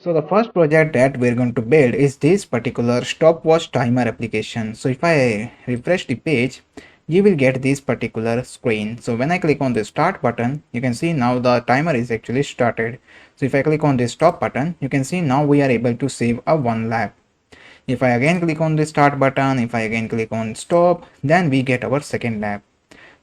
So the first project that we're going to build is this particular stopwatch timer application. So if I refresh the page, you will get this particular screen. So when I click on the start button, you can see now the timer is actually started. So if I click on the stop button, you can see now we are able to save a 1 lap. If I again click on the start button, if I again click on stop, then we get our second lap.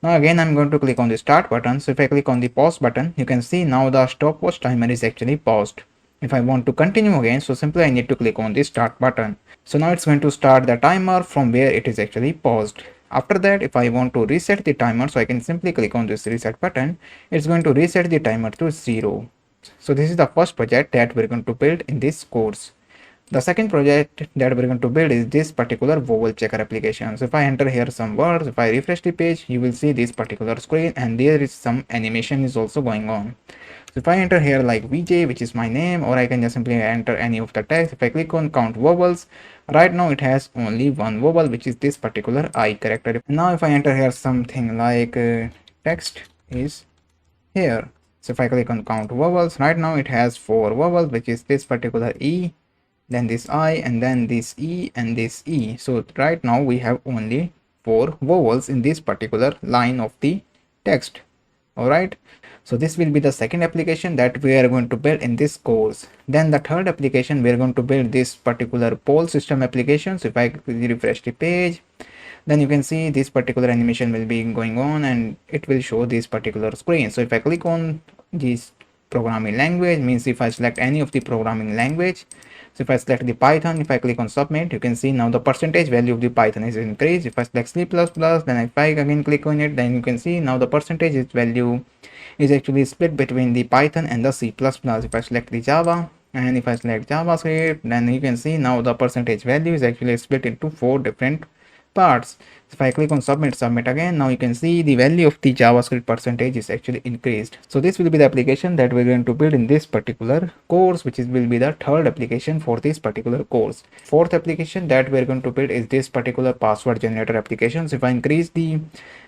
Now again I'm going to click on the start button. So if I click on the pause button, you can see now the stopwatch timer is actually paused. If I want to continue again, so simply I need to click on the start button. So now it's going to start the timer from where it is actually paused. After that, if I want to reset the timer, so I can simply click on this reset button. It's going to reset the timer to 0. So this is the first project that we're going to build in this course. The second project that we're going to build is this particular vowel checker application. So if I enter here some words, if I refresh the page, you will see this particular screen and there is some animation is also going on. So if I enter here like VJ, which is my name, or I can just simply enter any of the text. If I click on count vowels, right now it has only one vowel, which is this particular I character. Now if I enter here something like text is here. So if I click on count vowels, right now it has 4 vowels, which is this particular E, then this I, and then this E and this E. So right now we have only 4 vowels in this particular line of the text. Alright, so this will be the second application that we are going to build in this course. Then the third application, we are going to build this particular poll system application. So if I refresh the page, then you can see this particular animation will be going on and it will show this particular screen. So if I click on this programming language, means if I select any of the programming language, so if I select the Python, if I click on submit, you can see now the percentage value of the Python is increased. If I select C++, then if I again click on it, then you can see now the percentage value is actually split between the Python and the C++. If I select the Java and if I select JavaScript, then you can see now the percentage value is actually split into 4 different parts. If I click on submit again, now you can see the value of the JavaScript percentage is actually increased. So this will be the application that we're going to build in this particular course, which will be the third application for this particular course. Fourth application that we're going to build is this particular password generator application. So if I increase the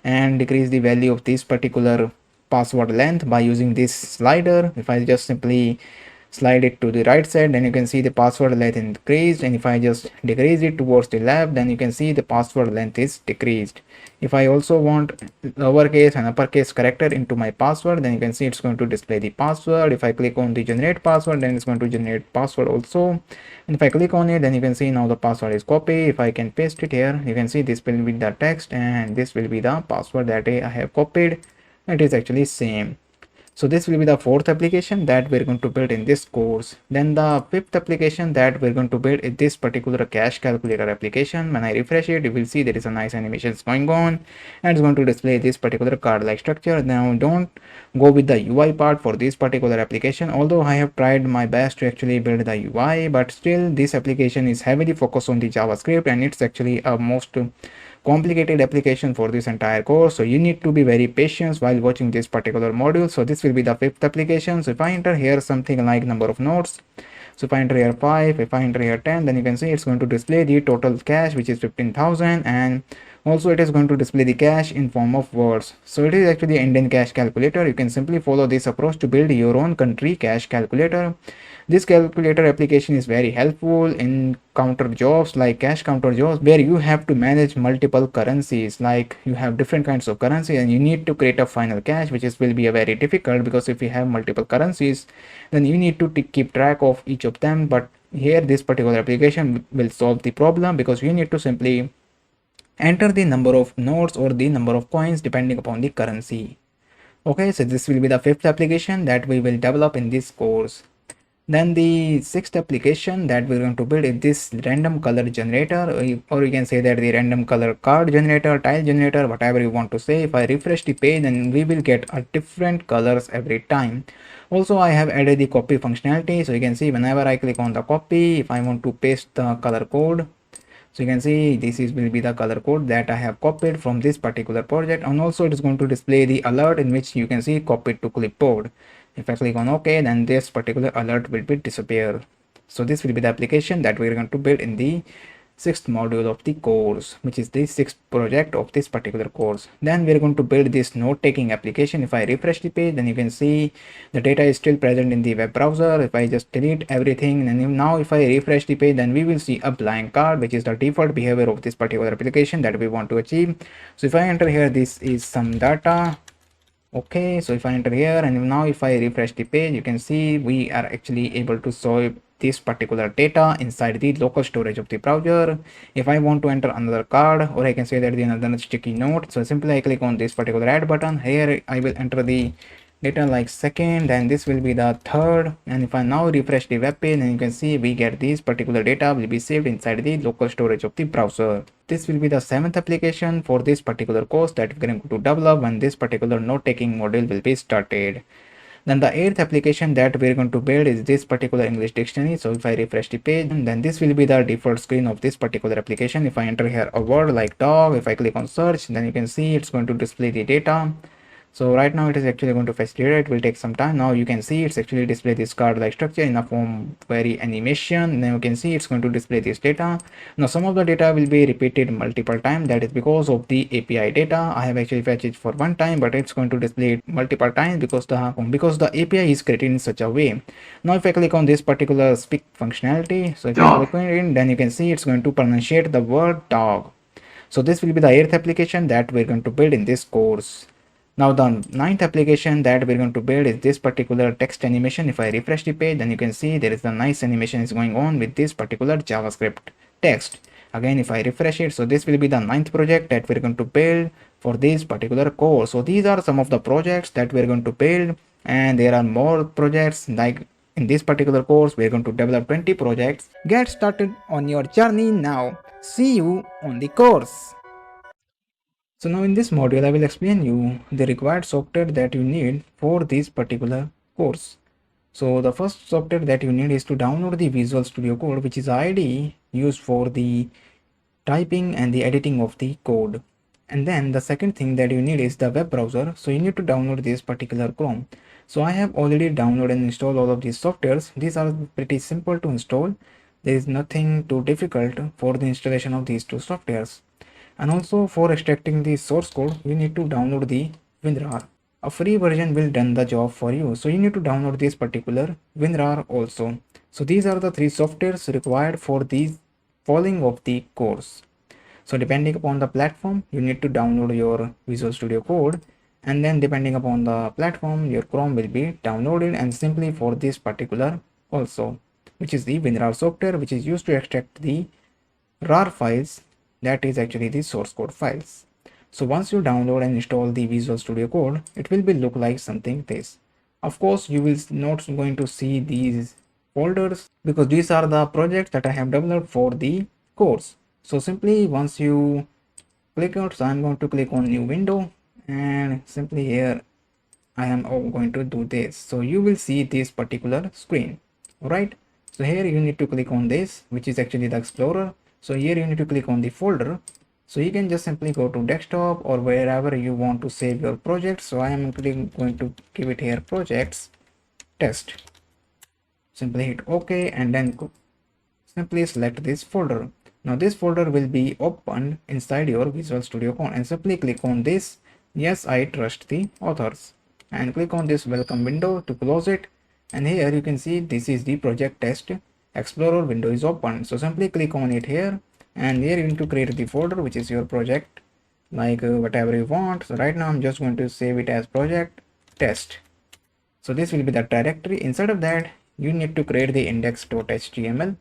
and decrease the value of this particular password length by using this slider, if I just simply slide it to the right side, then you can see the password length increased, and if I just decrease it towards the left, then you can see the password length is decreased. If I also want lowercase and uppercase character into my password, then you can see it's going to display the password. If I click on the generate password, then it's going to generate password also, and if I click on it, then you can see now the password is copied. If I can paste it here, you can see this will be the text and this will be the password that I have copied. It is actually same. So this will be the fourth application that we're going to build in this course. Then the fifth application that we're going to build is this particular cache calculator application. When I refresh it, you will see there is a nice animations going on and it's going to display this particular card like structure. Now don't go with the UI part for this particular application, although I have tried my best to actually build the UI, but still this application is heavily focused on the JavaScript and it's actually a most complicated application for this entire course. So you need to be very patient while watching this particular module. So this will be the fifth application. So if I enter here something like number of nodes, so if I enter here 5, if I enter here 10, then you can see it's going to display the total cache, which is 15,000, and also it is going to display the cache in form of words. So it is actually Indian cache calculator. You can simply follow this approach to build your own country cache calculator. This calculator application is very helpful in counter jobs like cash counter jobs, where you have to manage multiple currencies, like you have different kinds of currency and you need to create a final cache, which will be a very difficult, because if you have multiple currencies, then you need to keep track of each of them. But here this particular application will solve the problem, because you need to simply enter the number of nodes or the number of coins depending upon the currency. Okay, so this will be the fifth application that we will develop in this course. Then the sixth application that we're going to build is this random color generator, or you can say that the random color card generator, tile generator, whatever you want to say. If I refresh the page, then we will get a different colors every time. Also, I have added the copy functionality. So you can see whenever I click on the copy, if I want to paste the color code, so you can see this will be the color code that I have copied from this particular project, and also it is going to display the alert in which you can see copied to clipboard. If I click on OK, then this particular alert will be disappear. So this will be the application that we're going to build in the sixth module of the course, which is the sixth project of this particular course. Then we're going to build this note taking application. If I refresh the page, then you can see the data is still present in the web browser. If I just delete everything, and now if I refresh the page, then we will see a blank card, which is the default behavior of this particular application that we want to achieve. So if I enter here, this is some data. Okay, so if I enter here, and now if I refresh the page, you can see we are actually able to show this particular data inside the local storage of the browser. If I want to enter another card, or I can say that the another sticky note, so simply I click on this particular add button. Here I will enter the data like second, and this will be the third. And if I now refresh the web page, then you can see we get this particular data will be saved inside the local storage of the browser. This will be the seventh application for this particular course that we're going to develop when this particular note taking module will be started. Then the eighth application that we're going to build is this particular English dictionary. So if I refresh the page, then this will be the default screen of this particular application. If I enter here a word like dog, if I click on search, then you can see it's going to display the data. So right now it is actually going to fetch data. It will take some time. Now you can see it's actually display this card like structure in a form very animation. Then you can see it's going to display this data. Now some of the data will be repeated multiple times. That is because of the API data. I have actually fetched it for one time, but it's going to display it multiple times because the API is created in such a way. Now if I click on this particular speak functionality, so if I click on it, then you can see it's going to pronunciate the word dog. So this will be the eighth application that we're going to build in this course. Now the ninth application that we're going to build is this particular text animation. If I refresh the page, then you can see there is a nice animation is going on with this particular JavaScript text. Again, if I refresh it, so this will be the ninth project that we're going to build for this particular course. So these are some of the projects that we're going to build, and there are more projects like in this particular course. We're going to develop 20 projects. Get started on your journey now. See you on the course. So now in this module, I will explain you the required software that you need for this particular course. So the first software that you need is to download the Visual Studio Code, which is IDE used for the typing and the editing of the code. And then the second thing that you need is the web browser. So you need to download this particular Chrome. So I have already downloaded and installed all of these softwares. These are pretty simple to install. There is nothing too difficult for the installation of these two softwares. And also for extracting the source code, you need to download the WinRAR. A free version will done the job for you. So you need to download this particular WinRAR also. So these are the three softwares required for the following of the course. So depending upon the platform, you need to download your Visual Studio Code, and then depending upon the platform, your Chrome will be downloaded. And simply for this particular also, which is the WinRAR software, which is used to extract the RAR files, that is actually the source code files. So once you download and install the Visual Studio Code, it will be look like something this. Of course, you will not going to see these folders because these are the projects that I have developed for the course. So simply once you click out, so I'm going to click on new window, and simply here I am going to do this. So you will see this particular screen. Alright, so here you need to click on this, which is actually the Explorer. So here you need to click on the folder. So you can just simply go to desktop or wherever you want to save your project. So I am going to give it here projects test. Simply hit OK, and then simply select this folder. Now this folder will be opened inside your Visual Studio Code, and simply click on this yes, I trust the authors, and click on this welcome window to close it. And here you can see this is the project test Explorer window is open. So simply click on it here, and here you need to create the folder which is your project, like whatever you want. So right now I'm just going to save it as project test. So this will be the directory. Inside of that you need to create the index.html.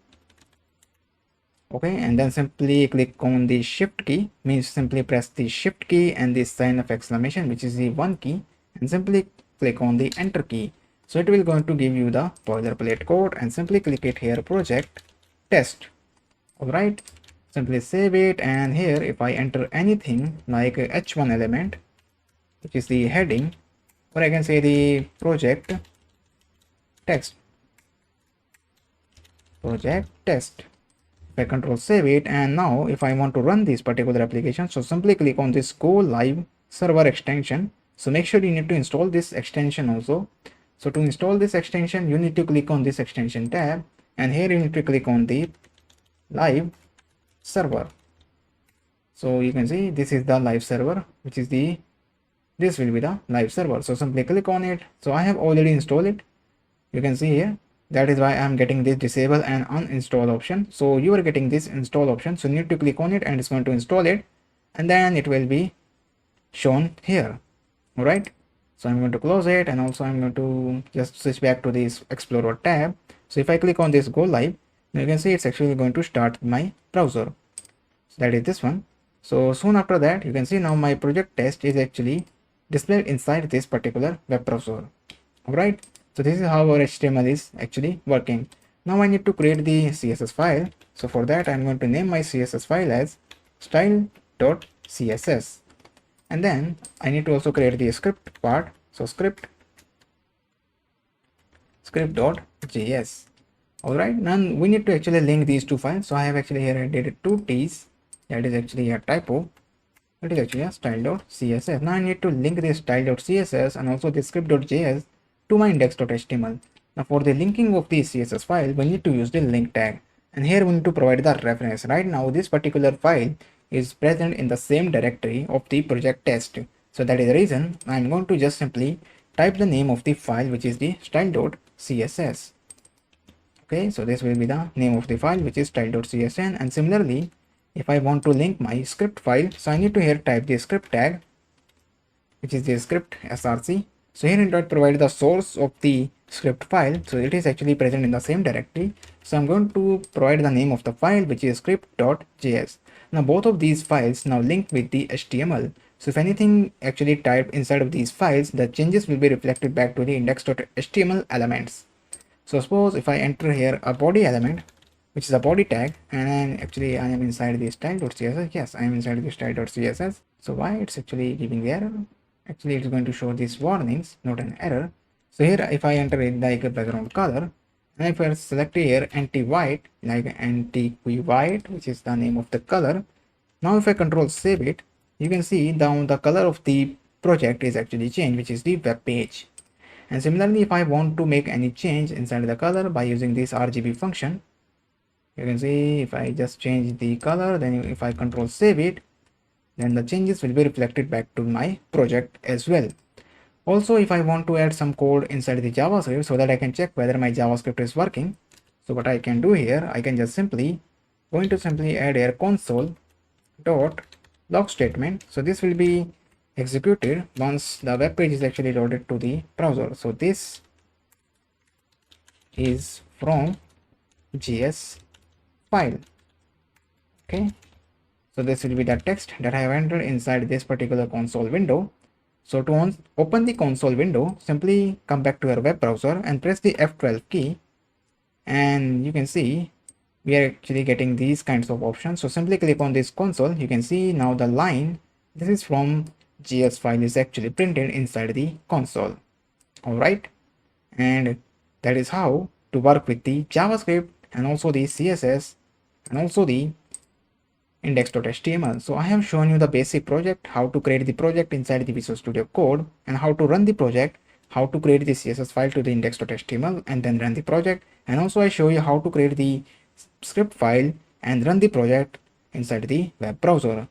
Okay, and then simply click on the shift key, means simply press the shift key and the sign of exclamation, which is the 1 key, and simply click on the enter key. So it will going to give you the boilerplate code, and simply click it here project test. Alright, simply save it, and here if I enter anything like h1 element, which is the heading, or I can say the project text, project test. If I control save it, and now if I want to run this particular application, so simply click on this go live server extension. So make sure you need to install this extension also. So to install this extension, you need to click on this extension tab, and here you need to click on the live server. So you can see this is the live server, which is this will be the live server. So simply click on it. So I have already installed it. You can see here, that is why I am getting this disable and uninstall option. So you are getting this install option, so you need to click on it and it's going to install it, and then it will be shown here. All right, so I'm going to close it, and also I'm going to just switch back to this Explorer tab. So if I click on this go live, you can see it's actually going to start my browser. So that is this one. So soon after that, you can see now my project test is actually displayed inside this particular web browser. All right, so this is how our HTML is actually working. Now I need to create the CSS file. So for that, I'm going to name my CSS file as style.css, and then I need to also create the script part. So script.js. All right, now we need to actually link these two files. So I have actually here added two t's. That is actually a typo. It is actually a style.css. Now I need to link this style.css and also the script.js to my index.html. Now for the linking of the CSS file, we need to use the link tag, and here we need to provide the reference. Right now this particular file is present in the same directory of the project test. So that is the reason I am going to just simply type the name of the file, which is the style.css. Okay, so this will be the name of the file, which is style.csn. And similarly, if I want to link my script file, so I need to here type the script tag, which is the script src. So here it will provide the source of the script file. So it is actually present in the same directory. So I'm going to provide the name of the file, which is script.js. Now both of these files now link with the HTML. So if anything actually typed inside of these files, the changes will be reflected back to the index.html elements. So suppose if I enter here a body element, which is a body tag, and actually I am inside the style.css. Yes, I am inside the style.css. So why it's actually giving the error? Actually it's going to show these warnings, not an error. So here if I enter in like a background color, and if I select here anti-white, like anti-white, which is the name of the color. Now if I control save it, you can see down the color of the project is actually changed, which is the web page. And similarly, if I want to make any change inside the color by using this RGB function, you can see if I just change the color, then if I control save it, then the changes will be reflected back to my project as well. Also, if I want to add some code inside the JavaScript so that I can check whether my JavaScript is working, so what I can do here, I can just simply add here console dot log statement. So this will be executed once the web page is actually loaded to the browser. So this is from JS file. Okay, so this will be the text that I have entered inside this particular console window. So to open the console window, simply come back to your web browser and press the F12 key, and you can see we are actually getting these kinds of options. So simply click on this console. You can see now the line, this is from JS file, is actually printed inside the console. All right, and that is how to work with the JavaScript and also the CSS and also the index.html. So I have shown you the basic project, how to create the project inside the Visual Studio Code, and how to run the project, how to create the CSS file to the index.html and then run the project. And also I show you how to create the script file and run the project inside the web browser.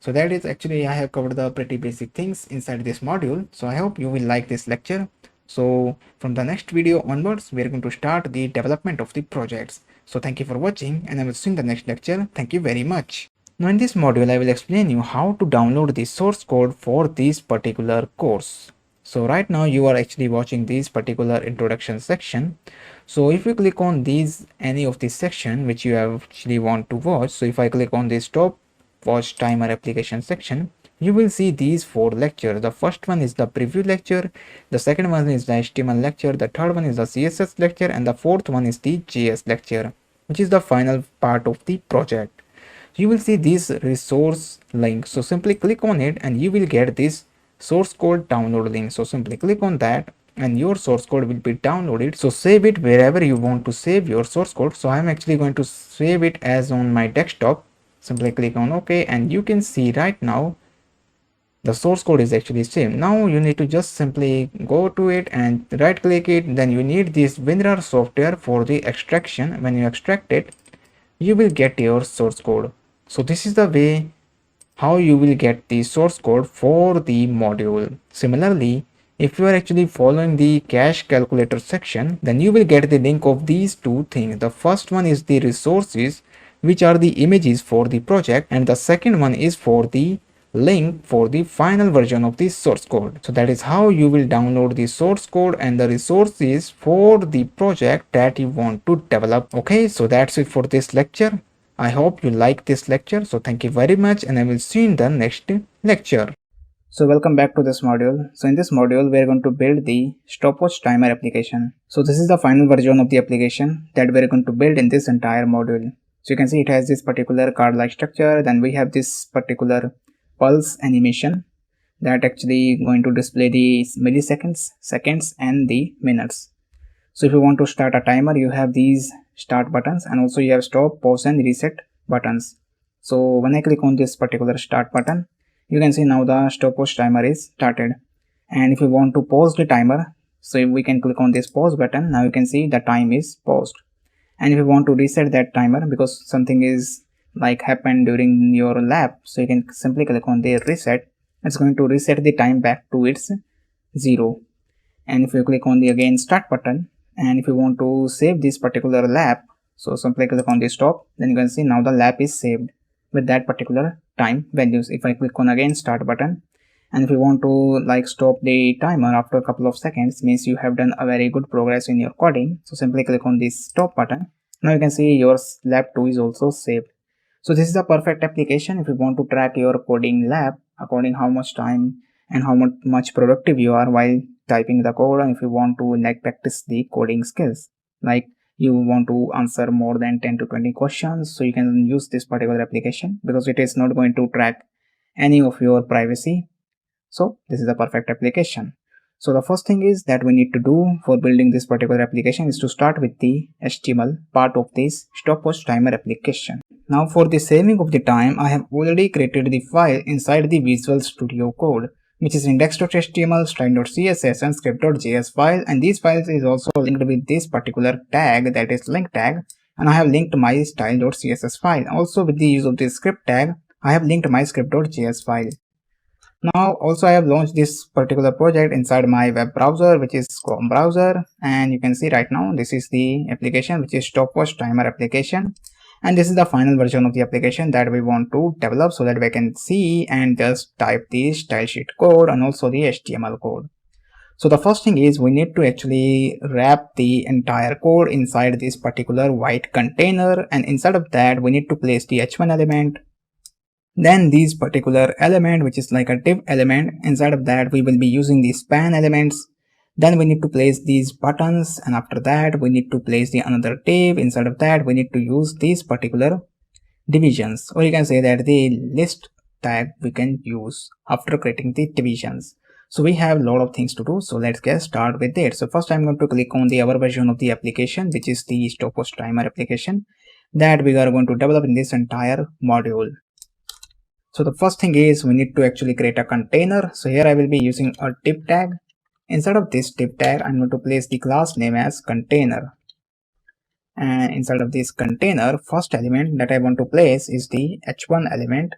So that is actually, I have covered the pretty basic things inside this module. So I hope you will like this lecture. So from the next video onwards, we are going to start the development of the projects. So thank you for watching, and I will see you in the next lecture. Thank you very much. Now in this module, I will explain you how to download the source code for this particular course. So right now you are actually watching this particular introduction section. So if you click on any of this section which you actually want to watch, so if I click on this top watch timer application section, you will see these 4 lectures. The first one is the preview lecture, the second one is the HTML lecture, the third one is the CSS lecture, and the fourth one is the JS lecture, which is the final part of the project. You will see this resource link. So simply click on it and you will get this source code download link. So simply click on that and your source code will be downloaded. So save it wherever you want to save your source code. So I am actually going to save it as on my desktop. Simply click on OK, and you can see right now the source code is actually saved. Now you need to just simply go to it and right click it. Then you need this WinRAR software for the extraction. When you extract it, you will get your source code. So this is the way how you will get the source code for the module. Similarly, if you are actually following the cache calculator section, then you will get the link of these two things. The first one is the resources, which are the images for the project, and the second one is for the link for the final version of the source code. So that is how you will download the source code and the resources for the project that you want to develop. Okay, so that's it for this lecture. I hope you like this lecture. So thank you very much, and I will see you in the next lecture. So welcome back to this module. So in this module, we are going to build the stopwatch timer application. So this is the final version of the application that we are going to build in this entire module. So you can see it has this particular card-like structure. Then we have this particular pulse animation that actually going to display the milliseconds, seconds, and the minutes. So if you want to start a timer, you have these start buttons, and also you have stop, pause, and reset buttons. So when I click on this particular start button, you can see now the stopwatch timer is started. And if you want to pause the timer, so we can click on this pause button. Now you can see the time is paused. And if you want to reset that timer because something is like happened during your lab, so you can simply click on the reset. It's going to reset the time back to its 0. And if you click on the again start button, and if you want to save this particular lap, so simply click on the stop, then you can see now the lap is saved with that particular time values. If I click on again start button, and if you want to like stop the timer after a couple of seconds, means you have done a very good progress in your coding, so simply click on this stop button. Now you can see your lab 2 is also saved. So this is a perfect application if you want to track your coding lab according how much time and how much productive you are while typing the code, and if you want to like practice the coding skills, like you want to answer more than 10 to 20 questions, so you can use this particular application because it is not going to track any of your privacy. So this is a perfect application. So the first thing is that we need to do for building this particular application is to start with the HTML part of this stopwatch timer application. Now for the saving of the time, I have already created the file inside the Visual Studio Code, which is index.html, style.css, and script.js file, and these files is also linked with this particular tag, that is link tag, and I have linked my style.css file. Also with the use of this script tag, I have linked my script.js file. Now also I have launched this particular project inside my web browser, which is Chrome browser, and you can see right now this is the application, which is stopwatch timer application, and this is the final version of the application that we want to develop so that we can see and just type the style sheet code and also the HTML code. So the first thing is we need to actually wrap the entire code inside this particular white container, and inside of that we need to place the h1 element. Then these particular element, which is like a div element, inside of that we will be using the span elements. Then we need to place these buttons, and after that we need to place the another div. Inside of that we need to use these particular divisions, or you can say that the list tag we can use after creating the divisions. So we have a lot of things to do, so let's get started with it. So first I'm going to click on the our version of the application, which is the stopwatch timer application that we are going to develop in this entire module. So the first thing is we need to actually create a container. So here I will be using a div tag. Inside of this div tag, I'm going to place the class name as container. And inside of this container, first element that I want to place is the h1 element.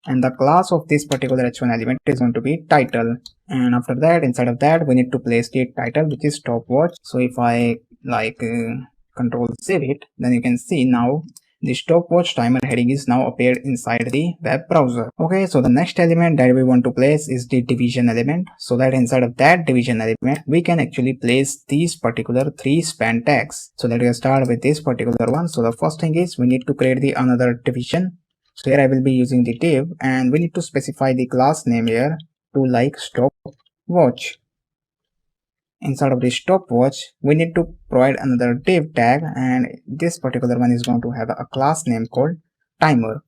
And the class of this particular h1 element is going to be title. And after that, inside of that, we need to place the title, which is stopwatch. So if I like control save it, then you can see now the stopwatch timer heading is now appeared inside the web browser. Okay, so the next element that we want to place is the division element, so that inside of that division element we can actually place these particular 3 span tags. So let us start with this particular one. So the first thing is we need to create the another division. So here I will be using the div, and we need to specify the class name here to like stopwatch. Inside of the stopwatch we need to provide another div tag, and this particular one is going to have a class name called timer.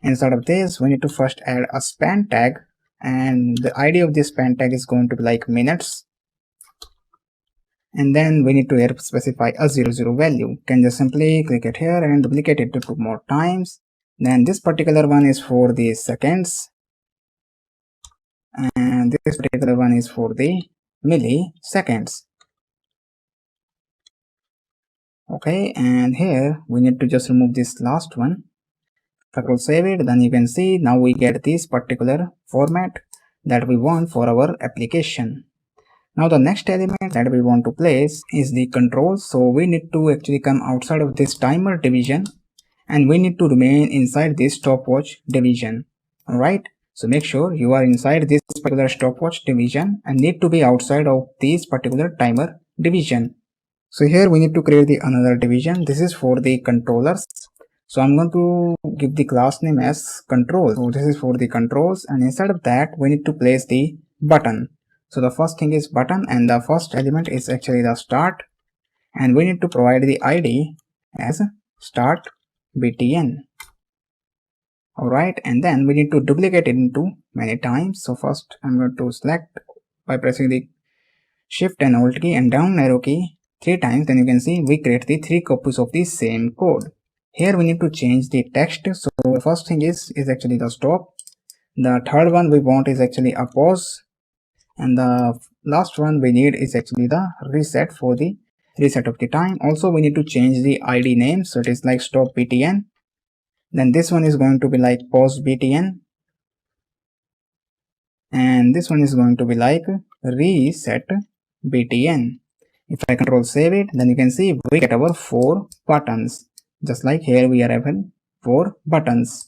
Inside of this we need to first add a span tag, and the ID of this span tag is going to be like minutes, and then we need to here specify a 00 value. You can just simply click it here and duplicate it to 2 more times. Then this particular one is for the seconds, and this particular one is for the milliseconds. Okay, and here we need to just remove this last one, Control save it, then you can see now we get this particular format that we want for our application. Now the next element that we want to place is the controls. So we need to actually come outside of this timer division and we need to remain inside this stopwatch division. Alright, so make sure you are inside this particular stopwatch division and need to be outside of this particular timer division. So here we need to create the another division. This is for the controllers. So I'm going to give the class name as control. So this is for the controls, and inside of that we need to place the button. So the first thing is button, and the first element is actually the start, and we need to provide the ID as start btn. Alright, and then we need to duplicate it into many times. So first I'm going to select by pressing the shift and alt key and down arrow key 3 times. Then you can see we create the 3 copies of the same code. Here we need to change the text. So the first thing is actually the stop. The third one we want is actually a pause, and the last one we need is actually the reset for the reset of the time. Also we need to change the ID name, so it is like stop btn, then this one is going to be like pause btn, and this one is going to be like reset btn. If I control save it, then you can see we get our 4 buttons, just like here we are having 4 buttons.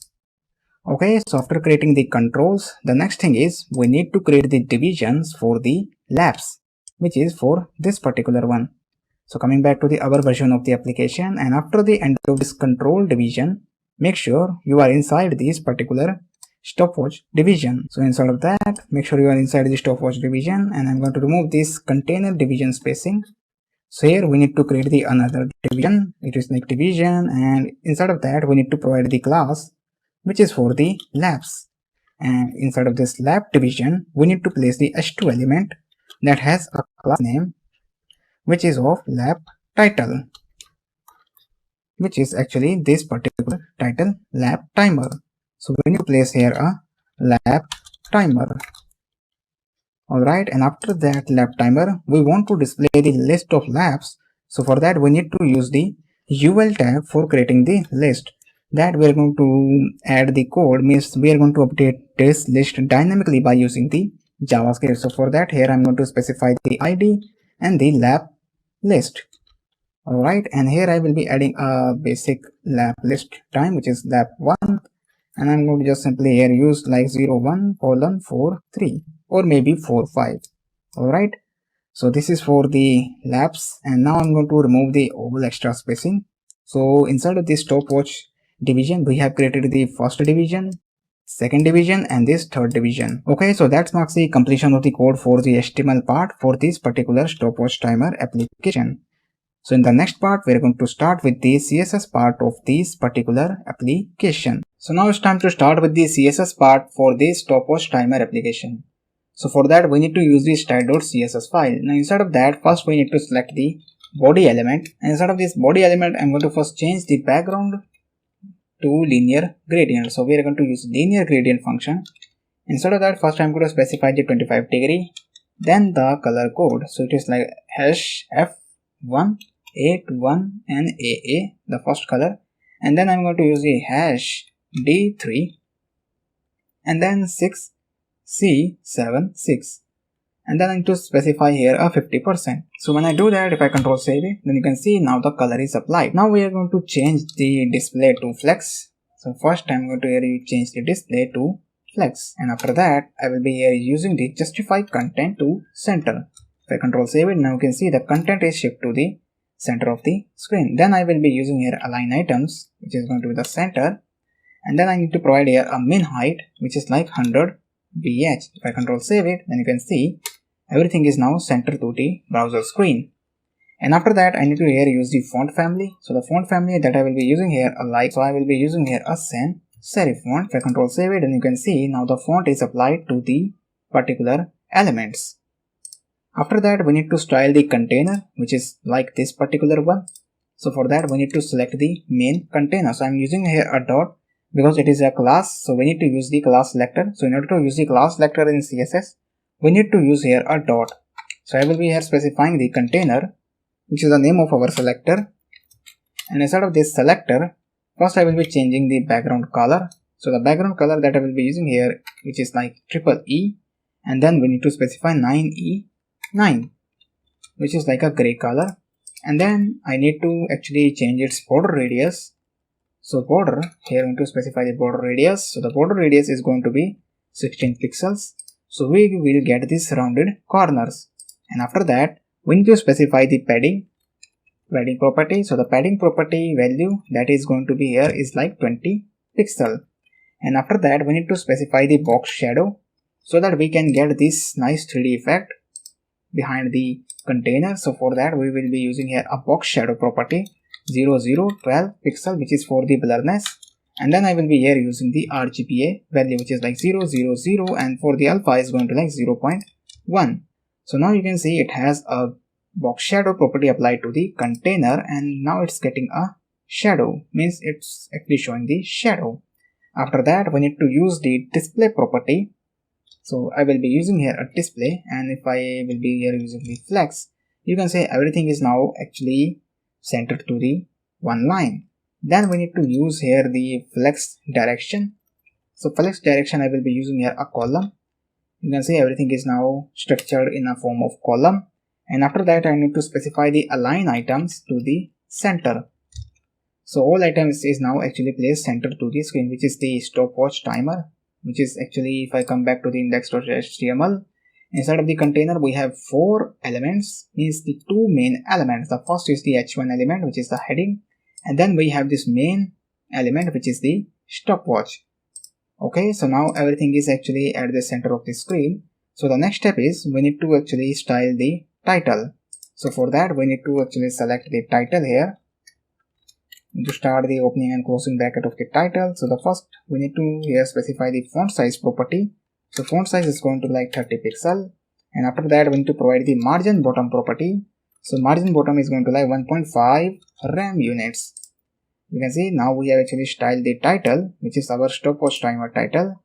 Okay, so after creating the controls, the next thing is we need to create the divisions for the labs, which is for this particular one. So coming back to the our version of the application, and after the end of this control division, make sure you are inside this particular stopwatch division. So inside of that, make sure you are inside the stopwatch division, and I'm going to remove this container division spacing. So here we need to create the another division. It is like division, and inside of that we need to provide the class which is for the labs, and inside of this lab division we need to place the h2 element that has a class name which is of lab title, which is actually this particular title lab timer. So we need to place here a lab timer. Alright, and after that lab timer we want to display the list of labs. So for that we need to use the UL tag for creating the list. That we are going to add the code, means we are going to update this list dynamically by using the JavaScript. So for that here I'm going to specify the ID and the lab list. Alright, and here I will be adding a basic lab list time which is lab 1, and I'm going to just simply here use like 01:43 or maybe 45. Alright, so this is for the labs, and now I'm going to remove the all extra spacing. So inside of this stopwatch division we have created the first division, second division, and this third division. Okay, so that marks the completion of the code for the HTML part for this particular stopwatch timer application. So in the next part we are going to start with the CSS part of this particular application. So now it's time to start with the CSS part for this stopwatch timer application. So for that we need to use the style.css file. Now inside of that first we need to select the body element, and inside of this body element I'm going to first change the background to linear gradient. So we are going to use linear gradient function. Instead of that first I'm going to specify the 25 degree, then the color code. So it is like hash f181 and AA, the first color, and then I'm going to use the hash d3 and then 6c76, and then I need to specify here a 50%. So when I do that, if I control save it, then you can see now the color is applied. Now we are going to change the display to flex. So first I'm going to here change the display to flex, and after that I will be here using the justify content to center. If I control save it, now you can see the content is shift to the center of the screen. Then I will be using here align items, which is going to be the center, and then I need to provide here a min height which is like 100 bh. If I control save it, then you can see everything is now centered to the browser screen. And after that I need to here use the font family. So the font family that I will be using here so I will be using here a sans serif font. If I control save it, then you can see now the font is applied to the particular elements. After that we need to style the container, which is like this particular one. So for that we need to select the main container. So I'm using here a dot because it is a class, so we need to use the class selector. So in order to use the class selector in CSS, we need to use here a dot. So I will be here specifying the container, which is the name of our selector, and inside of this selector First I will be changing the background color. So the background color that I will be using here, which is like triple E, and then we need to specify 9E9, which is like a gray color. And then I need to actually change its border radius. So border, here I'm going to specify the border radius. So the border radius is going to be 16 pixels. So we will get these rounded corners. And after that, we need to specify the padding property. So the padding property value that is going to be here is like 20 pixel. And after that, we need to specify the box shadow so that we can get this nice 3D effect behind the container. So for that, we will be using here a box shadow property 0012 pixel, which is for the blurriness. And then I will be here using the RGBA value, which is like 000, and for the alpha is going to like 0.1. So now you can see it has a box shadow property applied to the container, and now it's getting a shadow, means it's actually showing the shadow. After that, we need to use the display property. So I will be using here a display, and if I will be here using the flex, you can say everything is now actually centered to the one line. Then we need to use here the flex direction. So flex direction, I will be using here a column. You can see everything is now structured in a form of column. And after that, I need to specify the align items to the center. So all items is now actually placed center to the screen, which is the stopwatch timer, which is actually, if I come back to the index.html, inside of the container we have 4 elements, means the 2 main elements. The first is the h1 element, which is the heading, and then we have this main element, which is the stopwatch. Okay, so now everything is actually at the center of the screen. So the next step is we need to actually style the title. So for that, we need to actually select the title here. To start the opening and closing bracket of the title. So the first, we need to here specify the font size property. So font size is going to like 30 pixel, and after that we need to provide the margin bottom property. So margin bottom is going to like 1.5 RAM units. You can see now we have actually styled the title, which is our stopwatch timer title.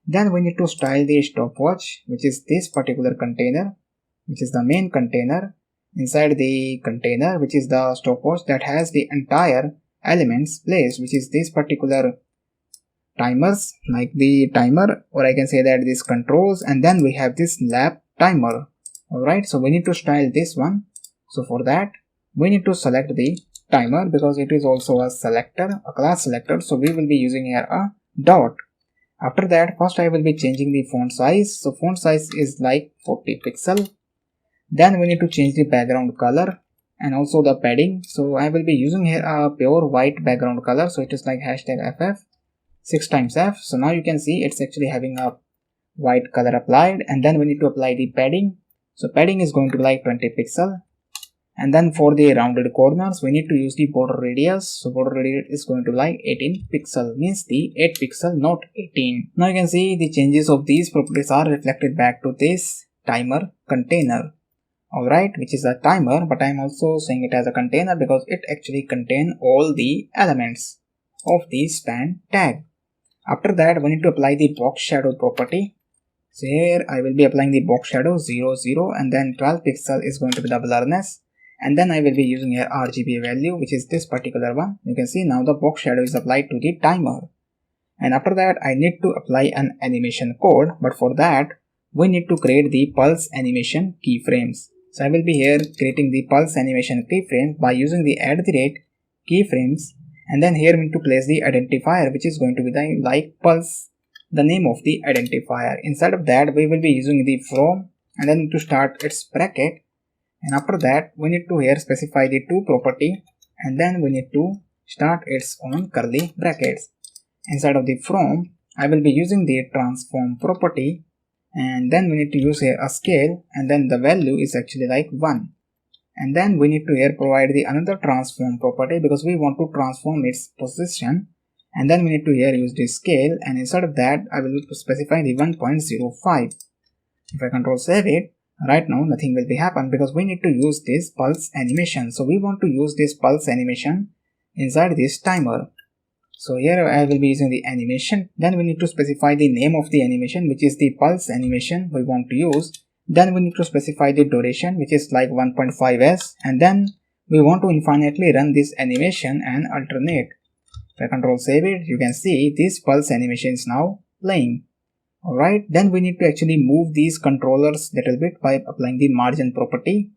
Then we need to style the stopwatch, which is this particular container, which is the main container. Inside the container, which is the stopwatch, that has the entire elements placed, which is this particular timers, like the timer, or I can say that this controls, and then we have this lap timer. Alright, so we need to style this one. So for that, we need to select the timer because it is also a selector, a class selector. So we will be using here a dot. After that, first I will be changing the font size. So font size is like 40 pixel. Then we need to change the background color and also the padding. So I will be using here a pure white background color. So it is like #FF 6 times F. So now you can see it's actually having a white color applied, and then we need to apply the padding. So padding is going to be like 20 pixel. And then for the rounded corners, we need to use the border radius. So border radius is going to be like 18 pixel, means the 8 pixel, not 18. Now you can see the changes of these properties are reflected back to this timer container. Alright, which is a timer, but I am also saying it as a container because it actually contains all the elements of the span tag. After that, we need to apply the box shadow property. So here I will be applying the box shadow 00, and then 12 pixel is going to be the blurriness. And then I will be using here RGB value, which is this particular one. You can see now the box shadow is applied to the timer. And after that, I need to apply an animation code, but for that, we need to create the pulse animation keyframes. So I will be here creating the pulse animation keyframe by using the @keyframes, and then here we need to place the identifier, which is going to be the like pulse, the name of the identifier. Inside of that, we will be using the from, and then to start its bracket. And after that, we need to here specify the to property, and then we need to start its own curly brackets. Inside of the from, I will be using the transform property, and then we need to use here a scale, and then the value is actually like 1. And then we need to here provide the another transform property because we want to transform its position, and then we need to here use the scale, and inside of that I will specify the 1.05. If I control save it, right now nothing will be happen because we need to use this pulse animation. So we want to use this pulse animation inside this timer. So here I will be using the animation. Then we need to specify the name of the animation, which is the pulse animation we want to use. Then we need to specify the duration, which is like 1.5s, and then we want to infinitely run this animation and alternate. If I control save it, you can see this pulse animation is now playing. Alright, then we need to actually move these controllers little bit by applying the margin property.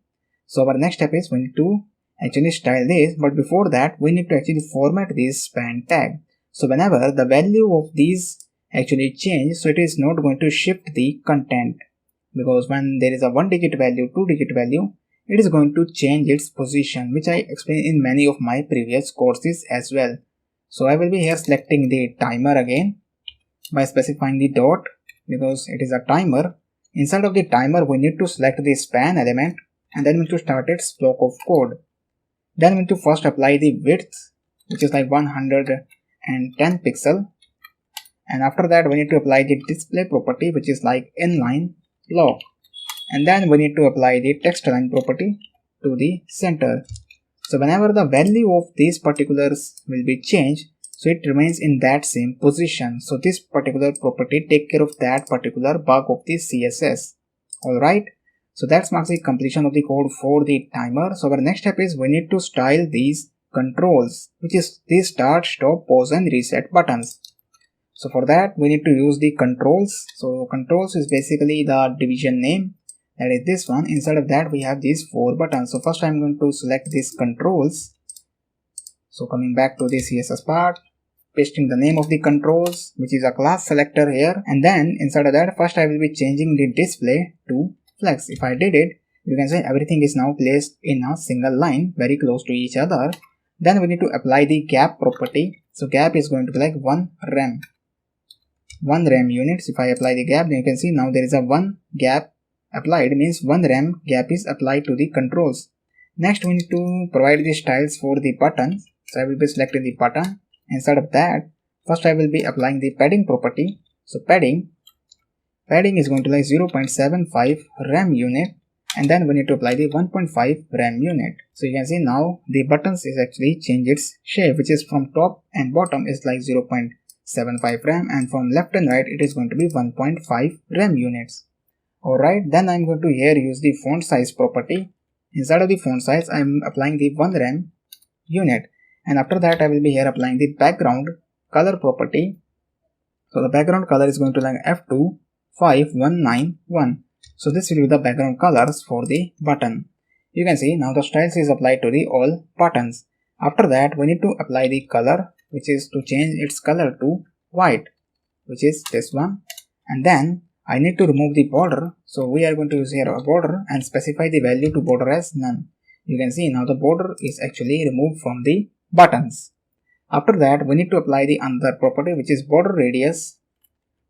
So our next step is we need to actually style this, but before that we need to actually format this span tag. So whenever the value of these actually change, so it is not going to shift the content, because when there is a 1-digit value, 2-digit value, it is going to change its position, which I explained in many of my previous courses as well. So I will be here selecting the timer again by specifying the dot, because it is a timer. Inside of the timer we need to select the span element and then we need to start its block of code. Then we need to first apply the width, which is like 110 pixel, and after that we need to apply the display property, which is like inline block, and then we need to apply the text align property to the center. So whenever the value of these particulars will be changed, so it remains in that same position. So this particular property take care of that particular bug of the CSS. Alright, so that marks the completion of the code for the timer. So our next step is we need to style these controls, which is the start, stop, pause and reset buttons. So for that we need to use the controls. So controls is basically the division name, that is this one. Inside of that we have these 4 buttons. So first I am going to select these controls. So coming back to the CSS part, pasting the name of the controls, which is a class selector here, and then inside of that first I will be changing the display to flex. If I did it, you can say everything is now placed in a single line very close to each other. Then we need to apply the gap property. So gap is going to be like 1 rem units. If I apply the gap, then you can see now there is a 1 gap applied, means 1 rem gap is applied to the controls. Next we need to provide the styles for the buttons. So I will be selecting the button. Instead of that, first I will be applying the padding property. So padding is going to like 0.75 rem unit, and then we need to apply the 1.5 rem unit. So you can see now the buttons is actually change its shape, which is from top and bottom is like 0.75 rem, and from left and right it is going to be 1.5 rem units. Alright, then I'm going to here use the font size property. Inside of the font size I am applying the 1 rem unit, and after that I will be here applying the background color property. So the background color is going to like F25191. So this will be the background colors for the button. You can see now the styles is applied to the all buttons. After that we need to apply the color, which is to change its color to white, which is this one, and then I need to remove the border. So we are going to use here a border and specify the value to border as none. You can see now the border is actually removed from the buttons. After that we need to apply the another property, which is border radius.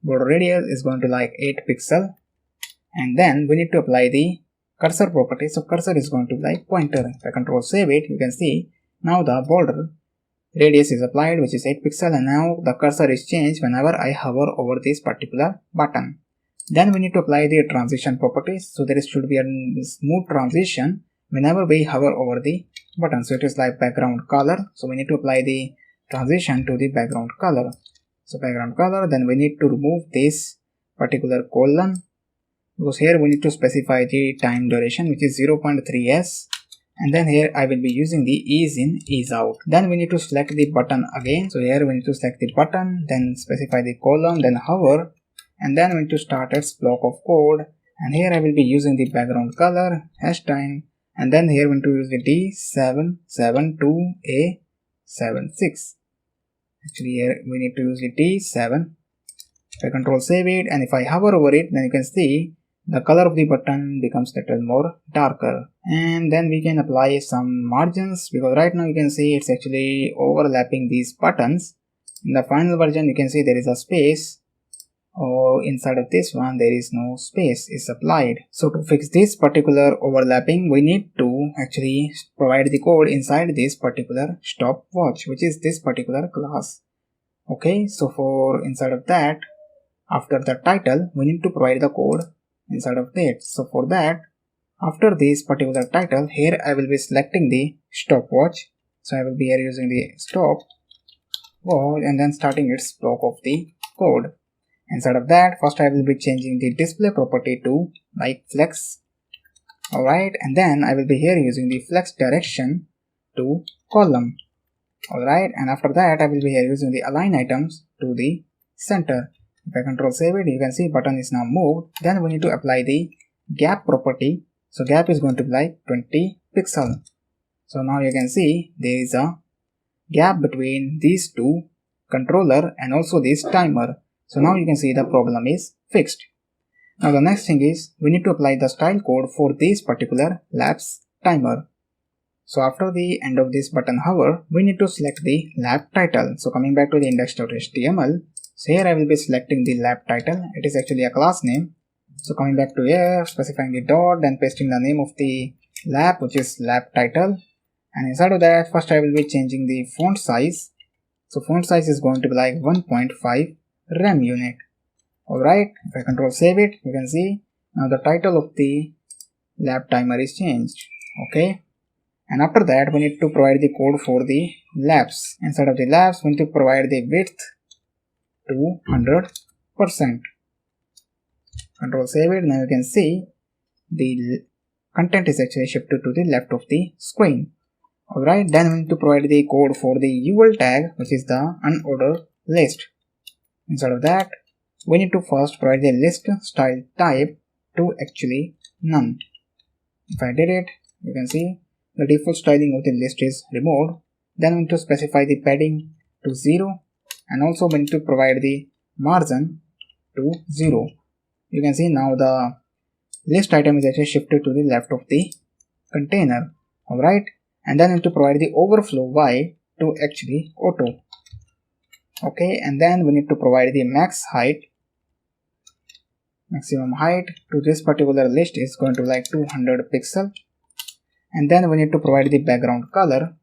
Border radius is going to like 8 pixel, and then we need to apply the cursor property. So cursor is going to be like pointer. If I control save it, you can see now the border radius is applied, which is 8 pixel, and now the cursor is changed whenever I hover over this particular button. Then we need to apply the transition properties. So there should be a smooth transition whenever we hover over the button. So it is like background color. So we need to apply the transition to the background color. So background color, then we need to remove this particular colon, because here we need to specify the time duration, which is 0.3s, and then here I will be using the ease in, ease out. Then we need to select the button again. So here we need to select the button, then specify the colon, then hover, and then we need to start its block of code, and here I will be using the background color, hash time, and then here we need to use the D772A76. Actually here we need to use the D7. If I control save it, and if I hover over it, then you can see the color of the button becomes little more darker, and then we can apply some margins, because right now you can see it's actually overlapping these buttons. In the final version you can see there is a space, or inside of this one there is no space is applied. So to fix this particular overlapping, we need to actually provide the code inside this particular stopwatch, which is this particular class. Okay, so for inside of that, after the title we need to provide the code inside of that. So for that, after this particular title, here I will be selecting the stopwatch. So I will be here using the stopwatch and then starting its block of the code. Inside of that, first I will be changing the display property to like flex. Alright, and then I will be here using the flex direction to column. Alright, and after that I will be here using the align items to the center. If I control save it, you can see button is now moved. Then we need to apply the gap property. So gap is going to be like 20 pixel. So now you can see there is a gap between these two controller and also this timer. So now you can see the problem is fixed. Now the next thing is we need to apply the style code for this particular lapse timer. So after the end of this button hover, we need to select the lap title. So coming back to the index.html, so here I will be selecting the lap title. It is actually a class name. So coming back to here, specifying the dot, then pasting the name of the lap, which is lap title. And inside of that, first I will be changing the font size. So font size is going to be like 1.5 rem unit. Alright, if I control save it, you can see now the title of the lap timer is changed. Okay. And after that, we need to provide the code for the laps. Inside of the laps, we need to provide the width to 100%. Control save it. Now you can see the content is actually shifted to the left of the screen. Alright, then we need to provide the code for the UL tag, which is the unordered list. Instead of that, we need to first provide the list style type to actually none. If I did it, you can see the default styling of the list is removed. Then we need to specify the padding to 0 and also we need to provide the margin to 0. You can see now the list item is actually shifted to the left of the container. Alright, and then we need to provide the overflow y to actually auto. Okay, and then we need to provide the maximum height to this particular list is going to be like 200 pixel. And then we need to provide the background color.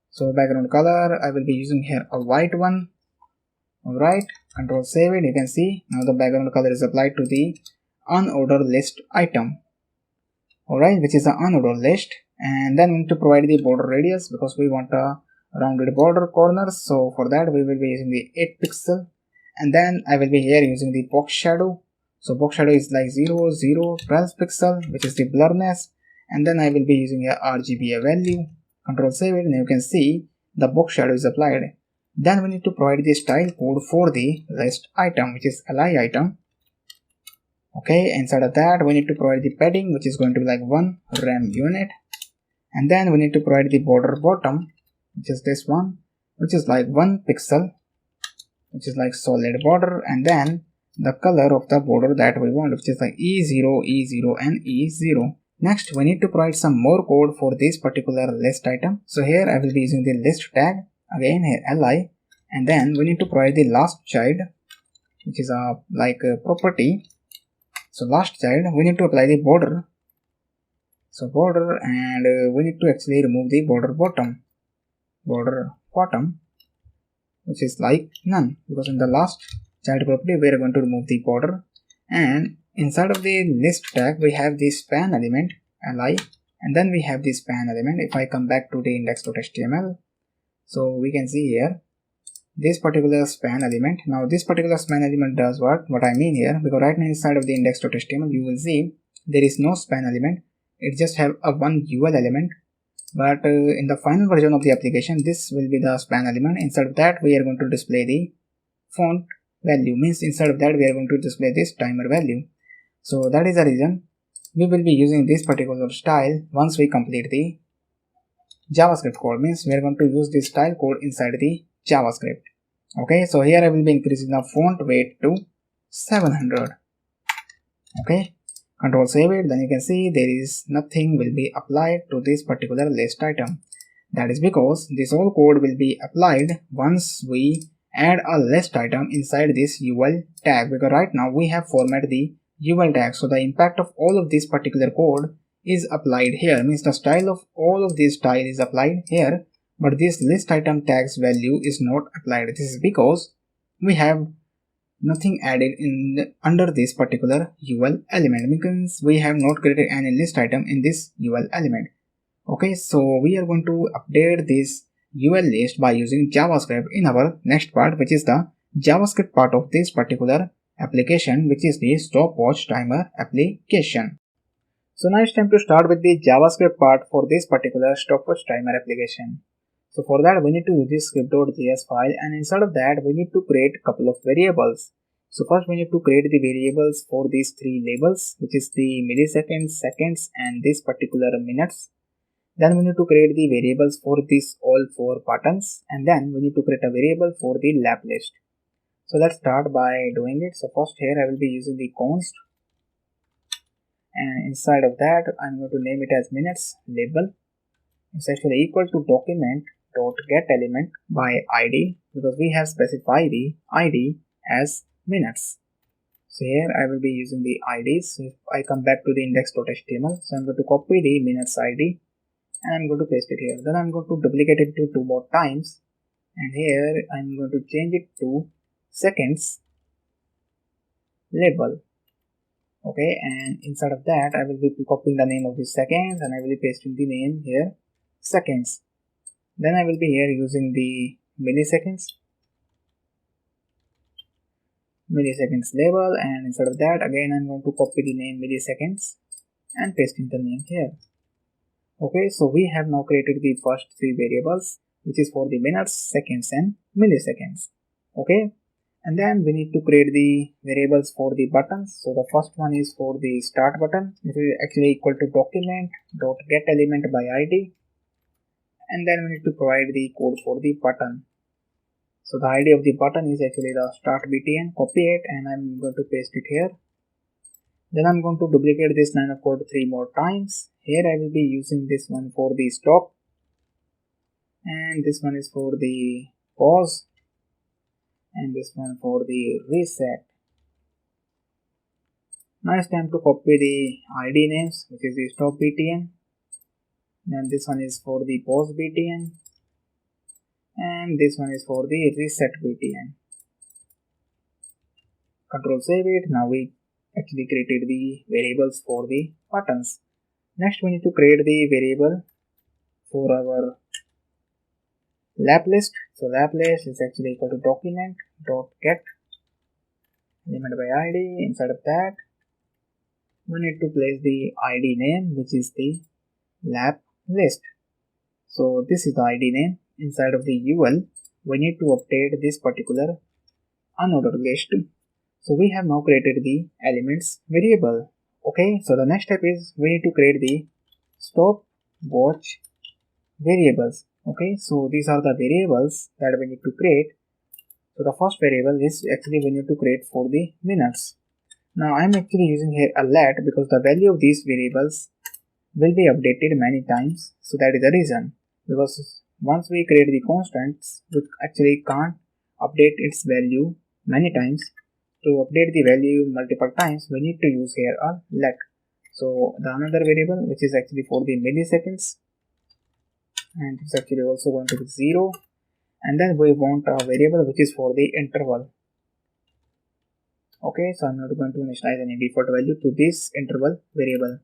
So background color, I will be using here a white one. Alright, control save it. You can see now the background color is applied to the unordered list item. Alright, which is the unordered list. And then we need to provide the border radius because we want a rounded border corners. So for that we will be using the 8 pixel. And then I will be here using the box shadow. So box shadow is like 0, 0, 12 pixel, which is the blurriness. And then I will be using a RGBA value. Control save it and you can see the box shadow is applied. Then we need to provide the style code for the list item, which is li item. Okay, inside of that we need to provide the padding, which is going to be like 1 rem unit. And then we need to provide the border bottom, which is this one, which is like 1 pixel, which is like solid border. And then the color of the border that we want, which is like E0, E0 and E0. Next, we need to provide some more code for this particular list item. So here I will be using the list tag, again here li, and then we need to provide the last child, which is a property. So last child, we need to apply the border. So border, and we need to actually remove the border bottom, which is like none, because in the last child property we are going to remove the border. And inside of the list tag we have the span element li, and then we have the span element. If I come back to the index.html, so we can see here this particular span element. Now this particular span element does what I mean here, because right now inside of the index.html you will see there is no span element, it just have a one UL element. But in the final version of the application, this will be the span element. Instead of that we are going to display the font value, means instead of that we are going to display this timer value. So that is the reason we will be using this particular style once we complete the JavaScript code, means we are going to use this style code inside the JavaScript. Okay, so here I will be increasing the font weight to 700. Okay, control save it, then you can see there is nothing will be applied to this particular list item. That is because this whole code will be applied once we add a list item inside this UL tag, because right now we have formatted the UL tag. So the impact of all of this particular code is applied here, means the style of all of this style is applied here, but this list item tags value is not applied. This is because we have nothing added under this particular UL element, because we have not created any list item in this UL element. Okay, so we are going to update this UL list by using JavaScript in our next part, which is the JavaScript part of this particular application, which is the stopwatch timer application. So now it's time to start with the JavaScript part for this particular stopwatch timer application. So for that we need to use this script.js file, and inside of that we need to create a couple of variables. So first we need to create the variables for these three labels, which is the milliseconds, seconds, and this particular minutes. Then we need to create the variables for these all four buttons, and then we need to create a variable for the lap list. So let's start by doing it. So first here I will be using the const, and inside of that I'm going to name it as minutes label. It's actually equal to document dot get element by id, because we have specified the id as minutes. So here I will be using the IDs. So if I come back to the index.html, so I'm going to copy the minutes ID and I'm going to paste it here. Then I'm going to duplicate it to 2 more times, and here I'm going to change it to seconds label. Okay, and inside of that I will be copying the name of the seconds and I will be pasting the name here seconds. Then I will be here using the milliseconds label, and instead of that again I'm going to copy the name milliseconds and pasting the name here. Okay, so we have now created the first three variables, which is for the minutes, seconds, and milliseconds. Okay, and then we need to create the variables for the buttons. So the first one is for the start button, which is actually equal to document dot get element by id, and then we need to provide the code for the button. So the ID of the button is actually the start btn. Copy it and I'm going to paste it here. Then I'm going to duplicate this line of code 3 more times. Here I will be using this one for the stop, and this one is for the pause, and this one for the reset. Now it's time to copy the ID names, which is the stop btn. Then this one is for the pause btn, and this one is for the reset btn. Control save it. Now we actually created the variables for the buttons. Next we need to create the variable for our lap list. So lap list is actually equal to document dot get element by id. Inside of that we need to place the id name, which is the lap list. So this is the id name. Inside of the ul we need to update this particular unordered list. So we have now created the elements variable. Okay, so the next step is we need to create the stopwatch variables. Okay, so these are the variables that we need to create. So the first variable is actually we need to create for the minutes. Now I am actually using here a let, because the value of these variables will be updated many times. So that is the reason, because once we create the constants, we actually can't update its value many times. To update the value multiple times, we need to use here a let. So the another variable, which is actually for the milliseconds, and it's actually also going to be 0, and then we want a variable which is for the interval. Okay, so I'm not going to initialize any default value to this interval variable.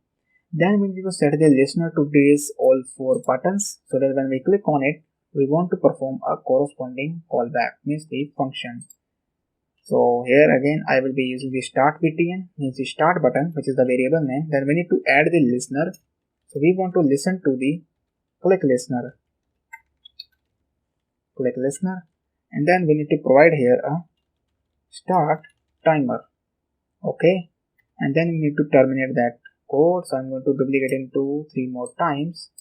Then we need to set the listener to these all four buttons, so that when we click on it, we want to perform a corresponding callback, means the function. So here again I will be using the start btn, means the start button, which is the variable name. Then we need to add the listener. So we want to listen to the click listener, and then we need to provide here a start timer. Okay, and then we need to terminate that code. So I'm going to duplicate it into 3 more times,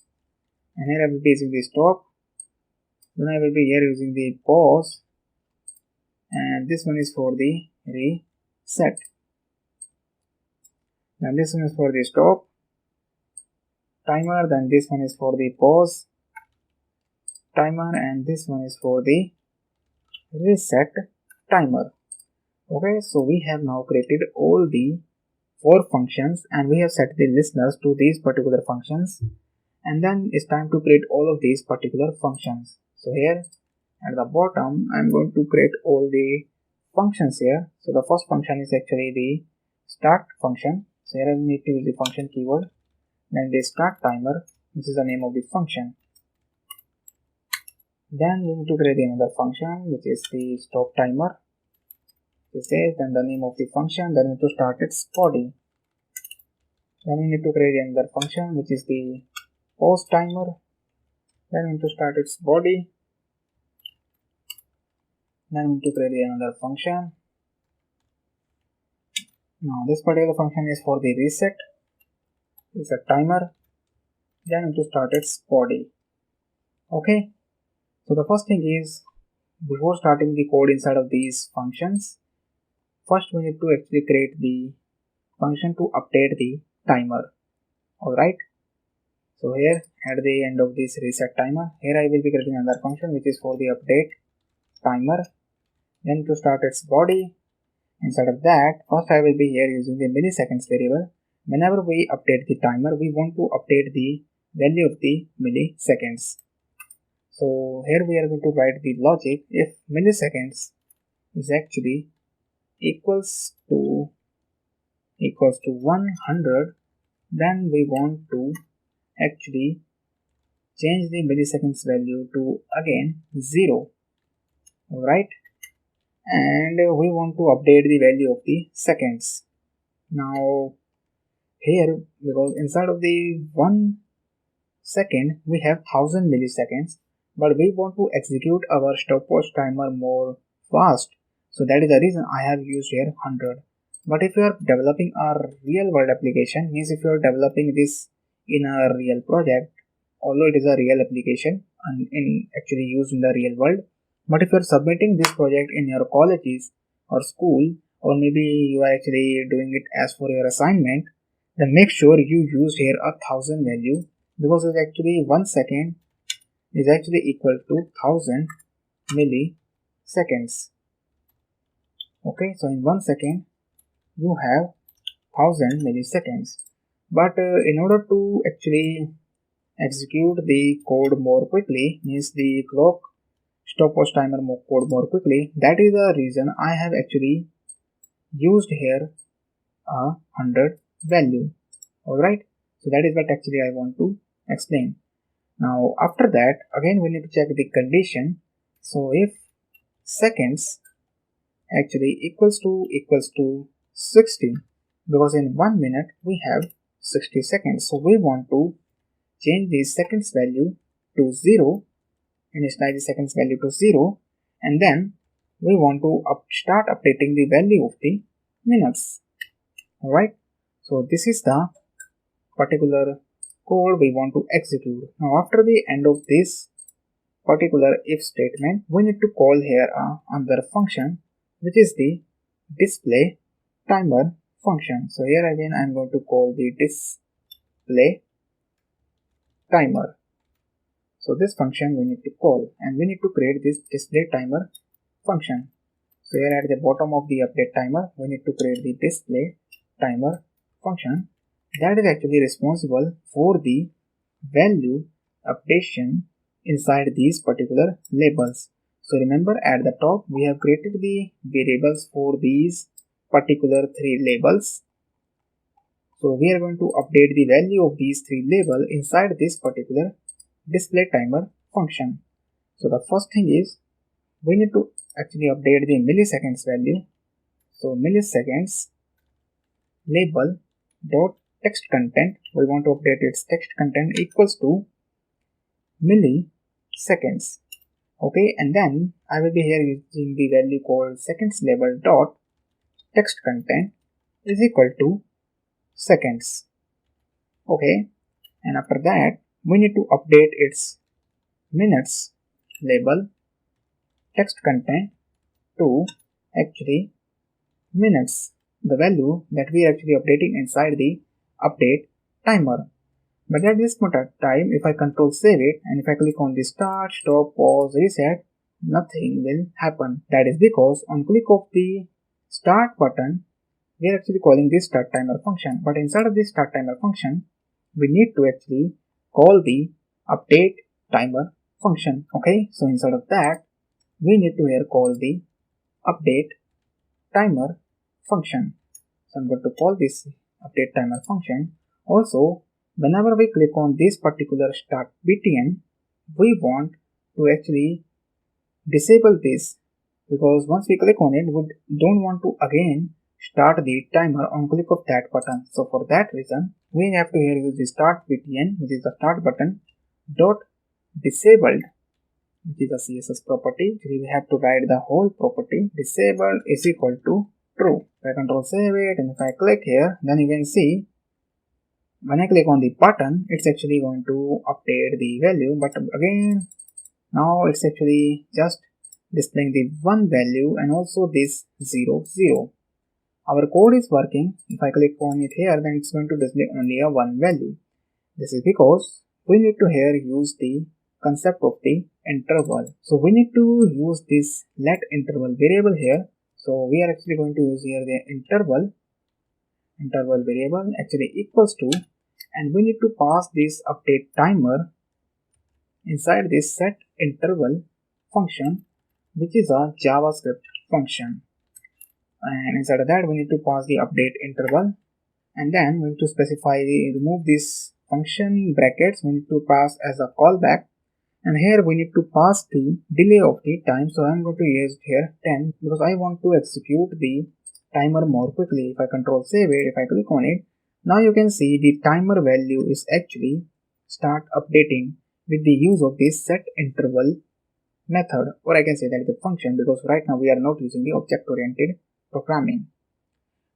and here I will be using the stop. Then I will be here using the pause, and this one is for the reset. Then this one is for the stop timer, then this one is for the pause timer, and this one is for the reset timer. Okay, so we have now created all the 4 functions, and we have set the listeners to these particular functions, and then it's time to create all of these particular functions. So here at the bottom I'm going to create all the functions here. So the first function is actually the start function. So here I need to use the function keyword, then the start timer, which is the name of the function. Then we need to create another function, which is the stop timer. This is then the name of the function. Then we need to start its body. Then we need to create another function, which is the pause timer. Then we need to start its body. Then we need to create another function. Now this particular function is for the reset. It's a timer. Then we need to start its body. Okay. So the first thing is, before starting the code inside of these functions, first we need to actually create the function to update the timer. Alright. So here at the end of this reset timer, here I will be creating another function which is for the update timer. Then to start its body, inside of that, first I will be here using the milliseconds variable. Whenever we update the timer, we want to update the value of the milliseconds. So here we are going to write the logic. If milliseconds is actually equals to 100, then we want to actually change the milliseconds value to again 0. Alright, and we want to update the value of the seconds. Now here, because inside of the 1 second we have 1000 milliseconds, but we want to execute our stopwatch timer more fast, so that is the reason I have used here 100. But if you are developing a real world application, means if you are developing this in a real project, although it is a real application and in actually used in the real world, but if you are submitting this project in your colleges or school, or maybe you are actually doing it as for your assignment, then make sure you use here 1000 value, because it's actually 1 second is actually equal to 1000 milliseconds. Okay, so in 1 second you have 1000 milliseconds. But in order to actually execute the code more quickly, means the clock stopwatch timer code more quickly, that is the reason I have actually used here a 100 value. Alright, so that is what actually I want to explain. Now after that, again we need to check the condition. So if seconds actually equals to 60, because in 1 minute we have 60 seconds, so we want to change the seconds value to 0, initialize the seconds value to 0, and then we want to start updating the value of the minutes. Alright, so this is the particular code we want to execute. Now after the end of this particular if statement, we need to call here another function which is the display timer function. So here again I am going to call the display timer. So this function we need to call, and we need to create this display timer function. So here at the bottom of the update timer, we need to create the display timer function that is actually responsible for the value updation inside these particular labels. So remember, at the top we have created the variables for these particular 3 labels. So we are going to update the value of these 3 labels inside this particular display timer function. So the first thing is, we need to actually update the milliseconds value. So milliseconds label dot text content, we want to update its text content equals to milliseconds. Okay, and then I will be here using the value called seconds label dot text content is equal to seconds. Okay, and after that we need to update its minutes label text content to actually minutes, the value that we are actually updating inside the update timer. But at this point of time, if I control save it and if I click on the start, stop, pause, reset, nothing will happen. That is because on click of the start button, we are actually calling this start timer function. But inside of this start timer function, we need to actually call the update timer function. Okay, so inside of that, we need to here call the update timer function. So I'm going to call this update timer function. Also, whenever we click on this particular start btn, we want to actually disable this, because once we click on it, we don't want to again start the timer on click of that button. So for that reason, we have to here use the start btn, which is the start button dot disabled, which is a CSS property, we have to write the whole property disabled is equal to true. If I control save it and if I click here, then you can see when I click on the button, it's actually going to update the value, but again, now it's actually just displaying the one value and also this 0, 0. Our code is working. If I click on it here, then it's going to display only a one value. This is because we need to here use the concept of the interval. So we need to use this let interval variable here. So we are actually going to use here the interval variable actually equals to, and we need to pass this update timer inside this set interval function, which is a JavaScript function. And inside of that we need to pass the update interval, and then we need to specify remove this function brackets, we need to pass as a callback, and here we need to pass the delay of the time. So I'm going to use here 10 because I want to execute the timer more quickly. If I control save it, if I click on it, now you can see the timer value is actually start updating with the use of this set interval method, or I can say that is a function, because right now we are not using the object oriented programming.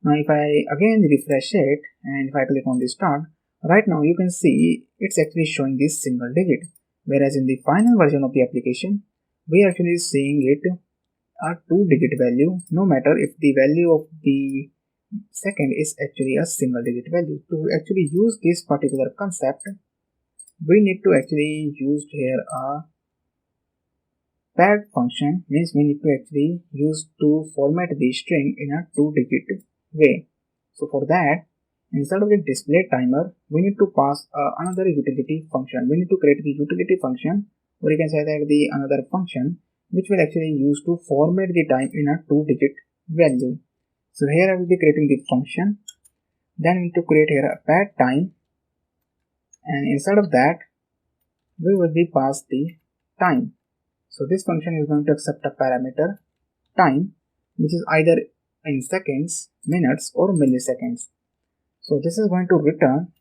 Now if I again refresh it and if I click on the start, right now you can see it's actually showing this single digit, whereas in the final version of the application we are actually seeing it a 2-digit value, no matter if the value of the second is actually a single digit value. To actually use this particular concept, we need to actually use here a pad function, means we need to actually use to format the string in a 2-digit way. So for that, instead of the display timer, we need to pass another utility function. We need to create the utility function, or you can say that the another function which will actually use to format the time in a 2-digit value. So here I will be creating the function, then we need to create here a pad time, and inside of that we will be pass the time. So this function is going to accept a parameter time, which is either in seconds, minutes or milliseconds. So this is going to return,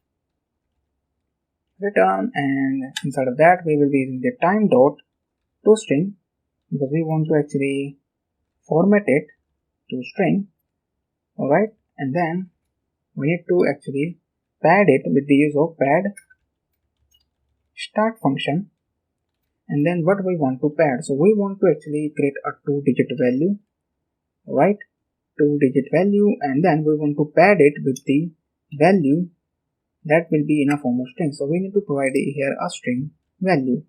and inside of that we will be using the time dot to string, because we want to actually format it to string. Alright, and then we need to actually pad it with the use of pad start function. And then what we want to pad, so we want to actually create a 2-digit value, right, 2-digit value, and then we want to pad it with the value that will be in a form of string. So we need to provide here a string value.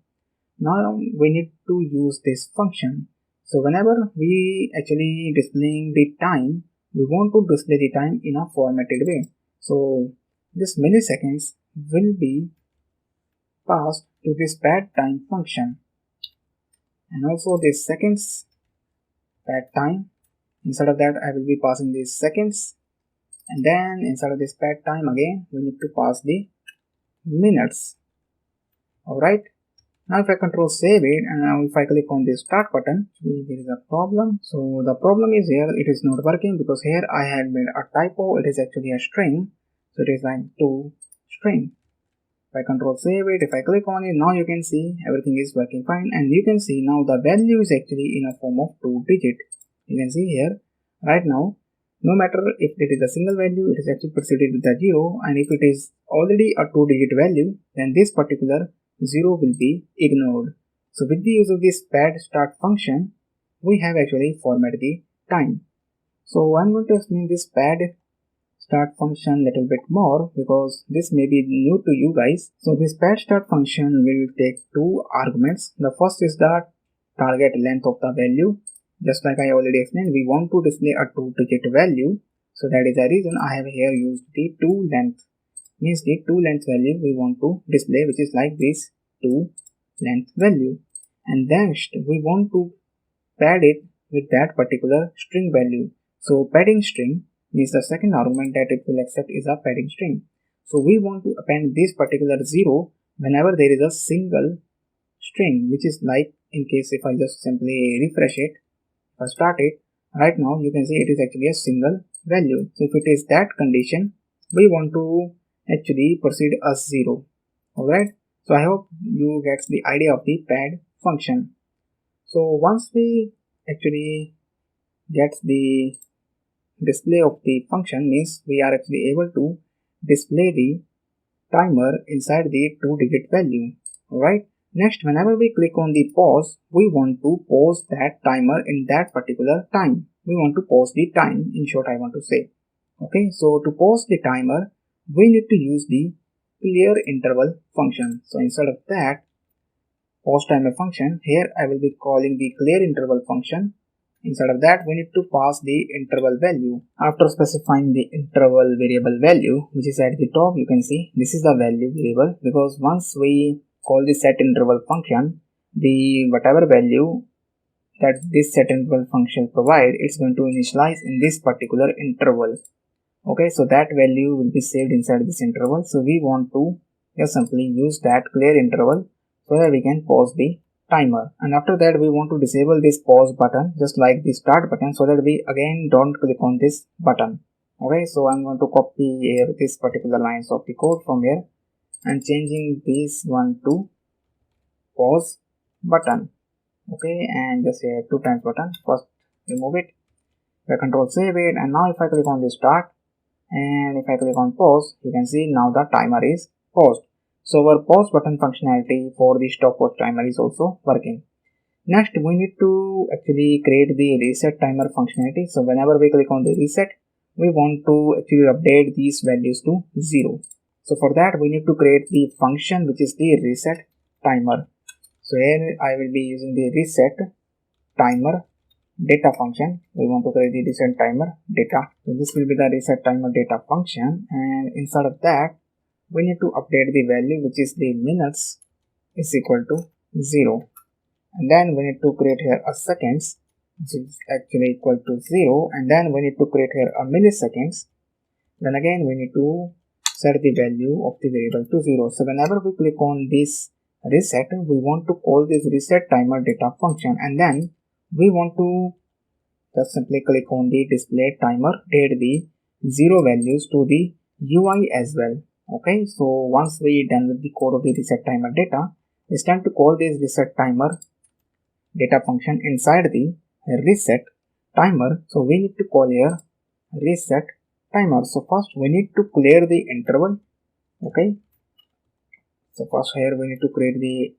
Now we need to use this function. So whenever we actually displaying the time, we want to display the time in a formatted way. So this milliseconds will be passed to this pad time function, and also this seconds pad time. Instead of that I will be passing these seconds, and then inside of this pad time again we need to pass the minutes. Alright, now if I control save it and now if I click on this start button, there is a problem. So the problem is here, it is not working because here I had made a typo. It is actually a string, so it is like to string. If I control save it, if I click on it, now you can see everything is working fine, and you can see now the value is actually in a form of 2-digit. You can see here right now, no matter if it is a single value, it is actually preceded with a 0, and if it is already a 2-digit value, then this particular 0 will be ignored. So with the use of this pad start function, we have actually formatted the time. So I'm going to explain this pad start function little bit more because this may be new to you guys. So this pad start function will take two arguments. The first is the target length of the value. Just like I already explained, we want to display a 2-digit value. So that is the reason I have here used the to length. Means the to length value we want to display, which is like this to length value. And then we want to pad it with that particular string value. So padding string means the second argument that it will accept is a padding string. So we want to append this particular 0 whenever there is a single string, which is like in case if I just simply refresh it, if I start it, right now you can see it is actually a single value. So if it is that condition, we want to actually proceed as 0. Alright. So I hope you get the idea of the pad function. So once we actually get the display of the function, means we are actually able to display the timer inside the 2-digit value. Alright. Next, whenever we click on the pause, we want to pause that timer in that particular time. We want to pause the time, in short I want to say. Okay, so to pause the timer, we need to use the clear interval function. So instead of that pause timer function, here I will be calling the clear interval function. Instead of that, we need to pass the interval value. After specifying the interval variable value, which is at the top, you can see this is the value variable, because once we call the set interval function, the whatever value that this set interval function provide, it's going to initialize in this particular interval. Okay, so that value will be saved inside this interval. So we want to just simply use that clear interval so that we can pause the timer. And after that, we want to disable this pause button just like the start button, so that we again don't click on this button. Okay, so I'm going to copy here this particular lines of the code from here and changing this one to pause button. Okay, and just here 2 times button. First remove it, I control save it, and now if I click on the start and if I click on pause, you can see now the timer is paused. So our pause button functionality for the stopwatch timer is also working. Next, we need to actually create the reset timer functionality. So whenever we click on the reset, we want to actually update these values to 0. So for that, we need to create the function which is the reset timer. So here I will be using the reset timer data function. We want to create the reset timer data. So this will be the reset timer data function, and inside of that we need to update the value which is the minutes is equal to 0, and then we need to create here a seconds which is actually equal to 0, and then we need to create here a milliseconds. Then again we need to set the value of the variable to 0. So whenever we click on this reset, we want to call this reset timer data function, and then we want to just simply click on the display timer, add the 0 values to the UI as well. Okay, so once we done with the code of the reset timer data, it's time to call this reset timer data function inside the reset timer. So we need to call here reset timer. So first we need to clear the interval. Okay, so first here we need to create the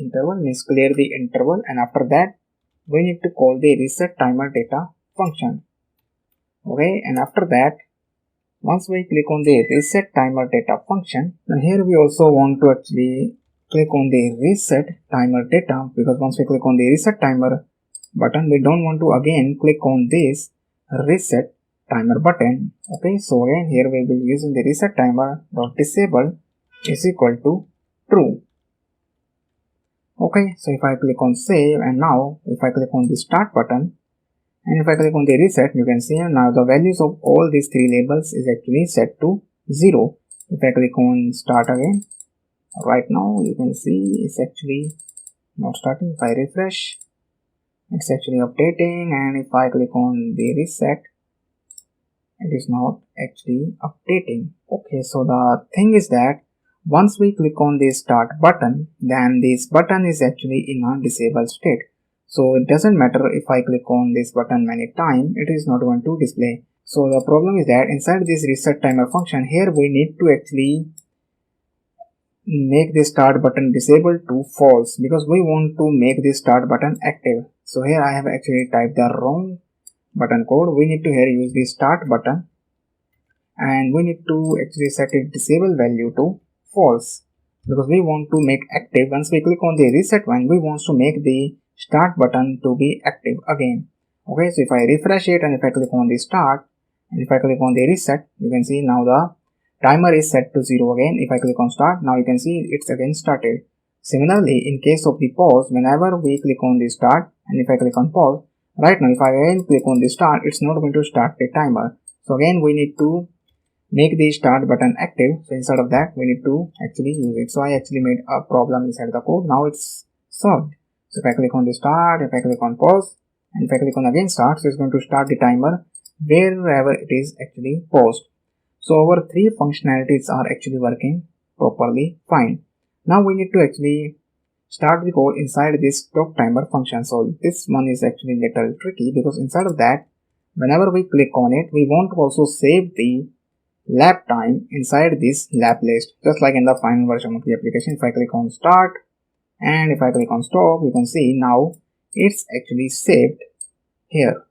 interval, means clear the interval, and after that we need to call the reset timer data function. Okay, and after that, once we click on the reset timer data function, then here we also want to actually click on the reset timer data, because once we click on the reset timer button, we don't want to again click on this reset timer button. Okay, so again here we will be using the reset timer dot disable is equal to true. Okay, so if I click on save, and now if I click on the start button and if I click on the reset, you can see now the values of all these 3 labels is actually set to 0. If I click on start again, right now you can see it's actually not starting. If I refresh, it's actually updating, and if I click on the reset, it is not actually updating. Okay, so the thing is that once we click on the start button, then this button is actually in a disabled state. So it doesn't matter if I click on this button many times, it is not going to display. So the problem is that inside this reset timer function, here we need to actually make the start button disabled to false, because we want to make the start button active. So here I have actually typed the wrong button code. We need to here use the start button, and we need to actually set its disable value to false, because we want to make active. Once we click on the reset one, we want to make the start button to be active again. Okay, so if I refresh it and if I click on the start and if I click on the reset, you can see now the timer is set to 0 again. If I click on start, now you can see it's again started. Similarly, in case of the pause, whenever we click on the start and if I click on pause, right now if I again click on the start, it's not going to start the timer. So again we need to make the start button active. So instead of that, we need to actually use it. So I actually made a problem inside the code. Now it's solved. So if I click on the start, if I click on pause, and if I click on again start, so it's going to start the timer wherever it is actually paused. So our 3 functionalities are actually working properly fine. Now we need to actually start the code inside this stop timer function. So this one is actually little tricky because inside of that, whenever we click on it, we want to also save the lap time inside this lap list, just like in the final version of the application. If I click on start and if I click on stop, you can see now it's actually saved here.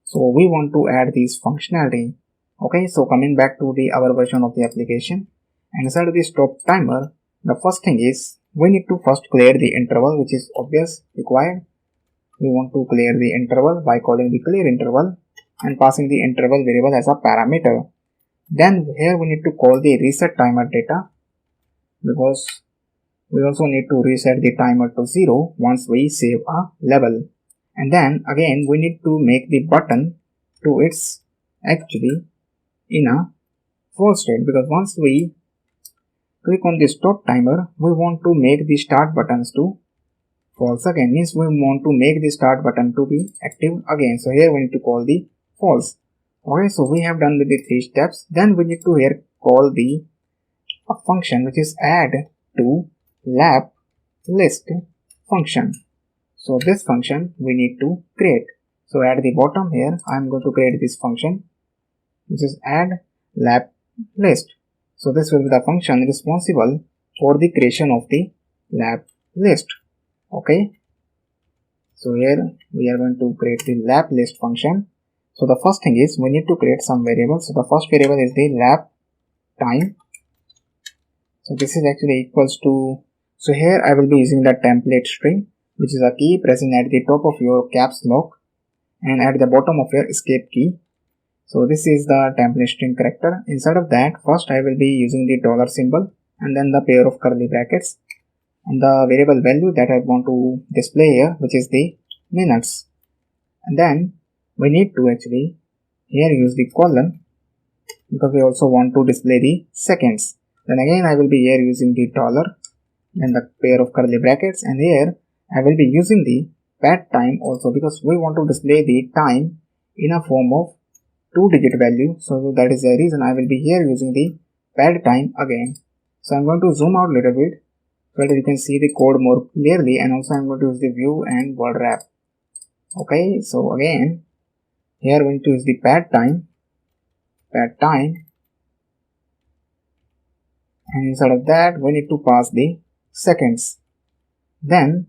So we want to add this functionality. Okay, so coming back to the our version of the application, and inside of the stop timer, the first thing is we need to first clear the interval, which is obvious required. We want to clear the interval by calling the clear interval and passing the interval variable as a parameter. Then here we need to call the reset timer data, because we also need to reset the timer to 0 once we save a level. And then again we need to make the button to its actually in a false state, because once we click on the stop timer, we want to make the start buttons to false again, means we want to make the start button to be active again. So here we need to call the false. Okay, so we have done with the 3 steps. Then we need to here call the a function which is add to lap list function. So this function we need to create. So at the bottom here I am going to create this function which is add lap list. So this will be the function responsible for the creation of the lap list. Okay, so here we are going to create the lap list function. So the first thing is we need to create some variables. So the first variable is the lap time. So this is actually equals to, so here I will be using the template string, which is a key present at the top of your caps lock and at the bottom of your escape key. So this is the template string character. Inside of that, first I will be using the dollar symbol and then the pair of curly brackets and the variable value that I want to display here, which is the minutes. And then we need to actually here use the colon because we also want to display the seconds. Then again I will be here using the dollar, then the pair of curly brackets, and here I will be using the pad time also because we want to display the time in a form of 2-digit value. So that is the reason I will be here using the pad time again. So I'm going to zoom out a little bit so that you can see the code more clearly, and also I'm going to use the view and word wrap. Okay, so again here I'm going to use the pad time, and inside of that we need to pass the seconds. Then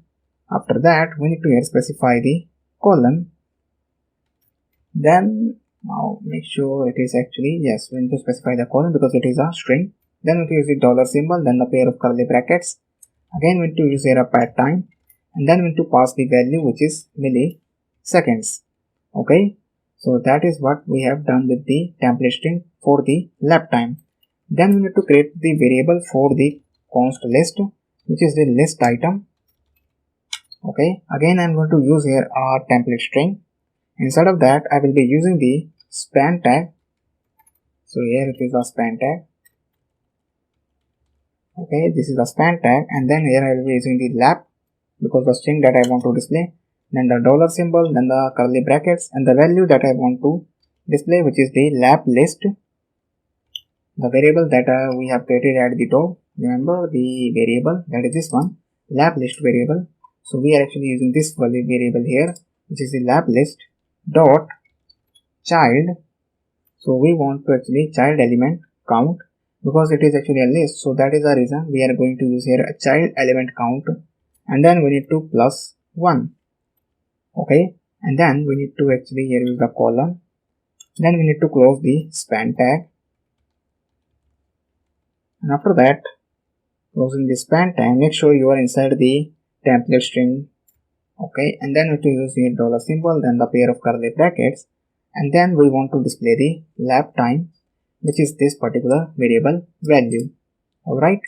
after that we need to here specify the colon. Then now make sure it is actually, yes, we need to specify the colon because it is a string. Then we need to use the dollar symbol, then the pair of curly brackets. Again we need to use here a pad time, and then we need to pass the value which is milliseconds. Okay, so that is what we have done with the template string for the lap time. Then we need to create the variable for the const list, which is the list item. Okay, again I am going to use here a template string. Inside of that I will be using the span tag. So here it is a span tag. Okay, this is the span tag, and then here I will be using the lap because the string that I want to display, then the dollar symbol, then the curly brackets, and the value that I want to display, which is the lap list. The variable that we have created at the top, remember the variable that is this one, lap list variable. So we are actually using this variable here, which is the lap list dot child. So we want to actually child element count because it is actually a list. So that is the reason we are going to use here a child element count, and then we need to plus 1. Okay, and then we need to actually here use the column. Then we need to close the span tag, and after that closing the span tag, make sure you are inside the template string. Okay, and then we need to use the dollar symbol, then the pair of curly brackets, and then we want to display the lap time, which is this particular variable value. Alright,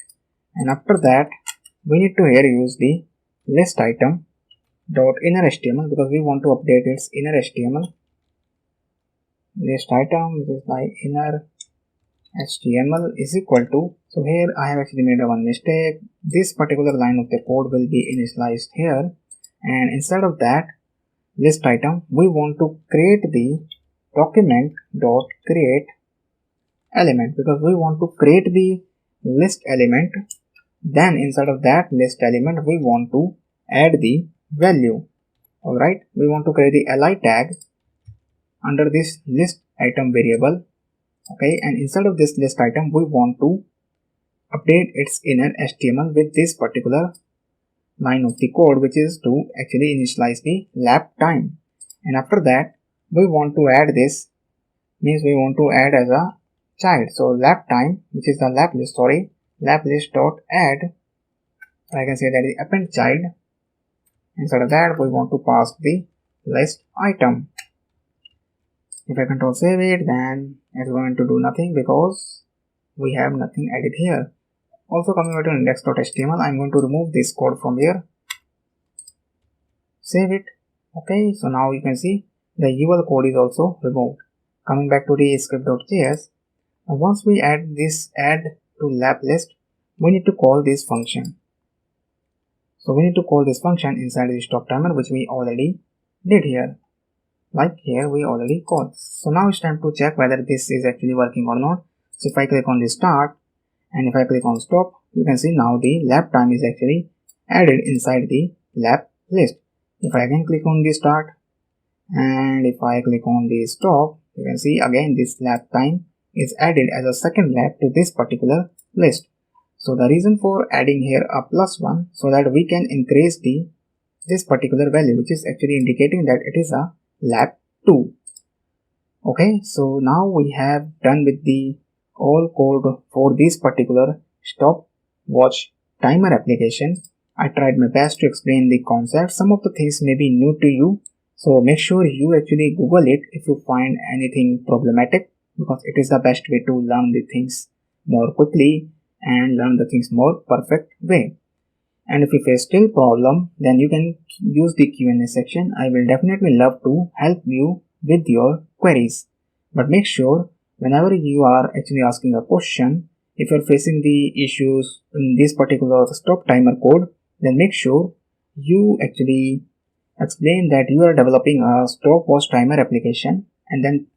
and after that we need to here use the list item dot inner HTML because we want to update its inner HTML. List item, which is my inner HTML is equal to, so here I have actually made one mistake. This particular line of the code will be initialized here, and instead of that list item we want to create the document dot create element because we want to create the list element Then inside of that list element we want to add the value. Alright, we want to create the li tag under this list item variable. Okay, and inside of this list item we want to update its inner HTML with this particular line of the code, which is to actually initialize the lap time. And after that we want to add this, means we want to add as a child. So lap time, which is the lap list, lap list dot add, I can say that is append child. Instead of that we want to pass the list item. If I control save it, then it's going to do nothing because we have nothing added here. Also coming over to index.html, I'm going to remove this code from here. Save it. Okay, so now you can see the UL code is also removed. Coming back to the script.js, once we add this add to lap list, we need to call this function. So we need to call this function inside the stop timer, which we already did here. Like here we already called. So now it's time to check whether this is actually working or not. So if I click on the start and if I click on stop, you can see now the lap time is actually added inside the lap list. If I again click on the start and if I click on the stop, you can see again this lap time is added as a second lap to this particular list. So the reason for adding here a +1, so that we can increase this particular value, which is actually indicating that it is a lap 2. Okay, so now we have done with the all code for this particular stopwatch timer application. I tried my best to explain the concept. Some of the things may be new to you, so make sure you actually Google it if you find anything problematic, because it is the best way to learn the things more quickly and learn the things more perfect way. And if you face still problem, then you can use the Q&A section. I will definitely love to help you with your queries. But make sure whenever you are actually asking a question, if you're facing the issues in this particular stop timer code, then make sure you actually explain that you are developing a stopwatch timer application and then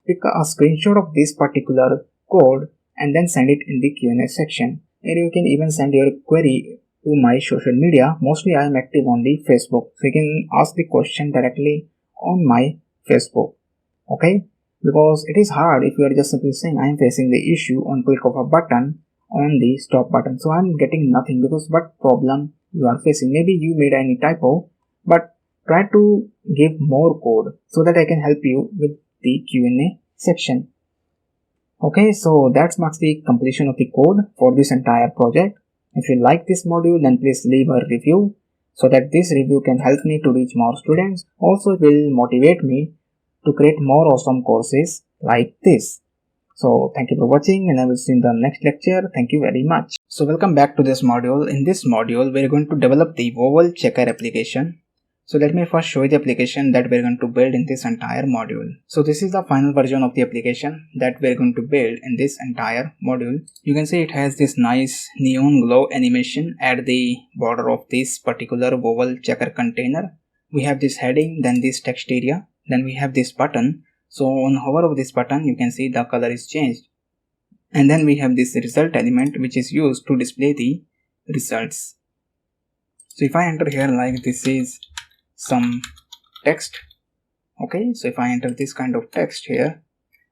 pick a screenshot of this particular code and then send it in the Q&A section. And you can even send your query to my social media. Mostly I am active on the Facebook, so you can ask the question directly on my Facebook. Okay, because it is hard if you are just simply saying I am facing the issue on click of a button on the stop button, so I am getting nothing, because what problem you are facing. Maybe you made any typo, but try to give more code so that I can help you with the Q&A section. Okay, so that marks the completion of the code for this entire project. If you like this module, then please leave a review so that this review can help me to reach more students. Also, it will motivate me to create more awesome courses like this. So thank you for watching, and I will see you in the next lecture. Thank you very much. So welcome back to this module. In this module, we are going to develop the vowel checker application. So let me first show you the application that we're going to build in this entire module. So this is the final version of the application that we're going to build in this entire module. You can see it has this nice neon glow animation at the border of this particular vowel checker container. We have this heading, then this text area, then we have this button. So on hover of this button, you can see the color is changed. And then we have this result element, which is used to display the results. So if I enter here like this is some text. Okay, so if I enter this kind of text here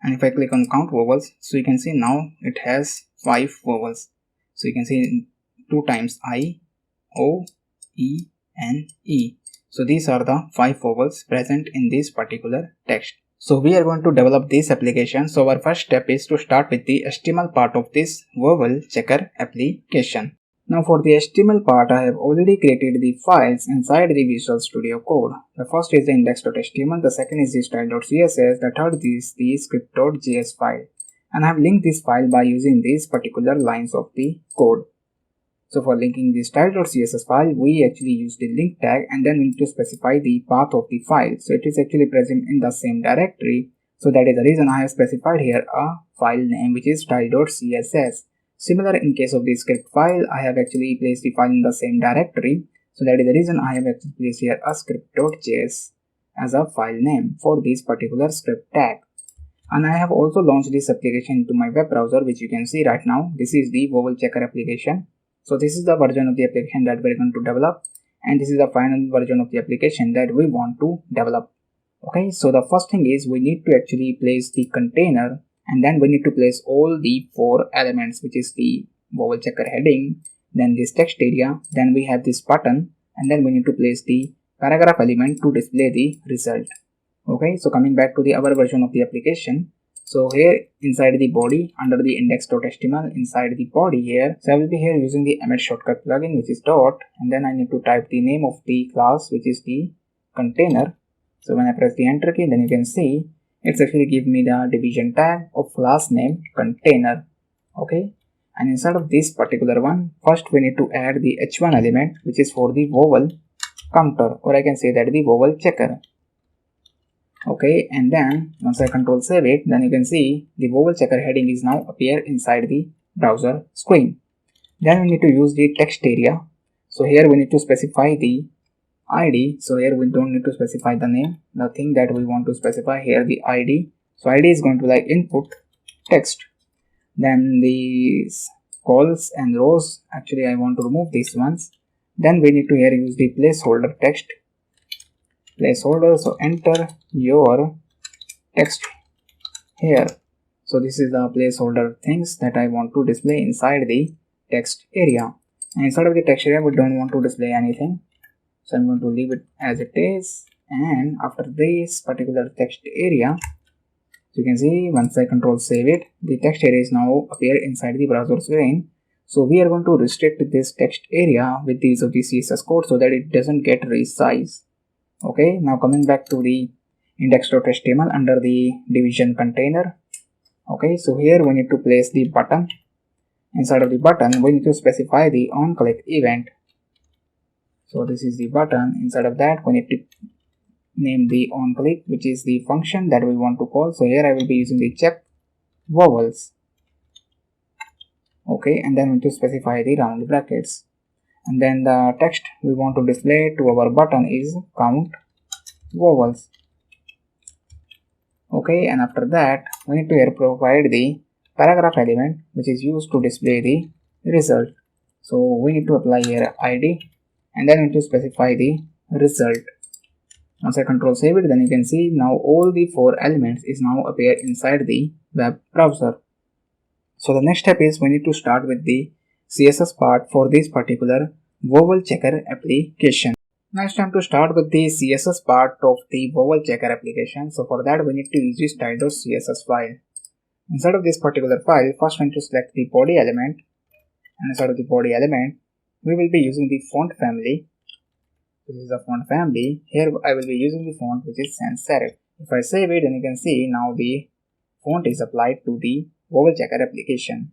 and if I click on count vowels, so you can see now it has 5 vowels. So you can see 2 times I, O, E and E. So these are the 5 vowels present in this particular text. So we are going to develop this application. So our first step is to start with the HTML part of this vowel checker application. Now for the HTML part, I have already created the files inside the Visual Studio Code. The first is the index.html, the second is the style.css, the third is the script.js file. And I have linked this file by using these particular lines of the code. So for linking the style.css file, we actually use the link tag and then we need to specify the path of the file. So it is actually present in the same directory. So that is the reason I have specified here a file name which is style.css. Similar in case of the script file, I have actually placed the file in the same directory. So that is the reason I have actually placed here a script.js as a file name for this particular script tag. And I have also launched this application into my web browser, which you can see right now. This is the vowel checker application. So this is the version of the application that we're going to develop, and this is the final version of the application that we want to develop. Okay, so the first thing is we need to actually place the container, and then we need to place all the 4 elements, which is the vowel checker heading, then this text area, then we have this button, and then we need to place the paragraph element to display the result. Okay, so coming back to the other version of the application, so here inside the body under the index.html, inside the body here, so I will be here using the Emmet shortcut plugin, which is dot, and then I need to type the name of the class, which is the container. So when I press the enter key, then you can see it's actually give me the division tag of class name container. Okay, and inside of this particular one, first we need to add the h1 element, which is for the vowel counter, or I can say that the vowel checker. Okay, and then once I control save it, then you can see the vowel checker heading is now appear inside the browser screen. Then we need to use the text area. So here we need to specify the ID. So here we don't need to specify the name. The thing that we want to specify here, the ID. So ID is going to be like input text. Then these calls and rows, actually I want to remove these ones. Then we need to here use the placeholder text. Placeholder, so enter your text here. So this is the placeholder things that I want to display inside the text area. And inside of the text area we don't want to display anything, so I'm going to leave it as it is. And after this particular text area, so you can see once I control save it, the text area is now appear inside the browser screen. So we are going to restrict this text area with the use of the CSS code so that it doesn't get resized. Okay, now coming back to the index.html under the division container. Okay, so here we need to place the button. Inside of the button we need to specify the onClick event. So this is the button. Inside of that we need to name the onClick, which is the function that we want to call. So here I will be using the check vowels. Okay, and then we need to specify the round brackets. And then the text we want to display to our button is count vowels. Okay, and after that we need to here provide the paragraph element, which is used to display the result. So we need to apply here ID, and then we need to specify the result. Once I control save it, then you can see now all the 4 elements is now appear inside the web browser. So the next step is we need to start with the CSS part for this particular vowel checker application. Now it's time to start with the CSS part of the vowel checker application. So for that we need to use the style.css file. Inside of this particular file, first we need to select the body element, and inside of the body element we will be using the font family. This is the font family. Here I will be using the font which is sans serif. If I save it, then you can see now the font is applied to the vowel checker application.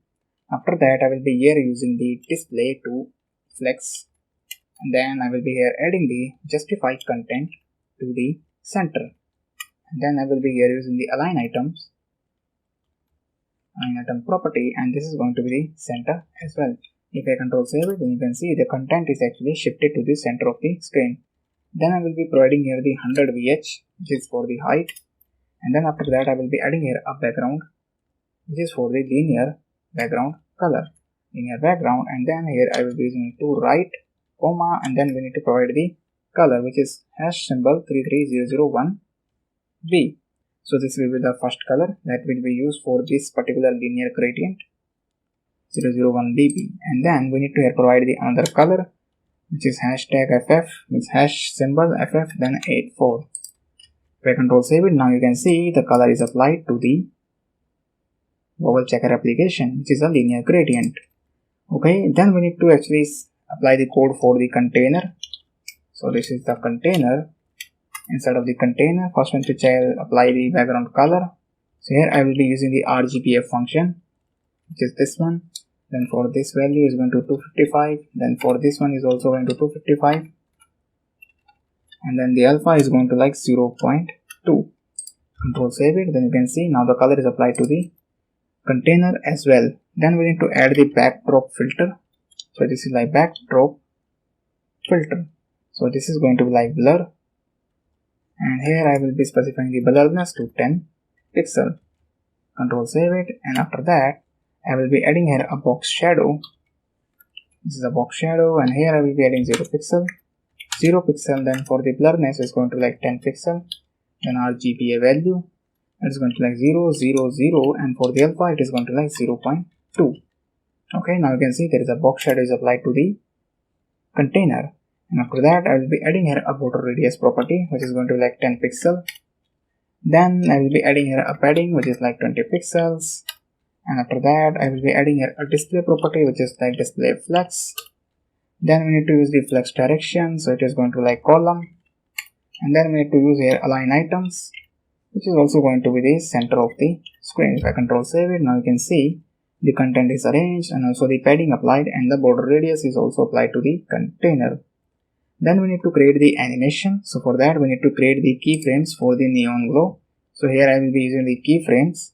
After that I will be here using the display to flex, and then I will be here adding the justify content to the center, and then I will be here using the align item property, and this is going to be the center as well. If I control save it, then you can see the content is actually shifted to the center of the screen. Then I will be providing here the 100 VH, which is for the height, and then after that I will be adding here a background, which is for the linear background color, linear background, and then here I will be using to right, comma, and then we need to provide the color, which is hash symbol 33001B. So this will be the first color that will be used for this particular linear gradient 001BB, and then we need to here provide the another color, which is hashtag FF, with hash symbol FF, then 84. If I control save it, now you can see the color is applied to the vowel checker application, which is a linear gradient. Okay, then we need to actually apply the code for the container. So this is the container. Inside of the container, first we need to apply the background color. So here I will be using the RGBF function, which is this one. Then for this value is going to 255. Then for this one is also going to 255. And then the alpha is going to like 0.2. Control save it. Then you can see now the color is applied to the container as well. Then we need to add the backdrop filter. So this is like backdrop filter. So this is going to be like blur. And here I will be specifying the blurriness to 10 pixel. Control save it, and after that I will be adding here a box shadow. This is a box shadow, and here I will be adding 0 pixel. 0 pixel, then for the blurriness is going to like 10 pixel, then RGBA value, it's going to like 0, 0, 0, and for the alpha it is going to like 0.2. Okay, now you can see there is a box shadow is applied to the container, and after that I will be adding here a border radius property which is going to be like 10 pixel. Then I will be adding here a padding which is like 20 pixels, and after that I will be adding here a display property which is like display flex. Then we need to use the flex direction, so it is going to like column, and then we need to use here align items, which is also going to be the center of the screen. If I control save it, now you can see the content is arranged and also the padding applied, and the border radius is also applied to the container. Then we need to create the animation. So for that we need to create the keyframes for the neon glow. So here I will be using the keyframes.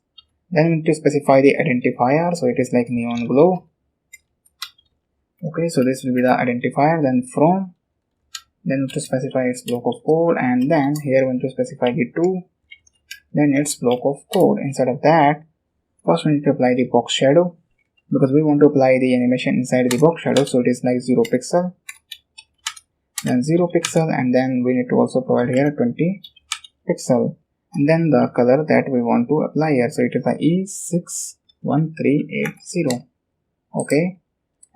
Then we need to specify the identifier, so it is like neon glow. Okay, so this will be the identifier. Then from, then we need to specify its block of code, and then here we need to specify the to, then its block of code. Instead of that, first we need to apply the box shadow, because we want to apply the animation inside the box shadow, so it is like 0 pixel, then 0 pixel, and then we need to also provide here 20 pixel, and then the color that we want to apply here, so it is like E61380. Okay,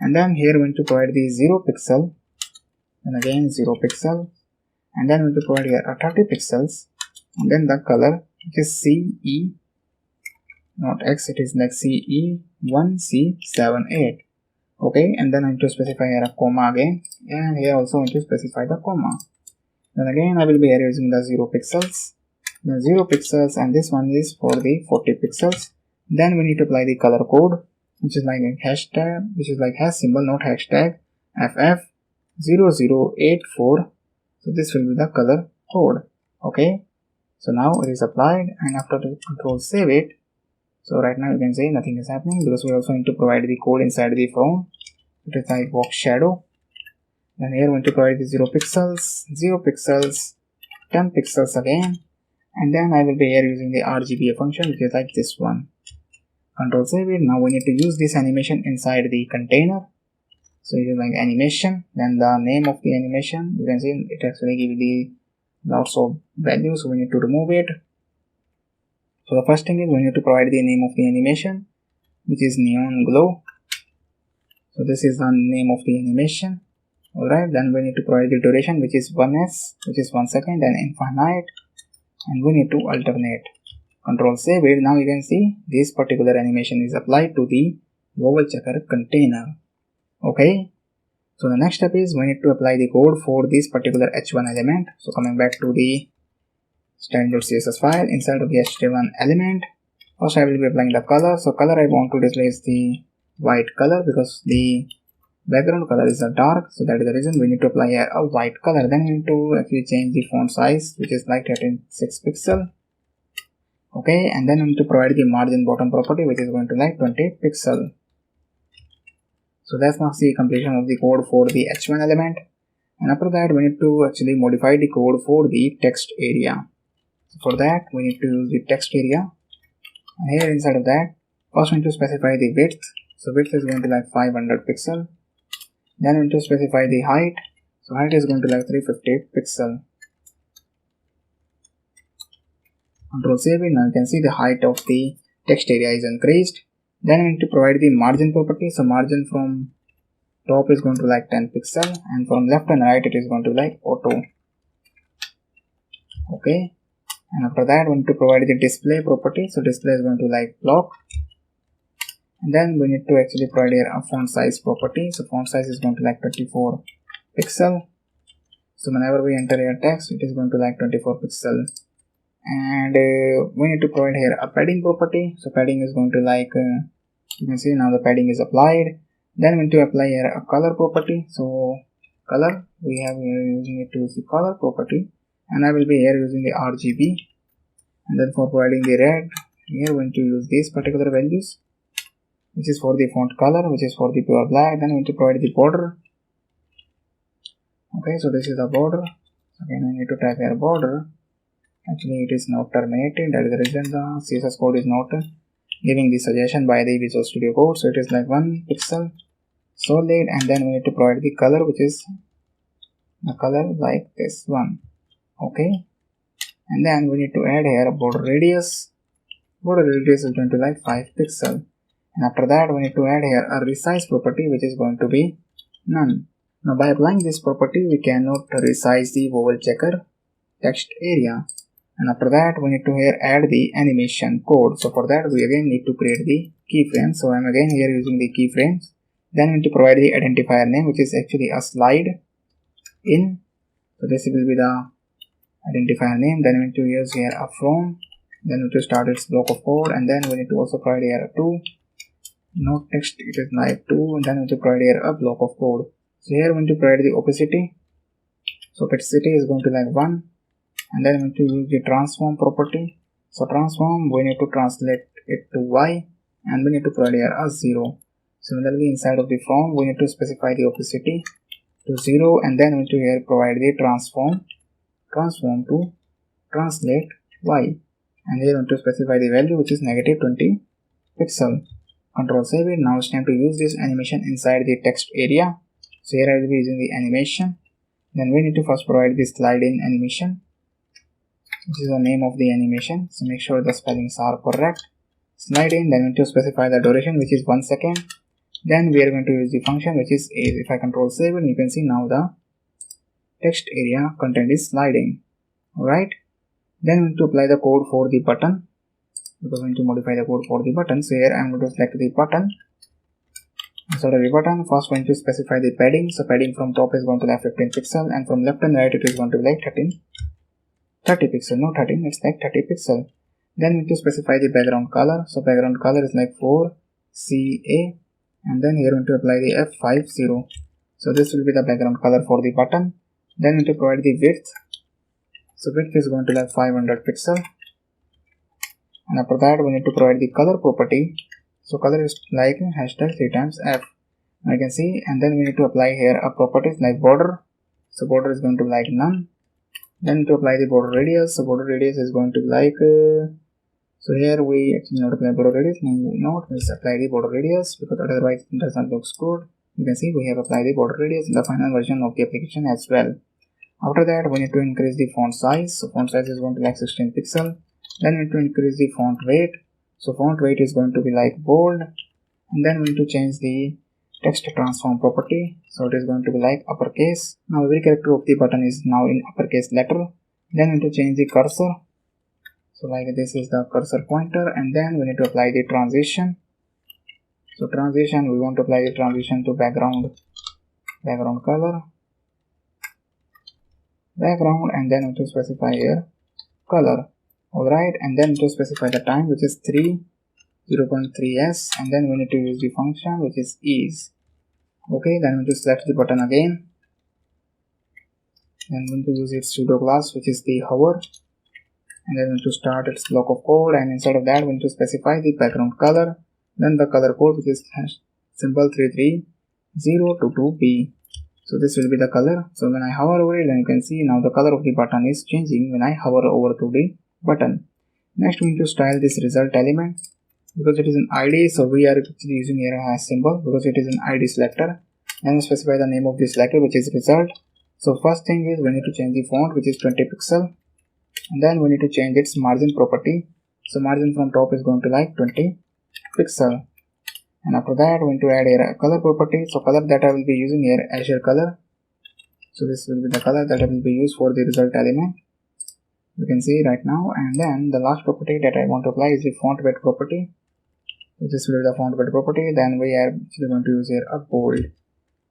and then here we need to provide the 0 pixel, and again 0 pixel, and then we need to provide here a 30 pixels, and then the color which is CE, not X, it is like CE1C78. Okay, and then I need to specify here a comma again, and here also I need to specify the comma. Then again I will be here using the 0 pixels, the 0 pixels, and this one is for the 40 pixels. Then we need to apply the color code, which is like a hashtag, which is like hash symbol, not hashtag, FF0084. So this will be the color code. Okay, so now it is applied, and after the control save it, so right now you can say nothing is happening, because we also need to provide the code inside the phone. It is like box shadow. Then here we need to provide the 0 pixels, 0 pixels, 10 pixels again, and then I will be here using the RGBA function, which is like this one. Control save it. Now we need to use this animation inside the container. So it is like animation, then the name of the animation, you can see it actually gives the lots of values, so we need to remove it. So the first thing is we need to provide the name of the animation, which is neon glow. So this is the name of the animation. Alright, then we need to provide the duration, which is 1s, which is 1 second, and infinite, and we need to alternate. Control save it. Now you can see this particular animation is applied to the vowel checker container. Okay, so the next step is we need to apply the code for this particular h1 element. So coming back to the standard.css file, inside of the h1 element, first I will be applying the color. So color I want to display is the white color, because the background color is a dark, so that is the reason we need to apply here a white color. Then we need to actually change the font size, which is like 36 pixel. Okay, and then we need to provide the margin bottom property, which is going to like 20 pixel. So that's now the completion of the code for the h1 element, and after that we need to actually modify the code for the text area. So for that we need to use the text area, and here inside of that, first we need to specify the width. So width is going to like 500 pixel. Then we need to specify the height. So height is going to like 350 pixel. Control save it. Now you can see the height of the text area is increased. Then we need to provide the margin property. So margin from top is going to like 10 pixel, and from left and right it is going to like auto. Okay, and after that we need to provide the display property. So display is going to like block, and then we need to actually provide here a font size property. So font size is going to like 24 pixel. So whenever we enter your text, it is going to like 24 pixel. And we need to provide here a padding property. So padding is going to like you can see now the padding is applied. Then we need to apply here a color property. So color, we have here using it to use the color property, and I will be here using the RGB. And then for providing the red, here we need to use these particular values, which is for the font color, which is for the pure black. Then we need to provide the border. Okay, so this is the border. Again I need to type here border. Actually it is not terminated, that is the reason the CSS code is not giving the suggestion by the Visual Studio Code. So it is like 1 pixel. solid, and then we need to provide the color, which is a color like this one. Okay, and then we need to add here a border radius. Border radius is going to like 5 pixel, and after that we need to add here a resize property, which is going to be none. Now by applying this property, we cannot resize the vowel checker text area, and after that we need to here add the animation code. So for that we again need to create the keyframe. So I'm again here using the keyframes. Then we need to provide the identifier name, which is actually a slide in. So this will be the identifier name. Then we need to use here a from. Then we need to start its block of code, and then we need to also provide here a 2. No text, it is like 2, and then we need to provide here a block of code. So here we need to provide the opacity. So opacity is going to like 1, and then we need to use the transform property. So transform, we need to translate it to y, and we need to provide here a 0. Similarly, inside of the from, we need to specify the opacity to 0, and then we need to here provide the transform to translate y, and here we need to specify the value, which is negative 20 pixel. Control save it. Now it's time to use this animation inside the text area. So here I will be using the animation. Then we need to first provide the slide in animation, which is the name of the animation. So make sure the spellings are correct. Slide in, then we need to specify the duration, which is 1 second. Then we are going to use the function, which is age. If I control save it, you can see now the text area content is sliding. Alright. Then we need to apply the code for the button, because we need to modify the code for the button. So here I am going to select the button. Inside of the button, first we need to specify the padding. So padding from top is going to be like 15 pixel, and from left and right it is going to be like 30 pixel. No 13, it's like 30 pixel. Then we need to specify the background color. So background color is like 4CA, and then here we need to apply the F50. So this will be the background color for the button. Then we need to provide the width. So width is going to like 500 pixel. And after that we need to provide the color property. So color is like hashtag 3 times F. I can see, and then we need to apply here a property like border. So border is going to be like none. Then to apply the border radius. So border radius is going to be like so here we actually not apply border radius. No, we apply the border radius, because otherwise it does not look good. You can see we have applied the border radius in the final version of the application as well. After that we need to increase the font size. So font size is going to be like 16 pixel. Then we need to increase the font weight. So font weight is going to be like bold, and then we need to change the text transform property. So it is going to be like uppercase. Now every character of the button is now in uppercase letter. Then we need to change the cursor. So like this is the cursor pointer, and then we need to apply the transition. So transition, we want to apply the transition to background color, and then we need to specify here color. Alright, and then to specify the time, which is 0.3s, and then we need to use the function, which is ease. Okay, then we need to select the button again. Then we need to use its pseudo class, which is the hover, and then we need to start its block of code, and inside of that we need to specify the background color, then the color code, which is symbol 33022B. So this will be the color. So when I hover over it, then you can see now the color of the button is changing when I hover over to the button. Next we need to style this result element, because it is an ID. So we are actually using here a hash symbol because it is an ID selector, and we specify the name of the selector, which is result. So first thing is we need to change the font, which is 20 pixel, and then we need to change its margin property. So margin from top is going to like 20 pixel, and after that we need to add here a color property. So color that I will be using here, Azure color. So this will be the color that I will be used for the result element. You can see right now. And then the last property that I want to apply is the font weight property. So this will be the font weight property. Then we are actually going to use here a bold.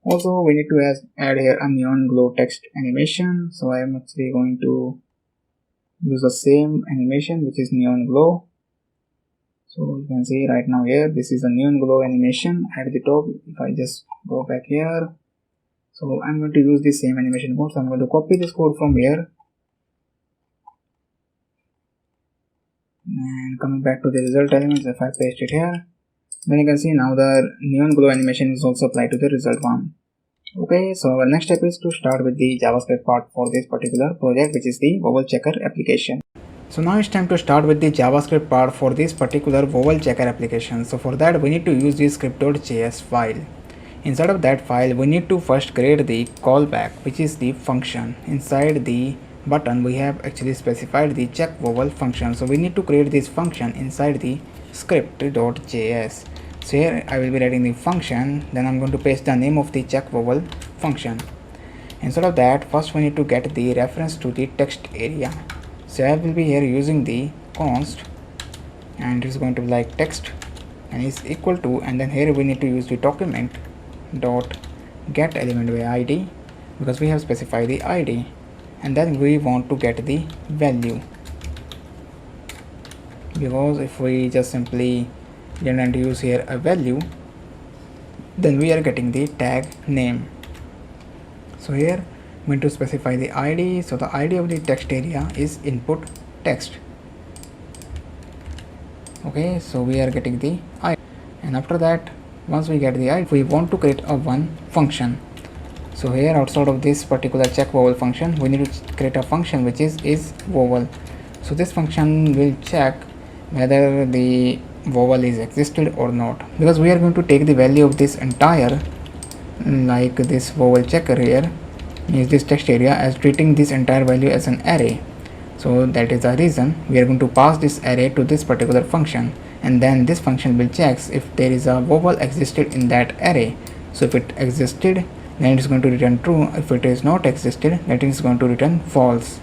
Also we need to add here a neon glow text animation. So I am actually going to use the same animation, which is neon glow. So you can see right now here, this is a neon glow animation at the top. If I just go back here, so I'm going to use the same animation code. So I'm going to copy this code from here, and coming back to the result elements, if I paste it here, then you can see now the neon glow animation is also applied to the result one. Okay, so our next step is to start with the JavaScript part for this particular project, which is the vowel checker application. So now it's time to start with the JavaScript part for this particular vowel checker application. So for that we need to use the script.js file. Inside of that file, we need to first create the callback, which is the function. Inside the button, we have actually specified the check vowel function. So we need to create this function inside the script.js. So here I will be writing the function, then I'm going to paste the name of the check vowel function. Instead of that, first we need to get the reference to the text area. So I will be here using the const, and it's going to be like text and is equal to, and then here we need to use the document dot get element by id, because we have specified the id, and then we want to get the value, because if we just simply didn't use here a value, then we are getting the tag name. So here we need to specify the id. So the id of the text area is input text. Okay, so we are getting the id, and after that, once we get the id, we want to create a one function. So here outside of this particular check vowel function, we need to create a function which is vowel. So this function will check whether the vowel is existed or not, because we are going to take the value of this entire, like this vowel checker here is this text area, as treating this entire value as an array. So that is the reason we are going to pass this array to this particular function, and then this function will check if there is a vowel existed in that array. So if it existed, then it is going to return true. If it is not existed, that is going to return false.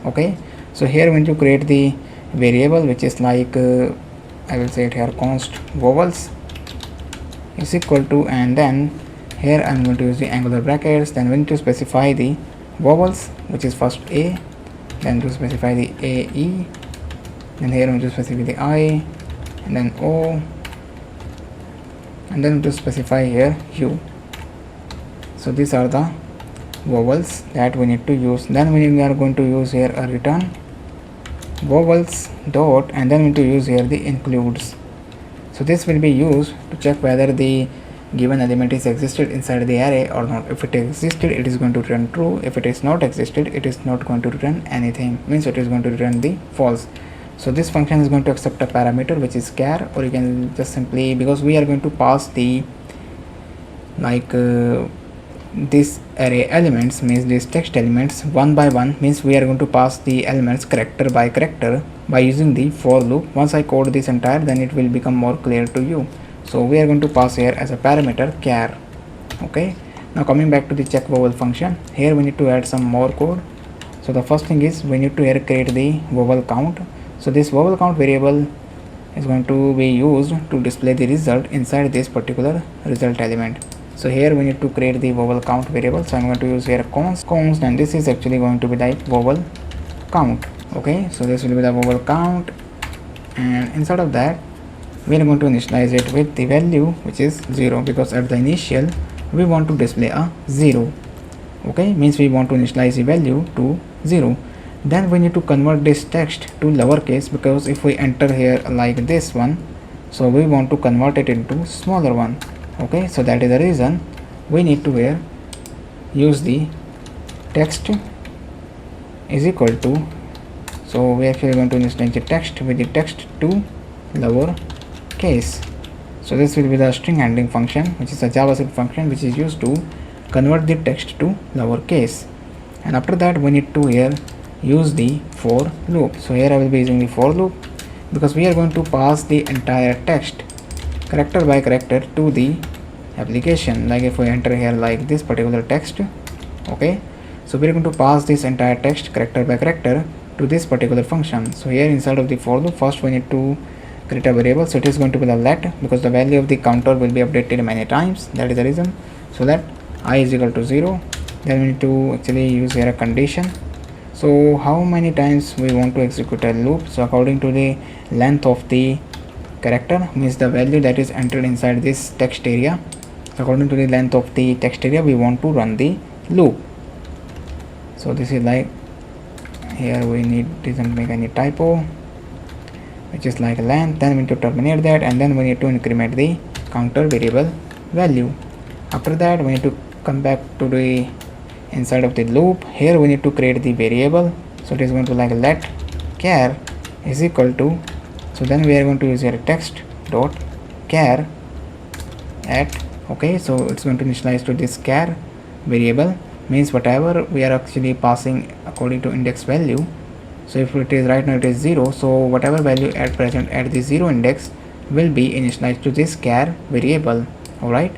Okay, so here we need to create the variable which is like I will say it here, const vowels is equal to, and then here I'm going to use the angular brackets. Then we need to specify the vowels, which is first a, then to specify the AE, then here we need to specify the I, and then O, and then to specify here U. So these are the vowels that we need to use. Then we are going to use here a return vowels dot, and then we need to use here the includes. So this will be used to check whether the given element is existed inside the array or not. If it existed, it is going to return true. If it is not existed, it is not going to return anything, means it is going to return the false. So this function is going to accept a parameter which is char, or you can just simply, because we are going to pass the this array elements, means these text elements one by one, means we are going to pass the elements character by character by using the for loop. Once I code this entire, then it will become more clear to you. So we are going to pass here as a parameter char. Okay, now coming back to the check vowel function, here we need to add some more code. So the first thing is we need to here create the vowel count. So this vowel count variable is going to be used to display the result inside this particular result element. So here we need to create the vowel count variable. So I'm going to use here const, and this is actually going to be like vowel count. Okay, so this will be the vowel count, and inside of that we are going to initialize it with the value which is 0, because at the initial we want to display a 0. Okay, means we want to initialize the value to 0. Then we need to convert this text to lowercase, because if we enter here like this one, so we want to convert it into smaller one. Okay, so that is the reason we need to here use the text is equal to, so we are actually going to initialize the text with the text to lower case. So this will be the string handling function, which is a JavaScript function which is used to convert the text to lowercase. And after that we need to here use the for loop. So here I will be using the for loop, because we are going to pass the entire text character by character to the application. Like if we enter here like this particular text, okay, so we are going to pass this entire text character by character to this particular function. So here inside of the for loop, first we need to create a variable. So it is going to be the let, because the value of the counter will be updated many times, that is the reason. So let I is equal to 0. Then we need to actually use here a condition. So how many times we want to execute a loop? So according to the length of the character, means the value that is entered inside this text area, so according to the length of the text area we want to run the loop. So this is like, here we need, doesn't make any typo, which is like length. Then we need to terminate that, and then we need to increment the counter variable value. After that we need to come back to the inside of the loop. Here we need to create the variable. So it is going to like let char is equal to, so then we are going to use here text dot char at, Okay, so it's going to initialize to this char variable, means whatever we are actually passing according to index value. So if it is right now it is 0, so whatever value at present at the 0 index will be initialized to this char variable. Alright,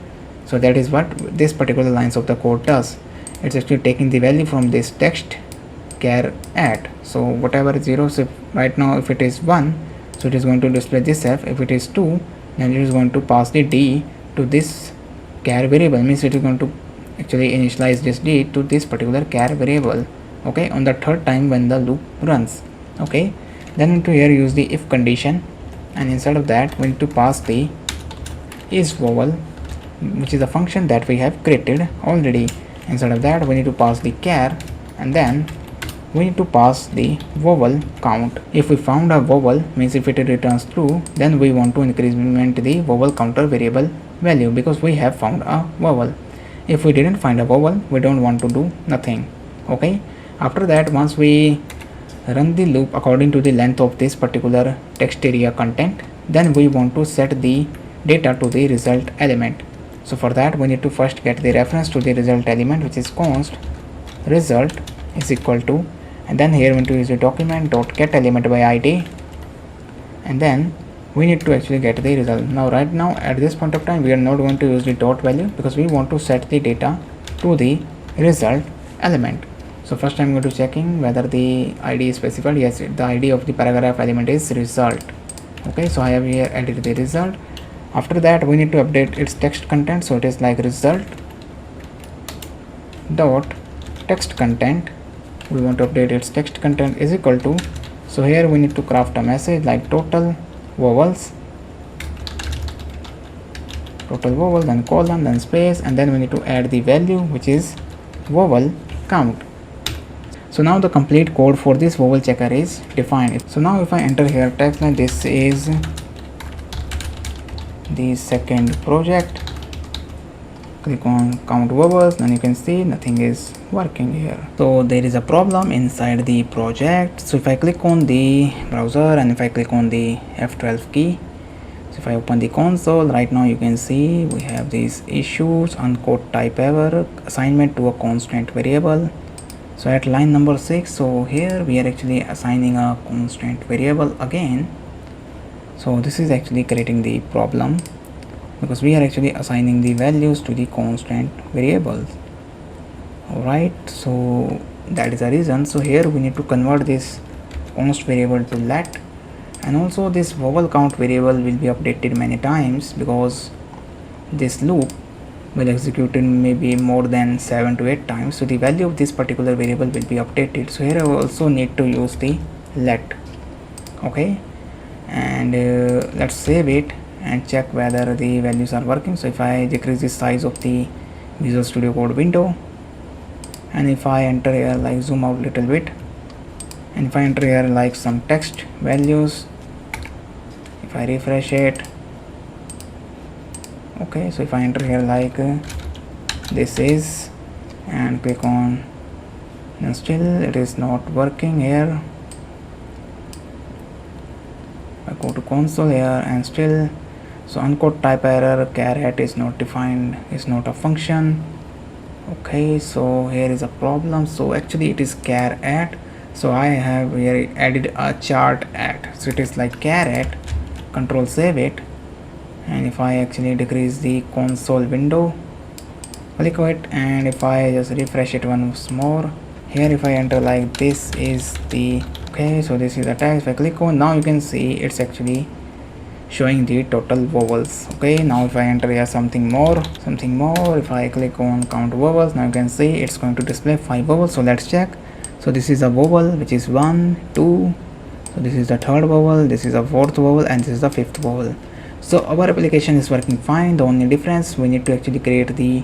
so that is what this particular lines of the code does. It's actually taking the value from this text char at, so whatever 0, so right now if it is 1, so it is going to display this f. If it is 2, then it is going to pass the d to this char variable, means it is going to actually initialize this d to this particular char variable. Okay, on the third time when the loop runs. Okay, then to here use the if condition, and inside of that we need to pass the is vowel, which is a function that we have created already. Inside of that we need to pass the char, and then we need to pass the vowel count. If we found a vowel, means if it returns true, then we want to increment the vowel counter variable value, because we have found a vowel. If we didn't find a vowel, we don't want to do nothing. Okay, after that, once we run the loop according to the length of this particular text area content, then we want to set the data to the result element. So for that we need to first get the reference to the result element, which is const result is equal to, and then here we need to use the document dot get element by id, and then we need to actually get the result. Now right now at this point of time we are not going to use the dot value, because we want to set the data to the result element. So first I'm going to checking whether the id is specified. Yes, the id of the paragraph element is result. Okay, so I have here added the result. After that we need to update its text content, so it is like result dot text content. We want to update its text content is equal to, so here we need to craft a message like total vowels, then colon, then space, and then we need to add the value, which is vowel count. So now the complete code for this vowel checker is defined. So now if I enter here text line, this is the second project, click on count vowels, then you can see nothing is working here. So there is a problem inside the project. So if I click on the browser and if I click on the F12 key, so if I open the console, right now you can see we have these issues, uncode type error, assignment to a constant variable. So at line number 6, so here we are actually assigning a constant variable again. So this is actually creating the problem, because we are actually assigning the values to the constant variables. Alright, so that is the reason. So here we need to convert this const variable to let, and also this vowel count variable will be updated many times, because this loop will execute in maybe more than 7 to 8 times. So the value of this particular variable will be updated. So here I also need to use the let. Okay, and let's save it and check whether the values are working. So if I decrease the size of the Visual Studio Code window, and if I enter here like zoom out little bit, and if I enter here like some text values, if I refresh it, okay, so if I enter here like this is, and click on, and still it is not working here. I go to console here and still, so uncode type error, caret is not defined, is not a function. Okay, so here is a problem. So actually it is char at, so I have here added a chart at, so it is like caret. Control save it, and if I actually decrease the console window, click it, and if I just refresh it once more, here if I enter like this is the, okay, so this is the text. If I click on, now you can see it's actually showing the total vowels. Okay, now if I enter here something more, if I click on count vowels, now you can see it's going to display 5 vowels. So let's check. So this is a vowel which is 1, 2, so this is the third vowel, this is a fourth vowel, and this is the fifth vowel. So our application is working fine. The only difference, we need to actually create the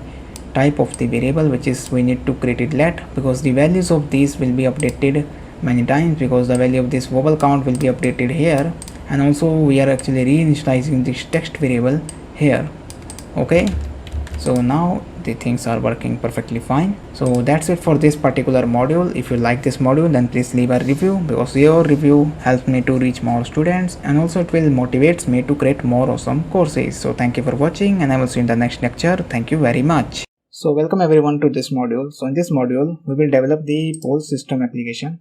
type of the variable, which is we need to create it let, because the values of these will be updated many times, because the value of this vowel count will be updated here, and also we are actually reinitializing this text variable here. Okay, so now the things are working perfectly fine. So that's it for this particular module. If you like this module, then please leave a review, because your review helps me to reach more students, and also it will motivates me to create more awesome courses. So thank you for watching, and I will see you in the next lecture. Thank you very much. So welcome everyone to this module. So in this module, we will develop the poll system application.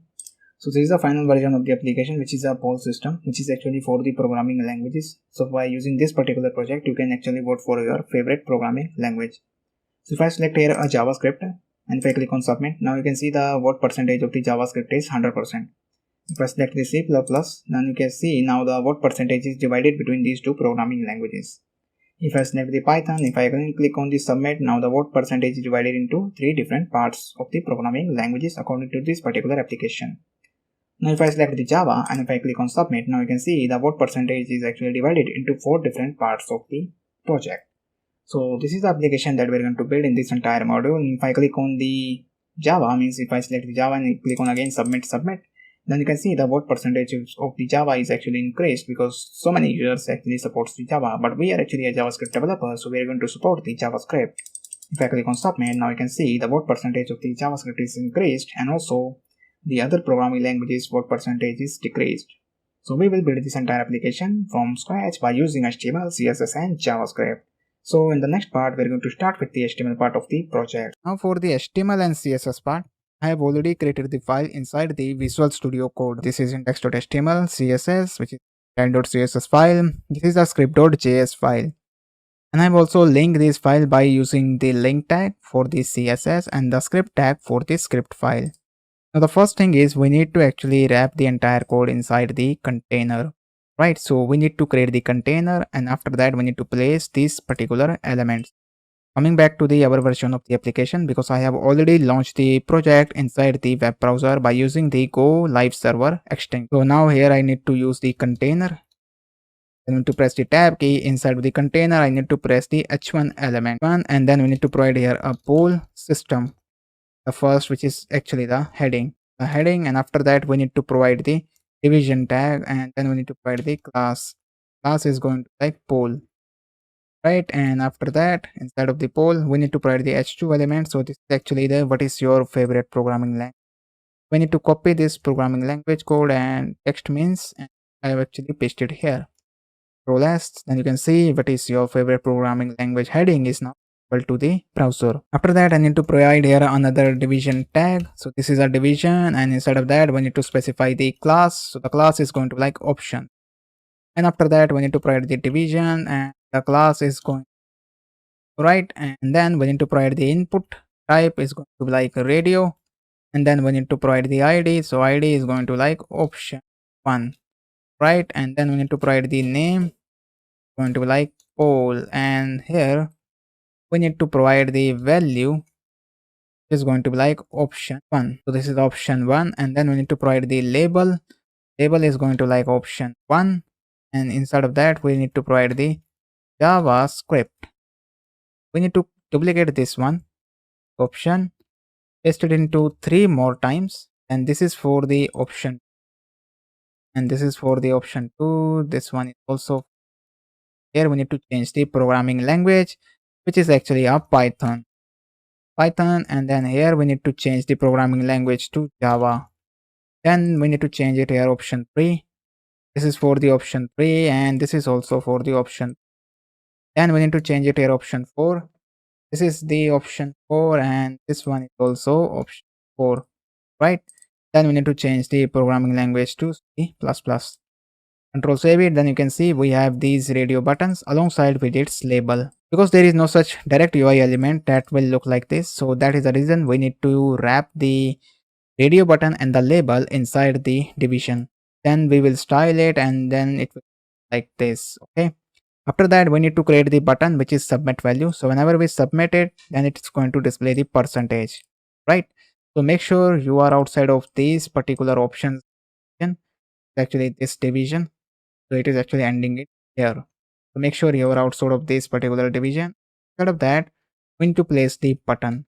So this is the final version of the application, which is a poll system, which is actually for the programming languages. So by using this particular project, you can actually vote for your favorite programming language. So if I select here a JavaScript and if I click on submit, now you can see the what percentage of the JavaScript is 100%. If I select the C++, then you can see now the what percentage is divided between these two programming languages. If I select the Python, if I again click on the submit, now the what percentage is divided into three different parts of the programming languages according to this particular application. Now if I select the Java and if I click on submit, now you can see the what percentage is actually divided into four different parts of the project. So this is the application that we're going to build in this entire module. If I click on the Java, means if I select the Java and click on again submit, then you can see the what percentage of the Java is actually increased, because so many users actually supports the Java, but we are actually a JavaScript developer, so we are going to support the JavaScript. If I click on submit, now you can see the what percentage of the JavaScript is increased, and also the other programming languages what percentage is decreased. So we will build this entire application from scratch by using HTML, CSS and JavaScript. So in the next part, we're going to start with the HTML part of the project. Now for the HTML and CSS part, I have already created the file inside the Visual Studio Code. This is index.html, CSS, which is style.css file. This is the script.js file. And I've also linked this file by using the link tag for the CSS and the script tag for the script file. Now the first thing is we need to actually wrap the entire code inside the container, right? So we need to create the container, and after that we need to place these particular elements. Coming back to the our version of the application, because I have already launched the project inside the web browser by using the Go Live Server extension. So now here I need to use the container. I need to press the tab key. Inside of the container I need to press the h1 element, and then we need to provide here a poll system. The first, which is actually the heading, and after that we need to provide the division tag, and then we need to provide the class is going to like poll, right? And after that, inside of the poll we need to provide the h2 element. So this is actually the what is your favorite programming language. We need to copy this programming language code and text means, and I have actually pasted here. Roll as, then you can see what is your favorite programming language heading is now to the browser. After that I need to provide here another division tag. So this is a division, and inside of that we need to specify the class. So the class is going to like option, and after that we need to provide the division, and the class is going right, and then we need to provide the input type is going to be like radio, and then we need to provide the id. So id is going to like option 1, right? And then we need to provide the name going to be like poll, and here we need to provide the value is going to be like option 1. So this is option 1, and then we need to provide the label is going to like option 1, and inside of that we need to provide the JavaScript. We need to duplicate this one option, paste it into 3 more times, and this is for the option, and this is for the option 2. This one is also here. We need to change the programming language, which is actually a Python, and then here we need to change the programming language to Java. Then we need to change it here option 3. This is for the option 3, and this is also for the option. Then we need to change it here option 4. This is the option 4, and this one is also option 4, right? Then we need to change the programming language to C++. Control save it. Then you can see we have these radio buttons alongside with its label, because there is no such direct UI element that will look like this. So that is the reason we need to wrap the radio button and the label inside the division. Then we will style it, and then it will like this. Okay, after that we need to create the button which is submit value. So whenever we submit it, then it's going to display the percentage, right? So make sure you are outside of these particular options, actually this division. So it is actually ending it here. So make sure you are outside of this particular division. Instead of that, we need to place the button,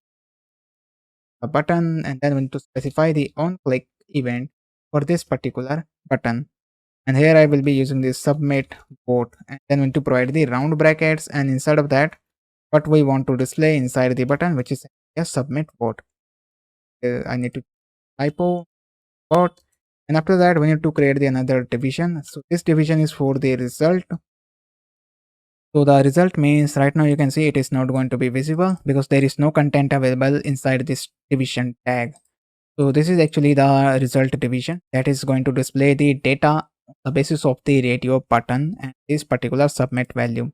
and then we need to specify the on click event for this particular button. And here I will be using this submit vote, and then we need to provide the round brackets, and inside of that what we want to display inside the button, which is a submit vote. I need to typo vote, and after that we need to create the another division. So this division is for the result. So the result means right now you can see it is not going to be visible because there is no content available inside this division tag. So this is actually the result division that is going to display the data on the basis of the radio button and this particular submit value.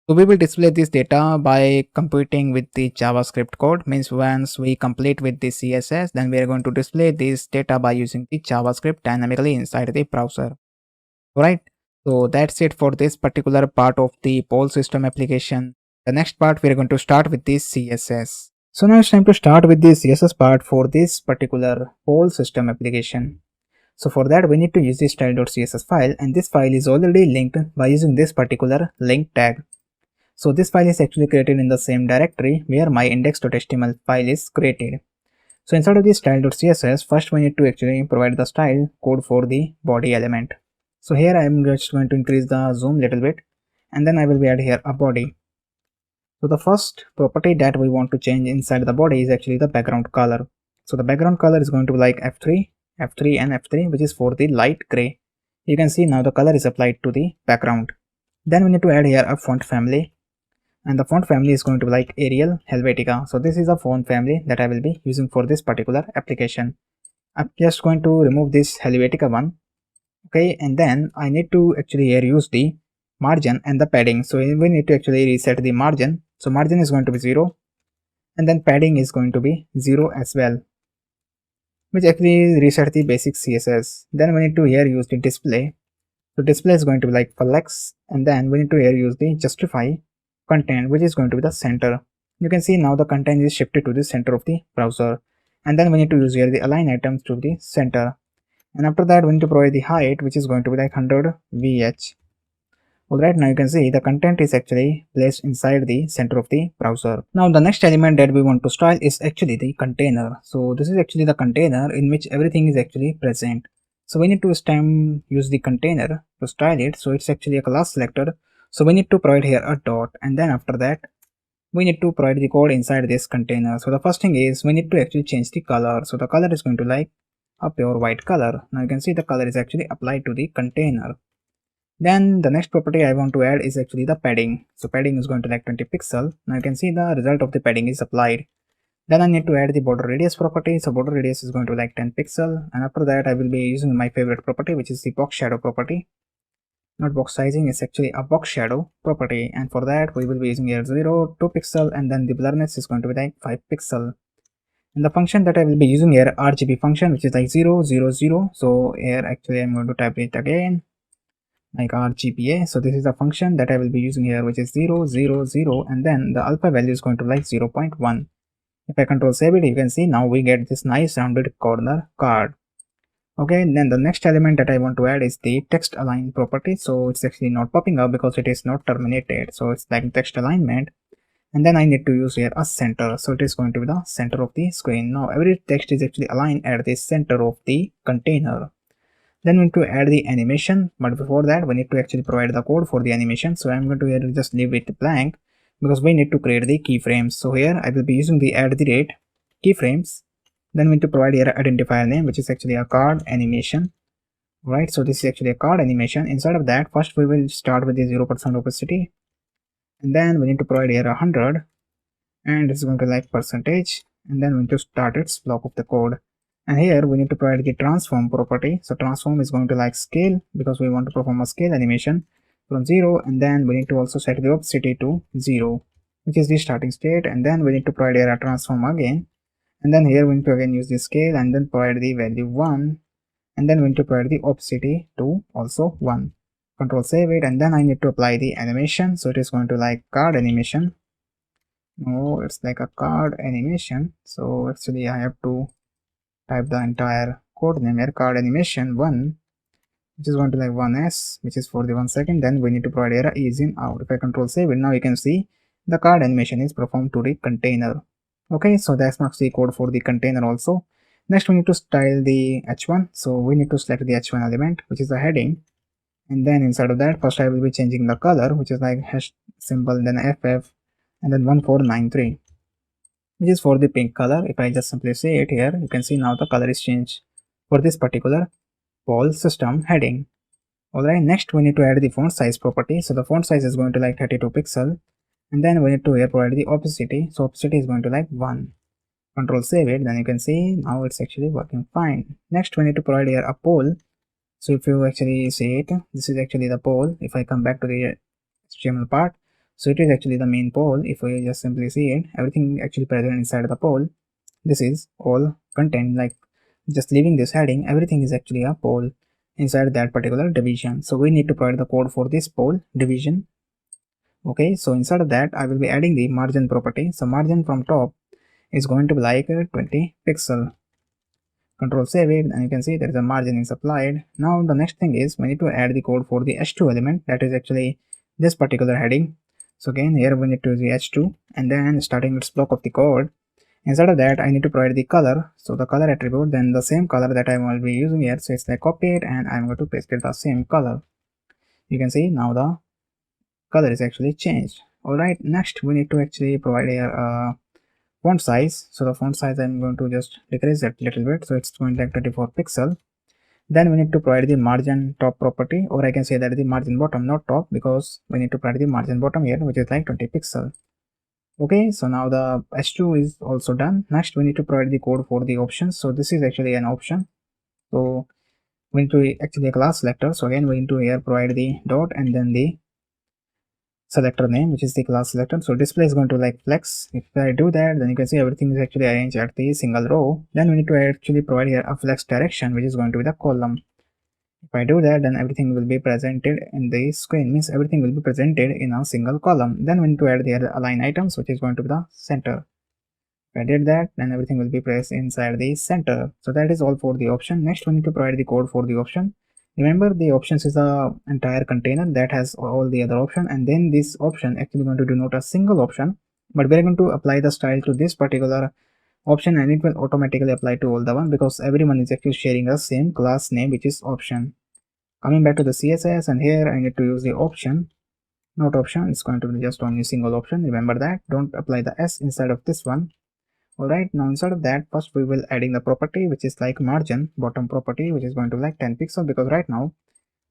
So we will display this data by computing with the JavaScript code. Means once we complete with the CSS, then we are going to display this data by using the JavaScript dynamically inside the browser. Alright, so that's it for this particular part of the poll system application. The next part we are going to start with the CSS. So now it's time to start with the CSS part for this particular poll system application. So for that we need to use the style.css file, and this file is already linked by using this particular link tag. So this file is actually created in the same directory where my index.html file is created. So inside of the style.css, first we need to actually provide the style code for the body element. So here I am just going to increase the zoom little bit, and then I will be add here a body. So the first property that we want to change inside the body is actually the background color. So the background color is going to be like F3, F3 and F3, which is for the light gray. You can see now the color is applied to the background. Then we need to add here a font family, and the font family is going to be like Arial Helvetica. So this is a font family that I will be using for this particular application. I'm just going to remove this Helvetica one. Okay, and then I need to actually here use the margin and the padding. So we need to actually reset the margin. So margin is going to be 0, and then padding is going to be 0 as well, which actually reset the basic CSS. Then we need to here use the display. So display is going to be like flex, and then we need to here use the justify content, which is going to be the center. You can see now the content is shifted to the center of the browser, and then we need to use here the align items to the center, and after that we need to provide the height, which is going to be like 100 vh. Alright, now you can see the content is actually placed inside the center of the browser. Now the next element that we want to style is actually the container. So this is actually the container in which everything is actually present. So we need to use the container to style it. So it's actually a class selector. So we need to provide here a dot, and then after that we need to provide the code inside this container. So the first thing is we need to actually change the color. So the color is going to like a pure white color. Now you can see the color is actually applied to the container. Then the next property I want to add is actually the padding. So padding is going to like 20 pixel. Now you can see the result of the padding is applied. Then I need to add the border radius property. So border radius is going to like 10 pixel, and after that I will be using my favorite property, which is the box shadow property. Not box sizing, is actually a box shadow property, and for that we will be using here 0, 2 pixel, and then the blurriness is going to be like 5 pixel. And the function that I will be using here, RGB function, which is like 0, 0, 0. So here actually I'm going to type it again like RGBA. So this is the function that I will be using here, which is 0, 0, 0, and then the alpha value is going to like 0.1. If I control save it, you can see now we get this nice rounded corner card. Okay, then the next element that I want to add is the text align property. So it's actually not popping up because it is not terminated. So it's like text alignment. And then I need to use here a center. So it is going to be the center of the screen. Now every text is actually aligned at the center of the container. Then we need to add the animation, but before that we need to actually provide the code for the animation. So I'm going to here just leave it blank because we need to create the keyframes. So here I will be using the add the rate keyframes. Then we need to provide here an identifier name, which is actually a card animation. Right, so this is actually a card animation. Inside of that, first we will start with the 0% opacity, and then we need to provide here 100, and it's going to like percentage, and then we need to start its block of the code. And here we need to provide the transform property. So transform is going to like scale because we want to perform a scale animation from 0, and then we need to also set the opacity to 0, which is the starting state, and then we need to provide here a transform again, and then here we need to again use the scale and then provide the value 1, and then we need to provide the opacity to also 1. Control save it, and then I need to apply the animation. So it is going to like card animation. No, it's like a card animation. So actually I have to type the entire code name here, card animation 1, which is going to like 1s, which is for the 1 second. Then we need to provide here ease in out. If I control save it, now you can see the card animation is performed to the container. Okay, so that's marks the code for the container also. Next we need to style the h1. So we need to select the h1 element, which is the heading, and then inside of that first I will be changing the color, which is like hash symbol, then ff, and then 1493, which is for the pink color. If I just simply say it here, you can see now the color is changed for this particular poll system heading. Alright, next we need to add the font size property. So the font size is going to like 32 pixel, and then we need to here provide the opacity. So opacity is going to like 1. Control save it, then you can see now it's actually working fine. Next we need to provide here a poll. So if you actually see it, this is actually the poll. If I come back to the HTML part, so it is actually the main poll. If we just simply see it, everything actually present inside the poll. This is all content, like just leaving this heading, everything is actually a poll inside that particular division. So we need to provide the code for this poll division. Okay, so inside of that I will be adding the margin property. So margin from top is going to be like 20 pixel. Control save it, and you can see there is a margin is applied. Now the next thing is we need to add the code for the h2 element, that is actually this particular heading. So again here we need to use the h2, and then starting its block of the code, inside of that I need to provide the color. So the color attribute, then the same color that I will be using here, so it's like copy it and I'm going to paste it the same color. You can see now the color is actually changed. Alright, next we need to actually provide here font size. So the font size I'm going to just decrease that little bit, so it's going like 34 pixel. Then we need to provide the margin top property, or I can say that the margin bottom, not top, because we need to provide the margin bottom here, which is like 20 pixel. Okay, so now the h2 is also done. Next we need to provide the code for the options. So this is actually an option, so we need to actually a class selector. So again we need to here provide the dot and then the selector name, which is the class selector. So display is going to like flex. If I do that, then you can see everything is actually arranged at the single row. Then we need to actually provide here a flex direction, which is going to be the column. If I do that, then everything will be presented in the screen, means everything will be presented in a single column. Then we need to add the other align items, which is going to be the center. If I did that, then everything will be placed inside the center. So that is all for the option. Next we need to provide the code for the option. Remember, the options is a entire container that has all the other option, and then this option actually going to denote a single option, but we're going to apply the style to this particular option, and it will automatically apply to all the one, because everyone is actually sharing the same class name, which is option. Coming back to the CSS, and here I need to use the option, not option. It's going to be just only single option. Remember that, don't apply the s inside of this one. Alright, now inside of that, first we will adding the property, which is like margin bottom property, which is going to like 10 pixel, because right now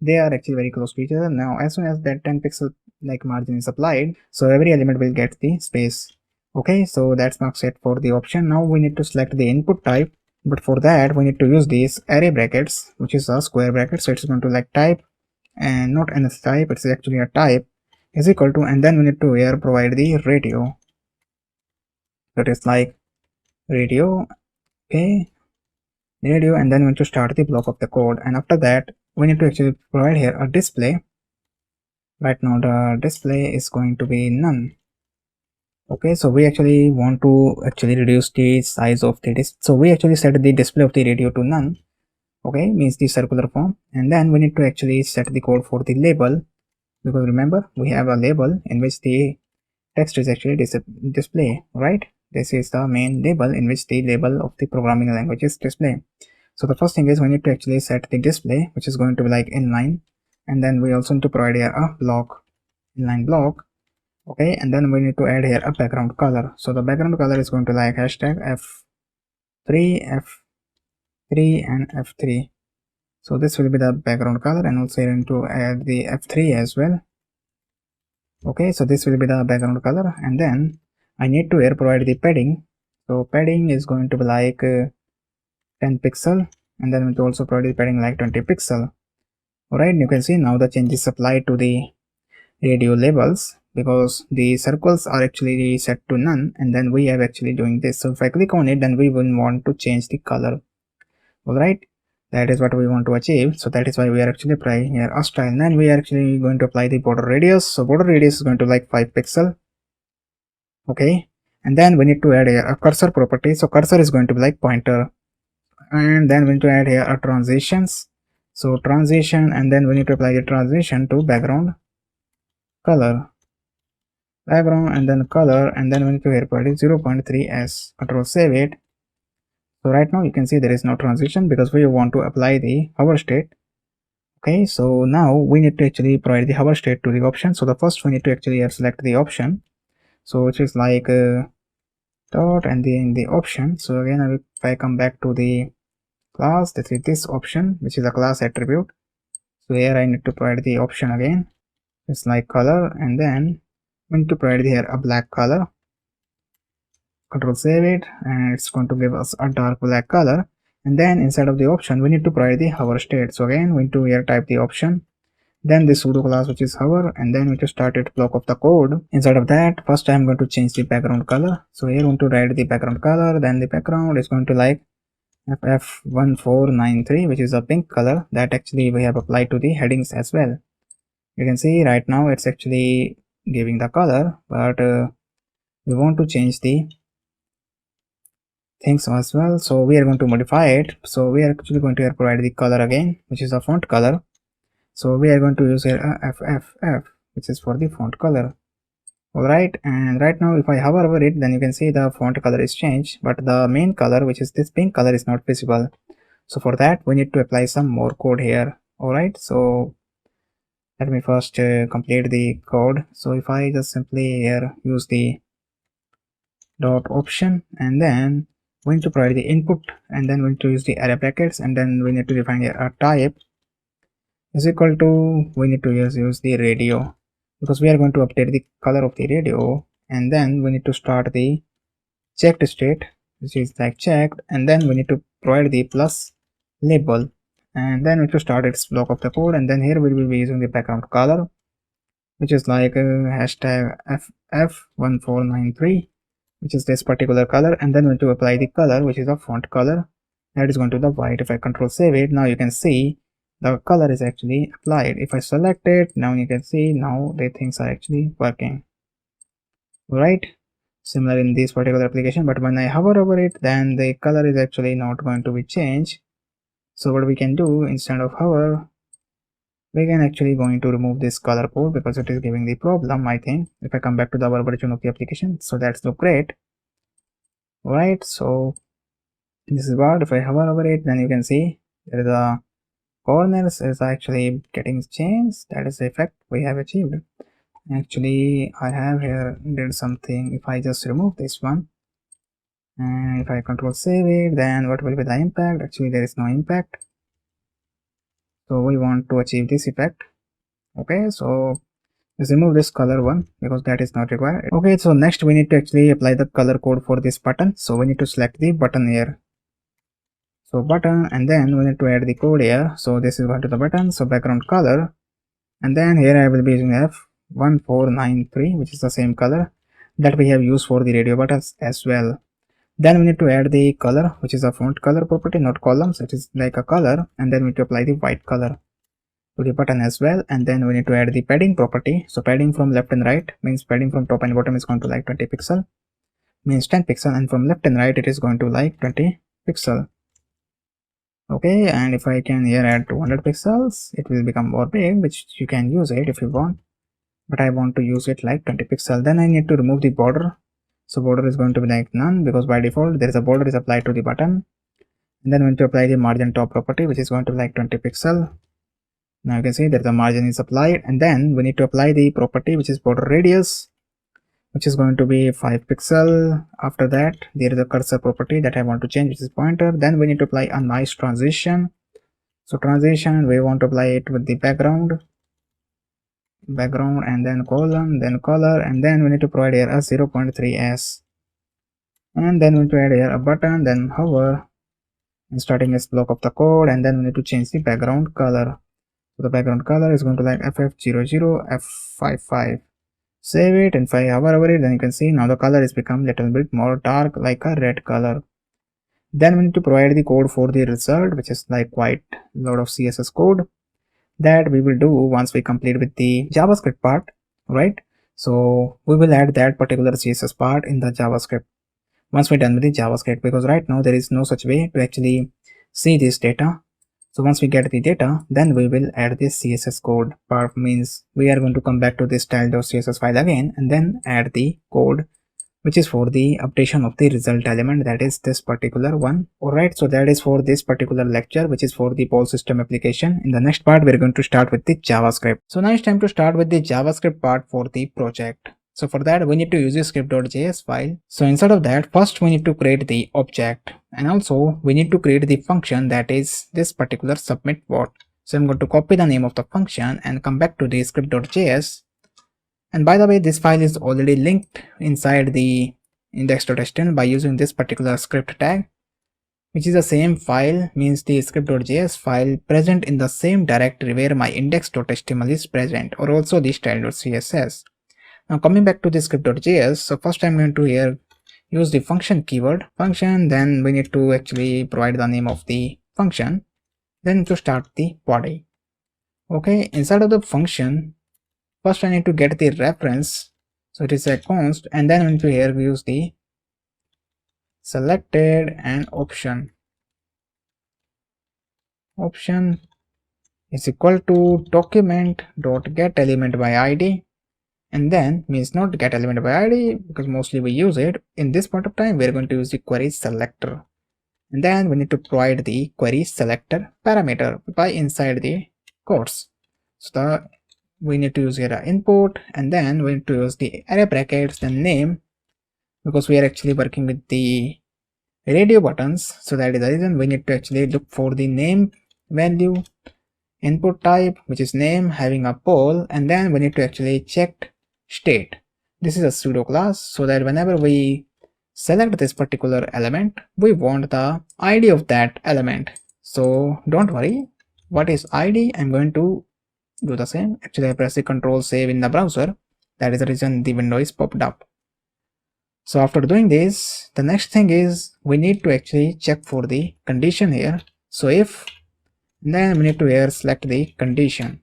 they are actually very close to each other. Now as soon as that 10 pixel like margin is applied, so every element will get the space. Okay, so that's not set for the option. Now we need to select the input type, but for that we need to use these array brackets, which is a square bracket. So it's going to like type, and not an type, it's actually a type, is equal to, and then we need to here provide the radio, that is like radio. Okay, radio, and then we need to start the block of the code, and after that we need to actually provide here a display. Right now the display is going to be none. Okay, so we actually want to actually reduce the size of the display, so we actually set the display of the radio to none. Okay, means the circular form, and then we need to actually set the code for the label, because remember we have a label in which the text is actually display, right? This is the main label in which the label of the programming language is display. So the first thing is we need to actually set the display, which is going to be like inline, and then we also need to provide here a block, inline block. Okay, and then we need to add here a background color. So the background color is going to like hashtag f3, f3 and f3. So this will be the background color, and also you need to add the f3 as well. Okay, so this will be the background color, and then I need to here provide the padding. So padding is going to be like 10 pixel, and then we will also provide the padding like 20 pixel. Alright, you can see now the changes applied to the radio labels, because the circles are actually set to none, and then we are actually doing this. So if I click on it, then we will want to change the color. Alright, that is what we want to achieve. So that is why we are actually applying here a style. And then we are actually going to apply the border radius. So border radius is going to like 5 pixel. Okay, and then we need to add here a cursor property. So cursor is going to be like pointer, and then we need to add here a transitions. So transition, and then we need to apply the transition to background color, and then color, and then we need to here put it 0.3s. Control save it. So right now you can see there is no transition, because we want to apply the hover state. Okay, so now we need to actually provide the hover state to the option. So the first we need to actually select the option. so which is like dot and then the option. So again if I come back to the class, this is this option which is a class attribute. So here I need to provide the option again. It's like color, and then we need to provide here a black color. Control save it, and it's going to give us a dark black color. And then inside of the option we need to provide the hover state. So again we need to here type the option, then the pseudo class which is hover, and then we need to start it block of the code. Inside of that, first I'm going to change the background color. So here I want to write the background color, then the background is going to like FF1493, which is a pink color that actually we have applied to the headings as well. You can see right now it's actually giving the color, but we want to change the things as well, so we are going to modify it. So we are actually going to provide the color again, which is a font color. So we are going to use here FFF, which is for the font color. Alright, and right now if I hover over it, then you can see the font color is changed, but the main color, which is this pink color, is not visible. So for that we need to apply some more code here. Alright, so let me first complete the code. So if I just simply here use the dot option, and then we need to provide the input, and then we need to use the array brackets, and then we need to define a type is equal to, we need to use the radio, because we are going to update the color of the radio. And then we need to start the checked state, which is like checked, and then we need to provide the plus label, and then we need to start its block of the code. And then here we will be using the background color, which is like hashtag FF1493, which is this particular color. And then we need to apply the color, which is a font color, that is going to the white. If I control save it, now you can see the color is actually applied. If I select it, now you can see now the things are actually working. Right, similar in this particular application, but when I hover over it, then the color is actually not going to be changed. So what we can do, instead of hover, we can actually going to remove this color code because it is giving the problem, I think. If I come back to the our version of the application, so that's look great. Alright, so this is what, if I hover over it, then you can see there is a corners is actually getting changed. That is the effect we have achieved. Actually I have here did something. If I just remove this one, and if I control save it, then what will be the impact? Actually there is no impact, so we want to achieve this effect. Okay, so let's remove this color one because that is not required. Okay, so next we need to actually apply the color code for this button. So we need to select the button here, so button, and then we need to add the code here. So this is going to the button, so background color, and then here I will be using F1493, which is the same color that we have used for the radio buttons as well. Then we need to add the color, which is a font color property, not columns. It is like a color, and then we need to apply the white color to the button as well. And then we need to add the padding property. So padding from left and right means padding from top and bottom is going to like 20 pixel, means 10 pixel, and from left and right it is going to like 20 pixel. Okay, and if I can here add 200 pixels, it will become more big, which you can use it if you want, but I want to use it like 20 pixel. Then I need to remove the border. So border is going to be like none, because by default there is a border is applied to the button. And then we need to apply the margin top property, which is going to be like 20 pixel. Now you can see that the margin is applied, and then we need to apply the property which is border radius, which is going to be 5 pixel. After that there is a cursor property that I want to change, which is pointer. Then we need to apply a nice transition. So transition, we want to apply it with the background, and then colon, then color, and then we need to provide here a 0.3s, and then we need to add here a button, then hover, and starting this block of the code. And then we need to change the background color. So the background color is going to like FF00F55. Save it, and if I hover over it, then you can see now the color is become little bit more dark, like a red color. Then we need to provide the code for the result, which is like quite a lot of CSS code that we will do once we complete with the JavaScript part, right? So we will add that particular CSS part in the JavaScript once we're done with the JavaScript, because right now there is no such way to actually see this data. So once we get the data, then we will add this CSS code part, means we are going to come back to this style.css file again, and then add the code which is for the updation of the result element, that is this particular one. Alright, so that is for this particular lecture, which is for the poll system application. In the next part, we're going to start with the JavaScript. So now it's time to start with the JavaScript part for the project. So for that, we need to use the script.js file. So instead of that, first we need to create the object, and also we need to create the function that is this particular submit what. So I'm going to copy the name of the function and come back to the script.js. And by the way, this file is already linked inside the index.html by using this particular script tag, which is the same file, means the script.js file present in the same directory where my index.html is present, or also the style.css. Now coming back to the script.js, so first I'm going to here use the function keyword, function, then we need to actually provide the name of the function, then to start the body. Okay, inside of the function, first I need to get the reference, so it is a const, and then I need to here use the selected and option is equal to document.getElementById, and then means not get element by id because mostly we use it. In this point of time, we are going to use the query selector, and then we need to provide the query selector parameter by inside the quotes. So we need to use here a input, and then we need to use the array brackets, then name, because we are actually working with the radio buttons, so that is the reason we need to actually look for the name value, input type which is name having a poll, and then we need to actually check state. This is a pseudo class, so that whenever we select this particular element, we want the id of that element. So don't worry, what is id? I'm going to do the same. Actually I press the control save in the browser, that is the reason the window is popped up. So after doing this, the next thing is we need to actually check for the condition here. So if, then we need to here select the condition.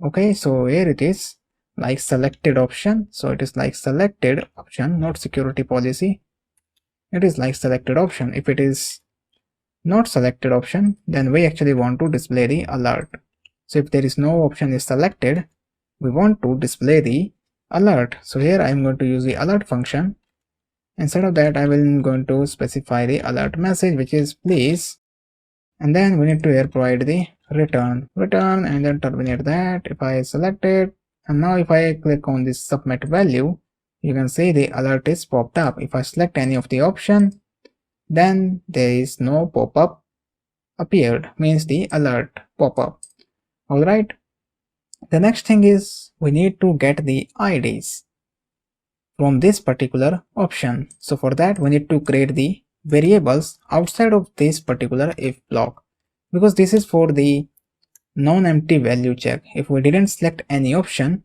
Okay, so here it is like selected option, so it is like selected option, not security policy. It is like selected option. If it is not selected option, then we actually want to display the alert. So if there is no option is selected, we want to display the alert. So here I am going to use the alert function. Instead of that, I will going to specify the alert message, which is please, and then we need to here provide the return, and then terminate that. If I select it, and now if I click on this submit value, you can see the alert is popped up. If I select any of the option, then there is no pop-up appeared, means the alert pop-up. Alright, the next thing is we need to get the IDs from this particular option. So for that, we need to create the variables outside of this particular if block, because this is for the non-empty value check. If we didn't select any option,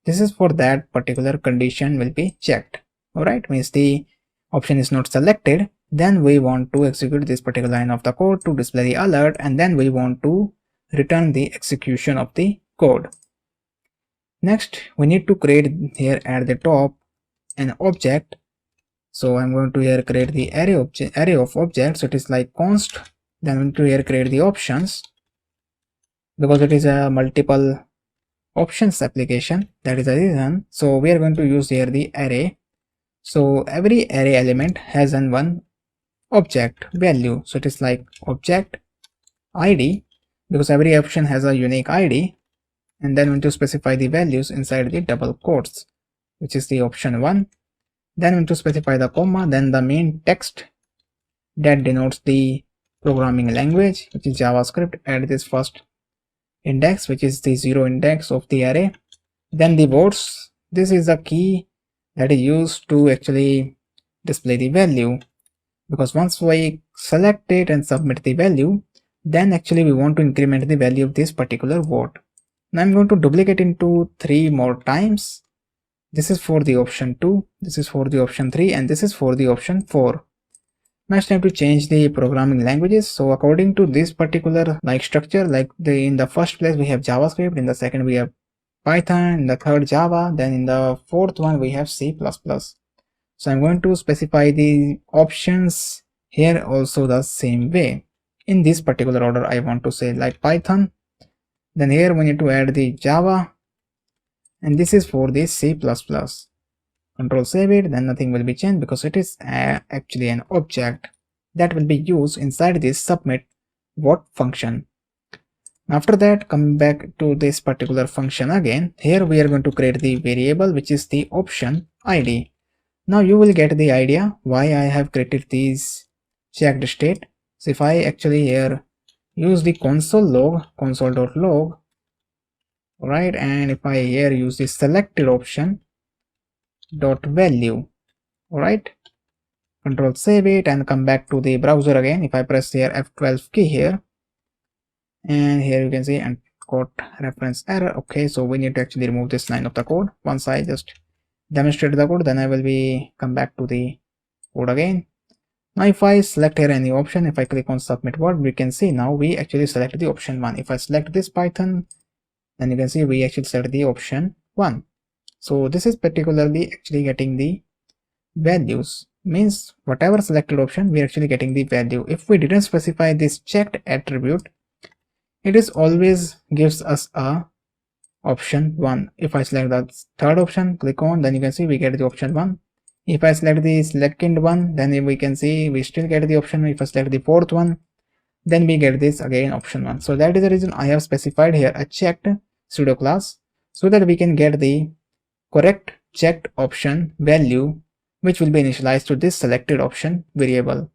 this is for that particular condition will be checked. Alright, means the option is not selected, then we want to execute this particular line of the code to display the alert, and then we want to return the execution of the code. Next, we need to create here at the top an object. So I'm going to here create the array of objects. So it is like const, then I'm going to here create the options, because it is a multiple options application, that is the reason. So we are going to use here the array. So every array element has one object value, so it is like object id, because every option has a unique id, and then we need to specify the values inside the double quotes, which is the option 1. Then we need to specify the comma, then the main text that denotes the programming language, which is JavaScript, at this first index, which is the 0 index of the array. Then the votes, this is the key that is used to actually display the value, because once we select it and submit the value, then actually we want to increment the value of this particular vote. Now I'm going to duplicate into 3 more times. This is for the option 2, this is for the option 3, and this is for the option 4. Next, I have to change the programming languages. So according to this particular like structure, like in the first place we have JavaScript, in the second we have Python, in the third Java, then in the fourth one we have C++. So I'm going to specify the options here also the same way. In this particular order, I want to say like Python, then here we need to add the Java, and this is for the C++. Control save it, then nothing will be changed because it is actually an object that will be used inside this submit what function. After that, come back to this particular function again. Here we are going to create the variable which is the option ID. Now you will get the idea why I have created these checked state. So if I actually here use the console log, console.log, right, and if I here use the selected option dot value, right, control save it and come back to the browser again. If I press here F12 key here, and here you can see and code reference error. Okay, so we need to actually remove this line of the code. Once I just demonstrate the code, then I will be come back to the code again. Now if I select here any option, if I click on submit word, we can see now we actually select the option 1. If I select this Python, then you can see we actually select the option 1. So this is particularly actually getting the values, means whatever selected option we are actually getting the value. If we didn't specify this checked attribute, it is always gives us a option 1. If I select the third option, click on, then you can see we get the option 1. If I select the second one, then we can see we still get the option. If I select the fourth one, then we get this again option 1. So that is the reason I have specified here a checked pseudo class, so that we can get the correct checked option value which will be initialized to this selected option variable.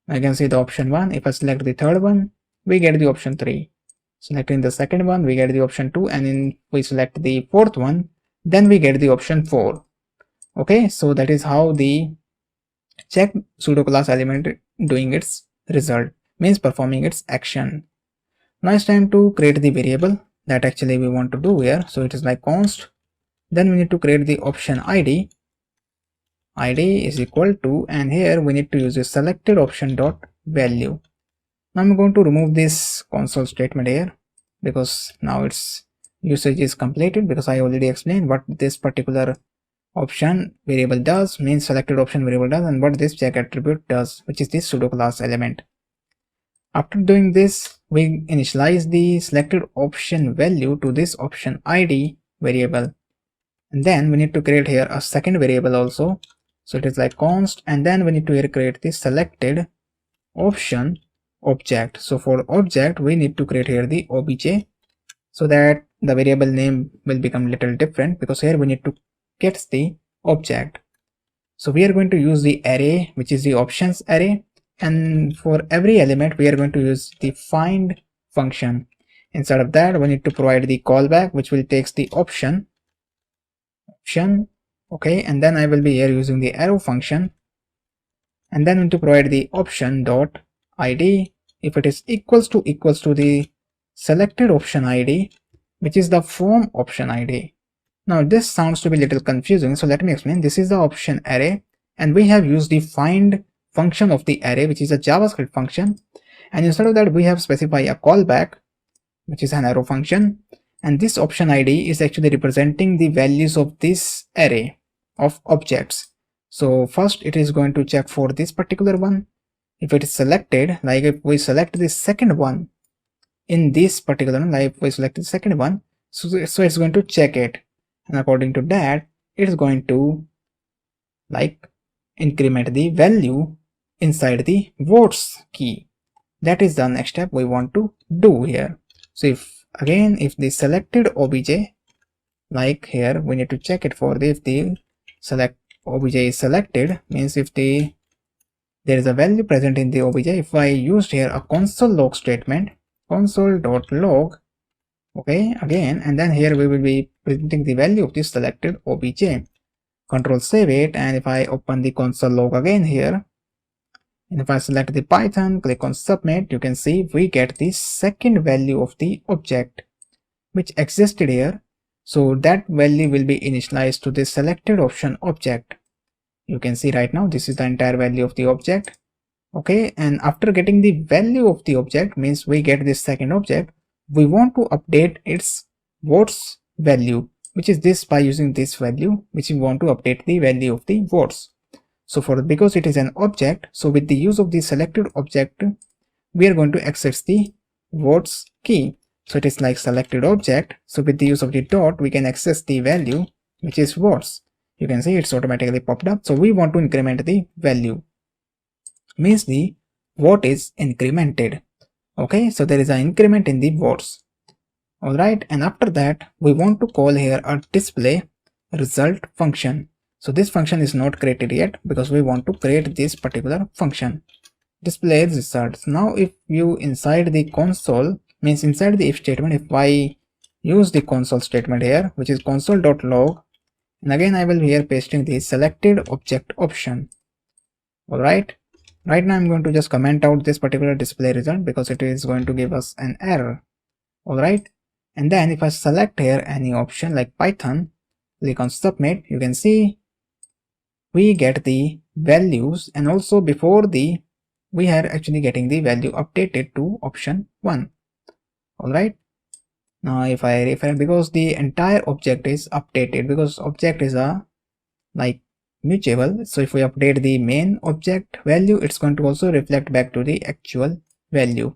I can see the option 1. If I select the third one, we get the option 3. Selecting the second one, we get the option 2, and if we select the fourth one, then we get the option 4. Okay, so that is how the check pseudo class element doing its result, means performing its action. Now it's time to create the variable that actually we want to do here. So it is like const, then we need to create the option id is equal to, and here we need to use the selected option dot value. Now I'm going to remove this console statement here because now its usage is completed, because I already explained what this particular option variable does, means selected option variable does, and what this check attribute does, which is this pseudo class element. After doing this, we initialize the selected option value to this option id variable, and then we need to create here a second variable also. So it is like const, and then we need to here create the selected option object. So for object we need to create here the obj, so that the variable name will become little different, because here we need to get the object. So we are going to use the array, which is the options array, and for every element we are going to use the find function. Instead of that, we need to provide the callback, which will takes the option. Okay, and then I will be here using the arrow function, and then we need to provide the option dot id if it is equals to the selected option id, which is the form option id. Now this sounds to be a little confusing, so let me explain. This is the option array, and we have used the find function of the array, which is a JavaScript function, and instead of that we have specified a callback, which is an arrow function, and this option id is actually representing the values of this array of objects. So first it is going to check for this particular one. If it is selected, like if we select the second one in this particular one, like if we select the second one, so it's going to check it, and according to that it is going to like increment the value inside the votes key. That is the next step we want to do here. So if again, if the selected obj, like here we need to check it for the, if the select obj is selected, means if there is a value present in the obj. If I used here a console log statement, console.log, okay, again, and then here we will be printing the value of this selected obj. Control save it, and if I open the console log again here, and if I select the Python, click on submit, you can see we get the second value of the object which existed here. So that value will be initialized to the selected option object. You can see right now this is the entire value of the object. Okay, and after getting the value of the object, means we get this second object, we want to update its votes value, which is this, by using this value, which we want to update the value of the votes. So because it is an object, so with the use of the selected object, we are going to access the votes key. So it is like selected object, so with the use of the dot we can access the value, which is votes. You can see it's automatically popped up. So we want to increment the value, means the vote is incremented. Okay, so there is an increment in the words. Alright, and after that we want to call here a display result function. So this function is not created yet because we want to create this particular function, display results. Now if you inside the console, means inside the if statement, if I use the console statement here, which is console.log, and again I will be here pasting the selected object option. Alright, right now I'm going to just comment out this particular display result because it is going to give us an error. Alright, and then if I select here any option like Python, click on submit, you can see we get the values, and also before the we are actually getting the value updated to option 1. Alright, now if I refer, because the entire object is updated, because object is a like mutable, so if we update the main object value, it's going to also reflect back to the actual value.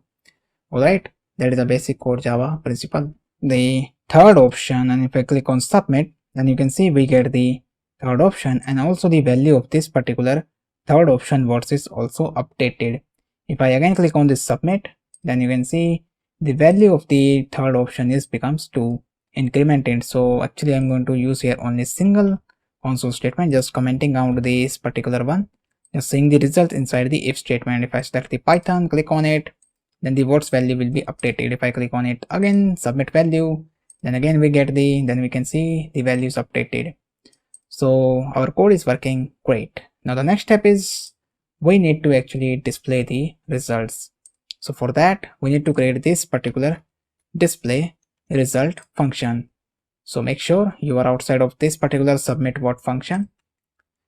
Alright, that is a basic core Java principle. The third option, and if I click on submit, then you can see we get the third option, and also the value of this particular third option words is also updated. If I again click on this submit, then you can see the value of the third option is becomes 2 incremented. So actually I'm going to use here only single console statement, just commenting out this particular one, just seeing the result inside the if statement. If I select the Python, click on it, then the words value will be updated. If I click on it again, submit value, then again we get the, then we can see the values updated. So our code is working great. Now the next step is we need to actually display the results. So for that we need to create this particular display result function. So make sure you are outside of this particular submit what function.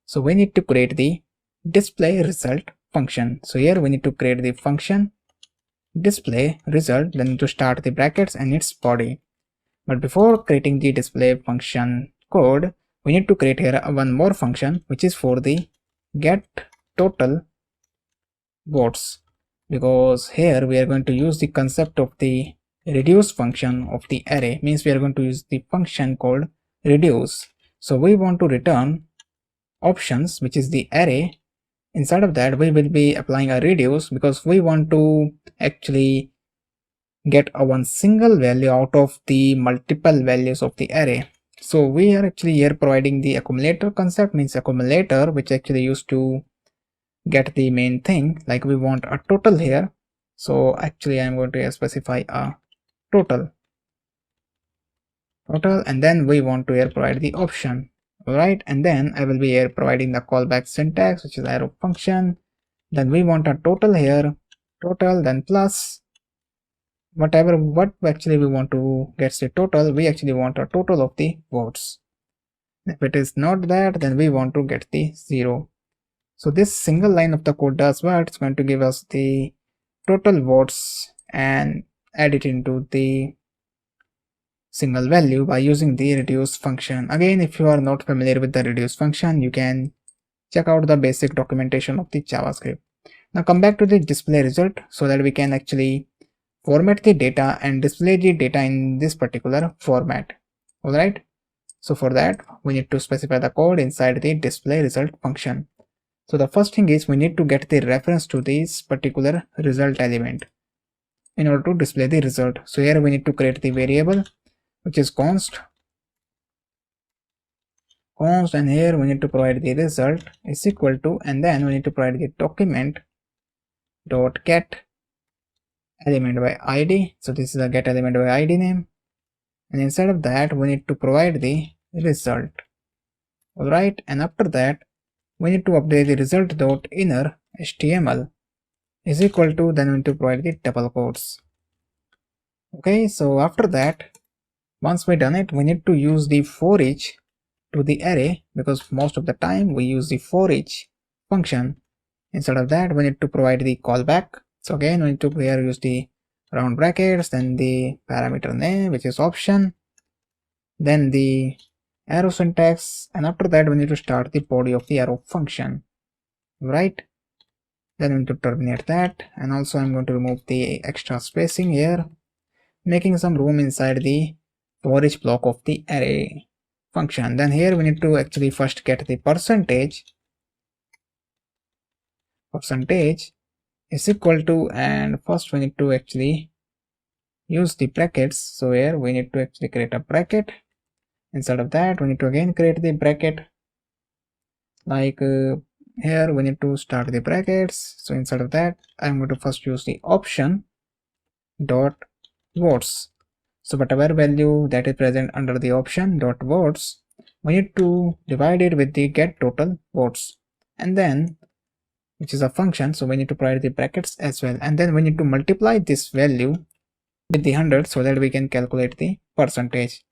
So we need to create the display result function. So here we need to create the function display result, then to start the brackets and its body. But before creating the display function code, we need to create here one more function, which is for the get total votes, because here we are going to use the concept of the reduce function of the array, means we are going to use the function called reduce. So we want to return options, which is the array. Inside of that we will be applying a reduce because we want to actually get a one single value out of the multiple values of the array. So we are actually here providing the accumulator concept, means accumulator, which actually used to get the main thing, like we want a total here. So actually I'm going to specify a total, and then we want to here provide the option. Alright, and then I will be here providing the callback syntax, which is arrow function. Then we want a total here, total, then plus whatever what actually we want to get the total, we actually want a total of the votes. If it is not that, then we want to get the 0. So this single line of the code does what? It's going to give us the total votes and add it into the single value by using the reduce function. Again, if you are not familiar with the reduce function, you can check out the basic documentation of the JavaScript. Now come back to the display result so that we can actually format the data and display the data in this particular format. Alright, so for that we need to specify the code inside the display result function. So the first thing is we need to get the reference to this particular result element in order to display the result. So here we need to create the variable, which is const, and here we need to provide the result is equal to, and then we need to provide the document dot get element by id. So this is a get element by id name, and inside of that we need to provide the result. Alright, and after that we need to update the result dot inner html is equal to, then we need to provide the double quotes. Okay, so after that, once we done it, we need to use the for each to the array, because most of the time we use the for each function. Instead of that, we need to provide the callback. So again, we need to here use the round brackets, then the parameter name, which is option, then the arrow syntax, and after that we need to start the body of the arrow function. Right, then we need to terminate that, and also I'm going to remove the extra spacing here, making some room inside the for each block of the array function. Then here we need to actually first get the percentage, is equal to, and first we need to actually use the brackets. So here we need to actually create a bracket. Instead of that, we need to again create the bracket. Like here we need to start the brackets. So inside of that, I'm going to first use the option dot votes. So whatever value that is present under the option dot votes, we need to divide it with the get total votes, and then, which is a function, so we need to provide the brackets as well, and then we need to multiply this value with the 100 so that we can calculate the percentage.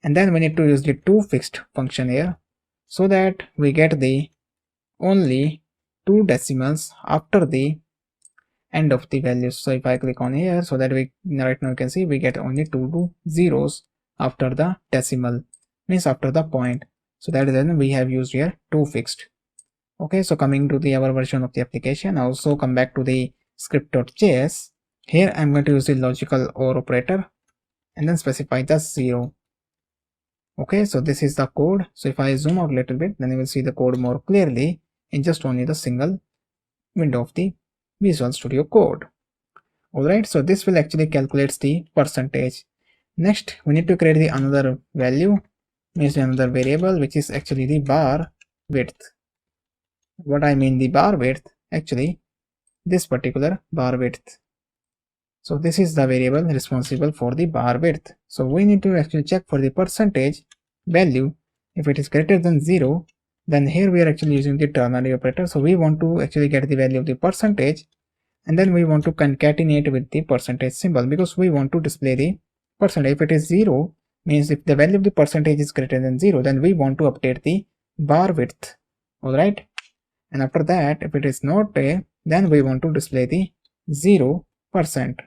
And then we need to use the toFixed function here so that we get the only two decimals after the end of the values. So if I click on here, so that we right now you can see we get only two zeros after the decimal, means after the point. So that is then we have used here toFixed. Okay, so coming to the our version of the application, also come back to the script.js. Here I'm going to use the logical OR operator and then specify the 0. Okay, so this is the code. So if I zoom out a little bit, then you will see the code more clearly in just only the single window of the Visual Studio Code. Alright, so this will actually calculates the percentage. Next, we need to create the another value, means another variable, which is actually the bar width. What I mean the bar width, actually this particular bar width. So this is the variable responsible for the bar width. So we need to actually check for the percentage value. If it is greater than 0, then here we are actually using the ternary operator. So we want to actually get the value of the percentage, and then we want to concatenate with the percentage symbol because we want to display the percentage. If it is 0, means if the value of the percentage is greater than 0, then we want to update the bar width. Alright, and after that, if it is not a, then we want to display the 0%.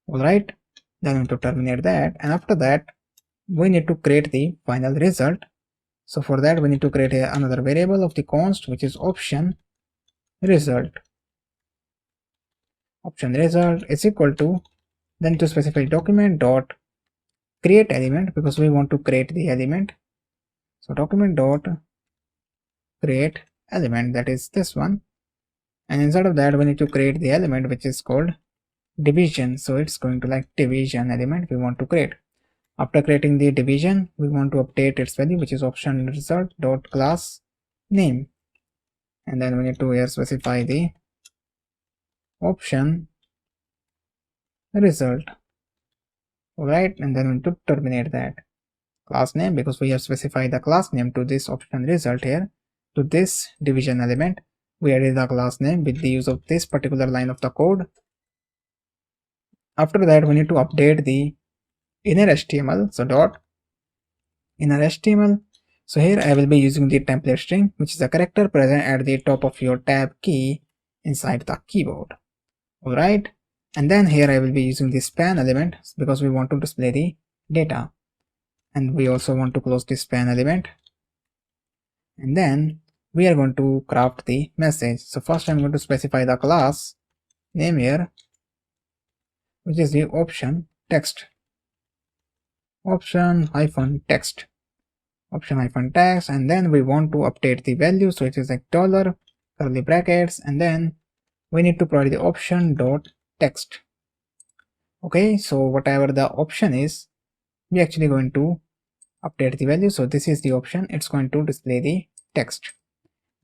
Alright, then we need to terminate that, and after that we need to create the final result. So for that we need to create another variable of the const, which is option result. Option result is equal to, then to specify document dot create element, because we want to create the element. So document dot create element, that is this one, and inside of that we need to create the element which is called division. So it's going to like division element we want to create. After creating the division, we want to update its value, which is option result dot class name, and then we need to here specify the option result. Alright, and then we need to terminate that class name, because we have specified the class name to this option result here. To this division element, we added the class name with the use of this particular line of the code. After that, we need to update the inner HTML. So dot inner HTML. So here I will be using the template string, which is a character present at the top of your tab key inside the keyboard. Alright, and then here I will be using the span element because we want to display the data, and we also want to close the span element, and then we are going to craft the message. So first I'm going to specify the class name here, which is the option text, option hyphen text, option hyphen text, and then we want to update the value, so it is like dollar curly brackets, and then we need to provide the option dot text. Okay, so whatever the option is, we actually going to update the value. So this is the option, it's going to display the text.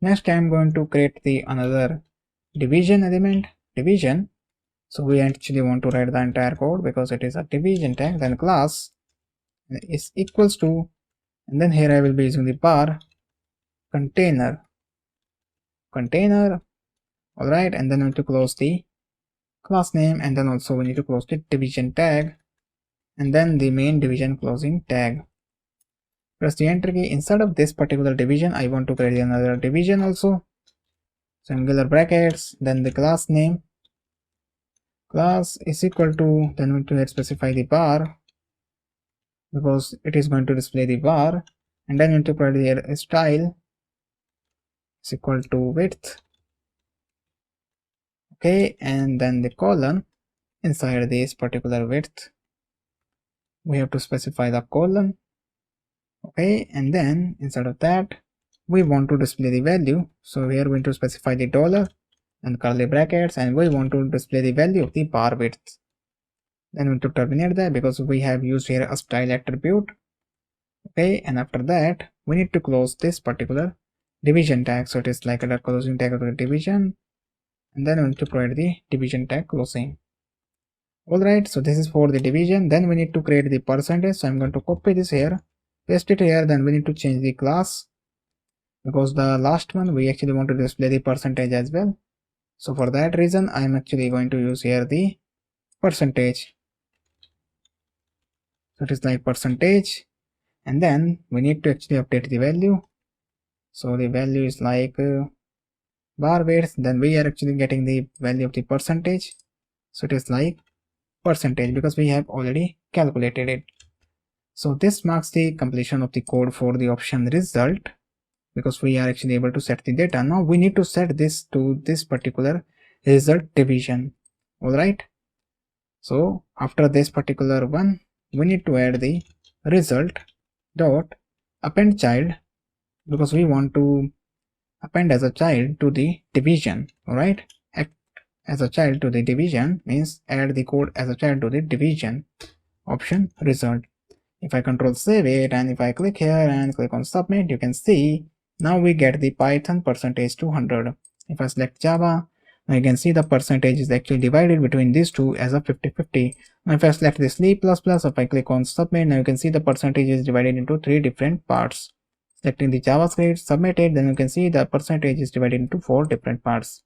Next I'm going to create the another division element, division. So we actually want to write the entire code because it is a division tag, then class is equals to, and then here I will be using the bar container. Alright, and then we need to close the class name, and then also we need to close the division tag, and then the main division closing tag. Press the enter key. Inside of this particular division, I want to create another division also. So angular brackets, then the class name, class is equal to, then we need to specify the bar because it is going to display the bar, and then we need to provide here a style is equal to width. Okay, and then the colon. Inside this particular width, we have to specify the colon. Okay, and then inside of that we want to display the value, so here we need to specify the dollar and curly brackets, and we want to display the value of the bar width. Then we need to terminate that because we have used here a style attribute. Okay, and after that we need to close this particular division tag. So it is like a closing tag of the division, and then we need to provide the division tag closing. Alright, so this is for the division. Then we need to create the percentage. So I'm going to copy this here, paste it here. Then we need to change the class, because the last one we actually want to display the percentage as well. So for that reason I'm actually going to use here the percentage. So it is like percentage, and then we need to actually update the value. So the value is like bar width, then we are actually getting the value of the percentage. So it is like percentage because we have already calculated it. So this marks the completion of the code for the option result, because we are actually able to set the data. Now we need to set this to this particular result division. Alright, so after this particular one we need to add the result dot append child, because we want to append as a child to the division. Alright, act as a child to the division means add the code as a child to the division option result. If I control save it and if I click here and click on submit, you can see now we get the Python percentage 200. If I select Java, now you can see the percentage is actually divided between these two as a 50-50. Now if I select this C++, if I click on submit, now you can see the percentage is divided into 3 different parts. Selecting the JavaScript, submit it, then you can see the percentage is divided into 4 different parts.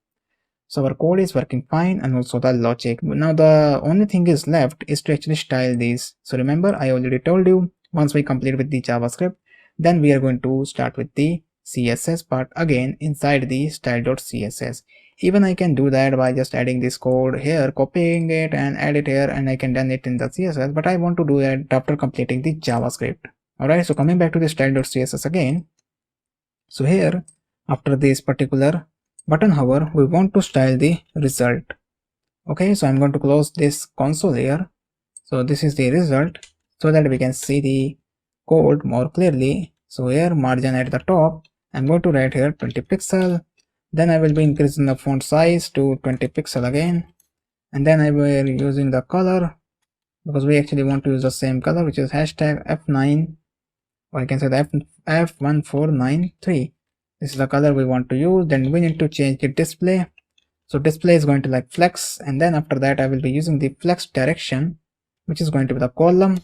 So our code is working fine, and also the logic. Now the only thing is left is to actually style these. So remember, I already told you, once we complete with the JavaScript, then we are going to start with the CSS part again inside the style.css. Even I can do that by just adding this code here, copying it and add it here, and I can done it in the CSS, but I want to do that after completing the JavaScript. Alright, so coming back to the style.css again. So here, after this particular button hover, we want to style the result. Okay, so I'm going to close this console here. So this is the result, so that we can see the code more clearly. So here, margin at the top, I'm going to write here 20 pixel. Then I will be increasing the font size to 20 pixel again, and then I will be using the color, because we actually want to use the same color, which is hashtag F9, or I can say the F1493. This is the color we want to use. Then we need to change the display. So display is going to like flex, and then after that I will be using the flex direction, which is going to be the column.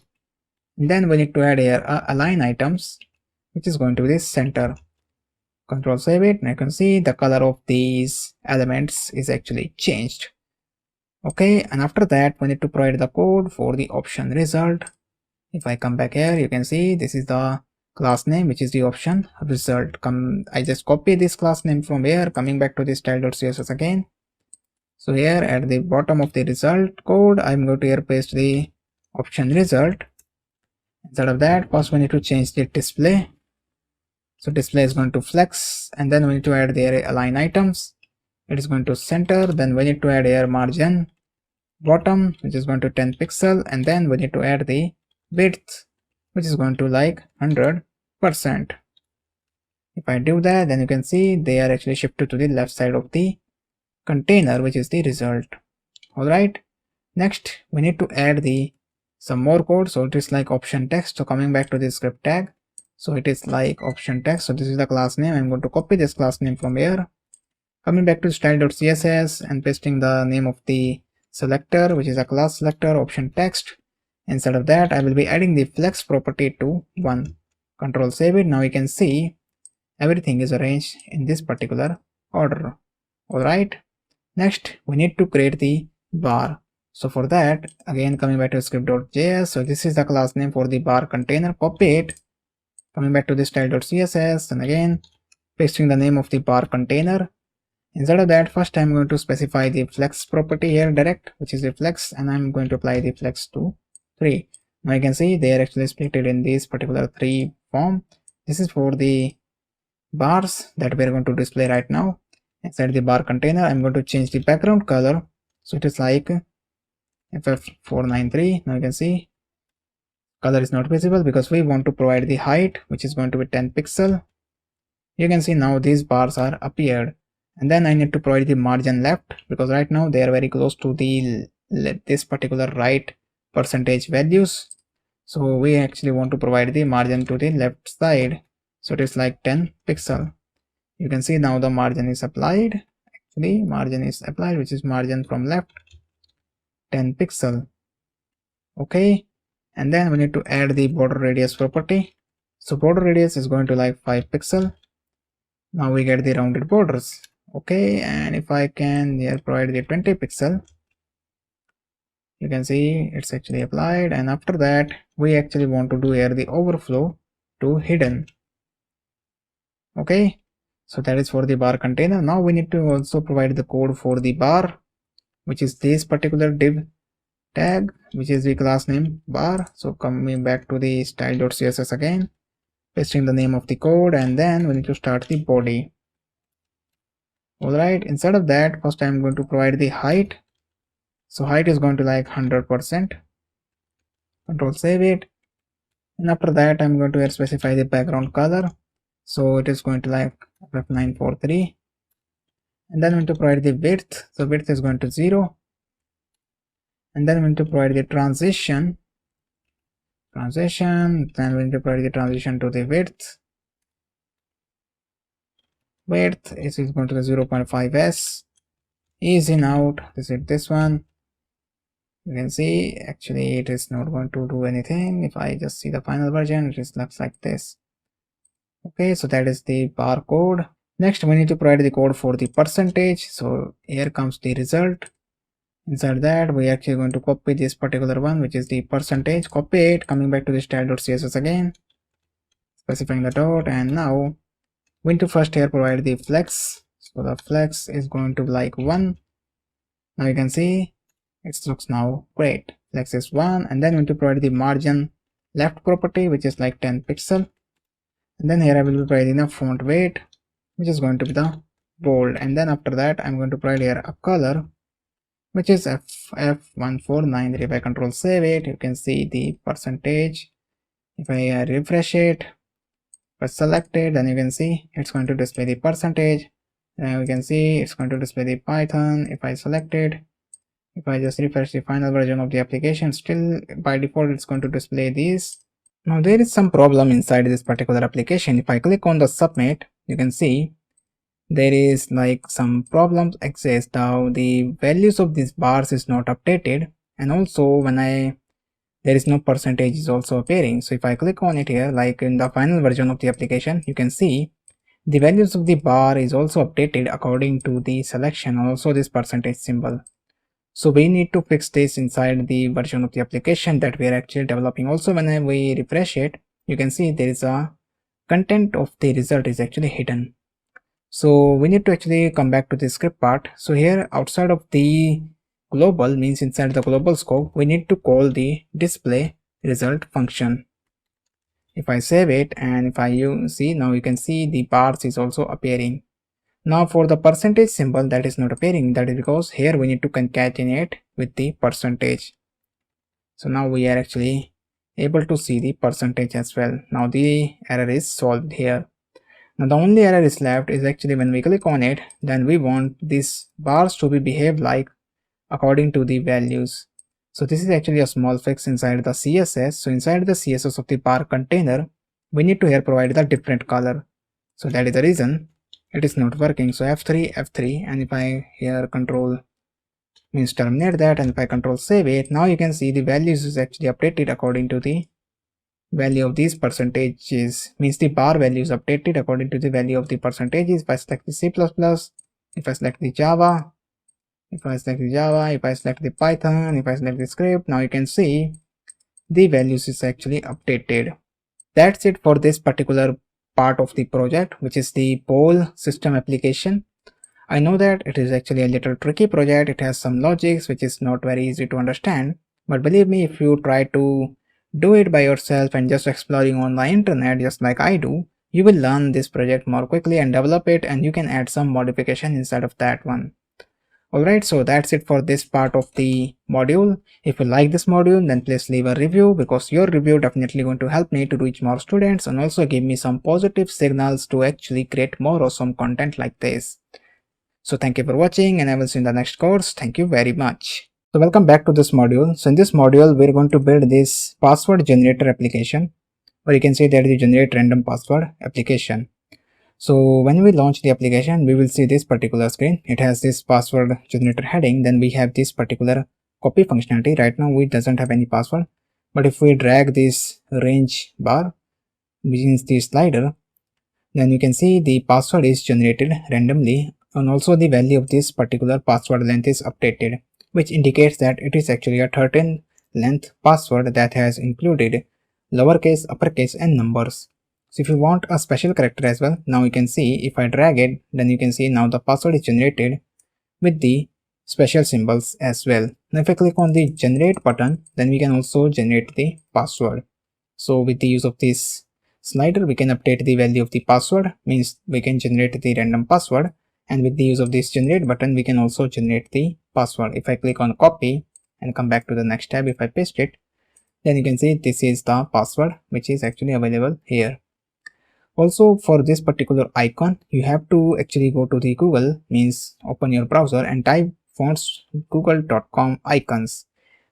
And then we need to add here align items, which is going to be the center. Control save it, and you can see the color of these elements is actually changed. Okay, and after that we need to provide the code for the option result. If I come back here, you can see this is the class name, which is the option result. I just copy this class name from here, coming back to the style.css again. So here at the bottom of the result code, I'm going to here paste the option result. Instead of that, first we need to change the display. So display is going to flex, and then we need to add the align items. It is going to center. Then we need to add here margin bottom, which is going to 10 pixel, and then we need to add the width, which is going to like 100%. If I do that, then you can see they are actually shifted to the left side of the container, which is the result. Alright, next we need to add some more code. So it is like option text. So coming back to the script tag, so it is like option text. So this is the class name. I'm going to copy this class name from here, coming back to style.css and pasting the name of the selector, which is a class selector option text. Instead of that, I will be adding the flex property to 1. Control save it. Now you can see everything is arranged in this particular order. Alright, next we need to create the bar. So for that, again coming back to script.js, so this is the class name for the bar container. Copy it, coming back to the style.css, and again pasting the name of the bar container. Instead of that, first I'm going to specify the flex property here direct, which is the flex, and I'm going to apply the flex to 3. Now you can see they are actually split in this particular 3 form. This is for the bars that we are going to display right now. Inside the bar container, I'm going to change the background color, so it is like FF493. Now you can see color is not visible because we want to provide the height, which is going to be 10 pixel. You can see now these bars are appeared, and then I need to provide the margin left, because right now they are very close to the this particular right percentage values. So we actually want to provide the margin to the left side, so it is like 10 pixel. You can see now the margin is applied. Actually margin is applied, which is margin from left 10 pixel. Okay, and then we need to add the border radius property. So border radius is going to like 5 pixel. Now we get the rounded borders. Okay, and if I can here provide the 20 pixel, you can see it's actually applied. And after that we actually want to do here the overflow to hidden. Okay, so that is for the bar container. Now we need to also provide the code for the bar, which is this particular div tag, which is the class name bar. So coming back to the style.css again, pasting the name of the code, and then we need to start the body. Alright, instead of that, first I'm going to provide the height. So height is going to like 100%. Control save it, and after that I'm going to specify the background color. So it is going to like F943, and then I'm going to provide the width. So width is going to 0, and then I'm going to provide the transition, then we need to provide the transition to the width. Width is equal to the 0.5s. Easy out. This one. You can see actually it is not going to do anything. If I just see the final version, it looks like this. Okay, so that is the bar code. Next we need to provide the code for the percentage. So here comes the result. Inside that we actually going to copy this particular one, which is the percentage. Copy it, coming back to the style.css again, specifying the dot, and now we need to first here provide the flex. So the flex is going to be like 1. Now you can see it looks now great. Flex is 1, and then we need to provide the margin left property, which is like 10 pixel, and then here I will be providing the font weight, which is going to be the bold, and then after that I'm going to provide here a color, which is F1493. If I control save it, you can see the percentage. If I refresh it, if I select it, then you can see it's going to display the percentage. Now you can see it's going to display the Python. If I select it, if I just refresh the final version of the application, still by default it's going to display these. Now there is some problem inside this particular application. If I click on the submit, you can see there is like some problems exist. Now the values of these bars is not updated, and also when there is no percentage is also appearing. So if I click on it here, like in the final version of the application, you can see the values of the bar is also updated according to the selection, also this percentage symbol. So we need to fix this inside the version of the application that we are actually developing. Also when we refresh it, you can see there is a content of the result is actually hidden. So we need to actually come back to the script part. So here outside of the global, means inside the global scope, we need to call the display result function. If I save it, and if I see, now you can see the bars is also appearing. Now for the percentage symbol, that is not appearing. That is because here we need to concatenate with the percentage. So now we are actually able to see the percentage as well. Now the error is solved here. Now the only error is left is actually when we click on it, then we want these bars to be behave like according to the values. So this is actually a small fix inside the CSS. So inside the CSS of the bar container, we need to here provide the different color. So that is the reason it is not working. So F3, and if I here control means terminate that, and if I control save it, now you can see the values is actually updated according to the value of these percentages, means the bar value is updated according to the value of the percentages. If I select the C++, if I select the Java, if I select the Python, if I select the script, now you can see the values is actually updated. That's it for this particular part of the project, which is the poll system application. I know that it is actually a little tricky project. It has some logics which is not very easy to understand, but believe me, if you try to do it by yourself and just exploring on the internet just like I do, you will learn this project more quickly and develop it, and you can add some modification inside of that one. Alright, so that's it for this part of the module. If you like this module, then please leave a review, because your review definitely going to help me to reach more students and also give me some positive signals to actually create more awesome content like this. So thank you for watching, and I will see you in the next course. Thank you very much. So welcome back to this module. So in this module, we're going to build this password generator application, or you can say that the generate random password application. So when we launch the application, we will see this particular screen. It has this password generator heading. Then we have this particular copy functionality. Right now, we doesn't have any password, but if we drag this range bar, which is the slider, then you can see the password is generated randomly, and also the value of this particular password length is updated, which indicates that it is actually a 13 length password that has included lowercase, uppercase and numbers. So if you want a special character as well, now you can see if I drag it, then you can see now the password is generated with the special symbols as well. Now if I click on the generate button, then we can also generate the password. So with the use of this slider, we can update the value of the password, means we can generate the random password, and with the use of this generate button, we can also generate the password. If I click on copy and come back to the next tab, if I paste it, then you can see this is the password which is actually available here. Also for this particular icon, you have to actually go to the Google, means open your browser and type fonts google.com icons.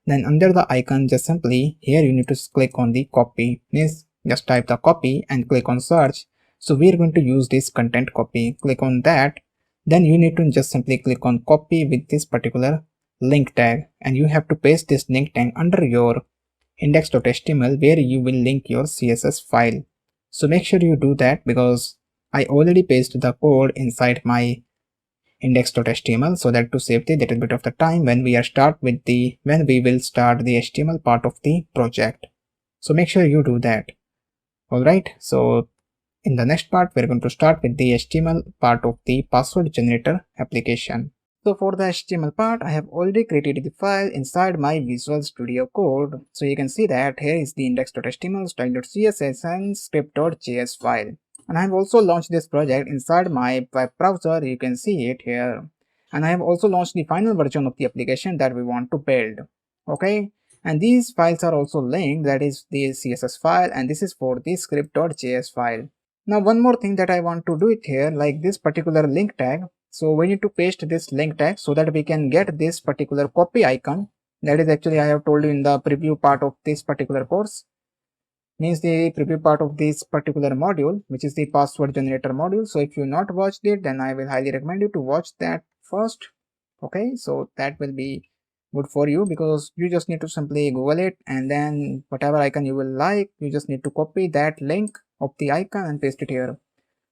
Then under the icon, just simply here you need to click on the copy, means just type the copy and click on search. So we are going to use this content copy. Click on that. Then you need to just simply click on copy with this particular link tag, and you have to paste this link tag under your index.html where you will link your CSS file. So make sure you do that, because I already pasted the code inside my index.html, so that to save the little bit of the time when we will start the HTML part of the project. So make sure you do that. Alright, so in the next part we're going to start with the HTML part of the password generator application. So for the HTML part, I have already created the file inside my Visual Studio Code. So you can see that here is the index.html, style.css and script.js file. And I have also launched this project inside my web browser. You can see it here. And I have also launched the final version of the application that we want to build. Okay. And these files are also linked, that is the CSS file, and this is for the script.js file. Now one more thing that I want to do it here, like this particular link tag. So we need to paste this link tag so that we can get this particular copy icon. That is actually I have told you in the preview part of this particular course, means the preview part of this particular module, which is the password generator module. So if you not watched it, then I will highly recommend you to watch that first. Okay, so that will be good for you, because you just need to simply Google it, and then whatever icon you will like, you just need to copy that link of the icon and paste it here,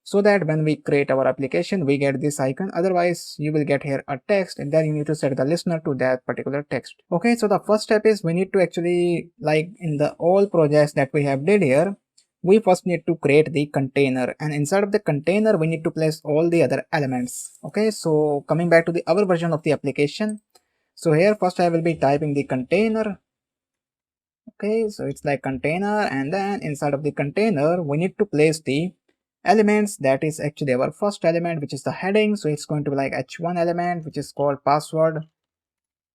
so that when we create our application we get this icon. Otherwise you will get here a text, and then you need to set the listener to that particular text. Okay, so the first step is we need to actually, like in the all projects that we have did here, we first need to create the container, and inside of the container we need to place all the other elements. Okay, so coming back to the our version of the application, so here first I will be typing the container. Okay, so it's like container, and then inside of the container we need to place the elements. That is actually our first element, which is the heading. So it's going to be like h1 element, which is called password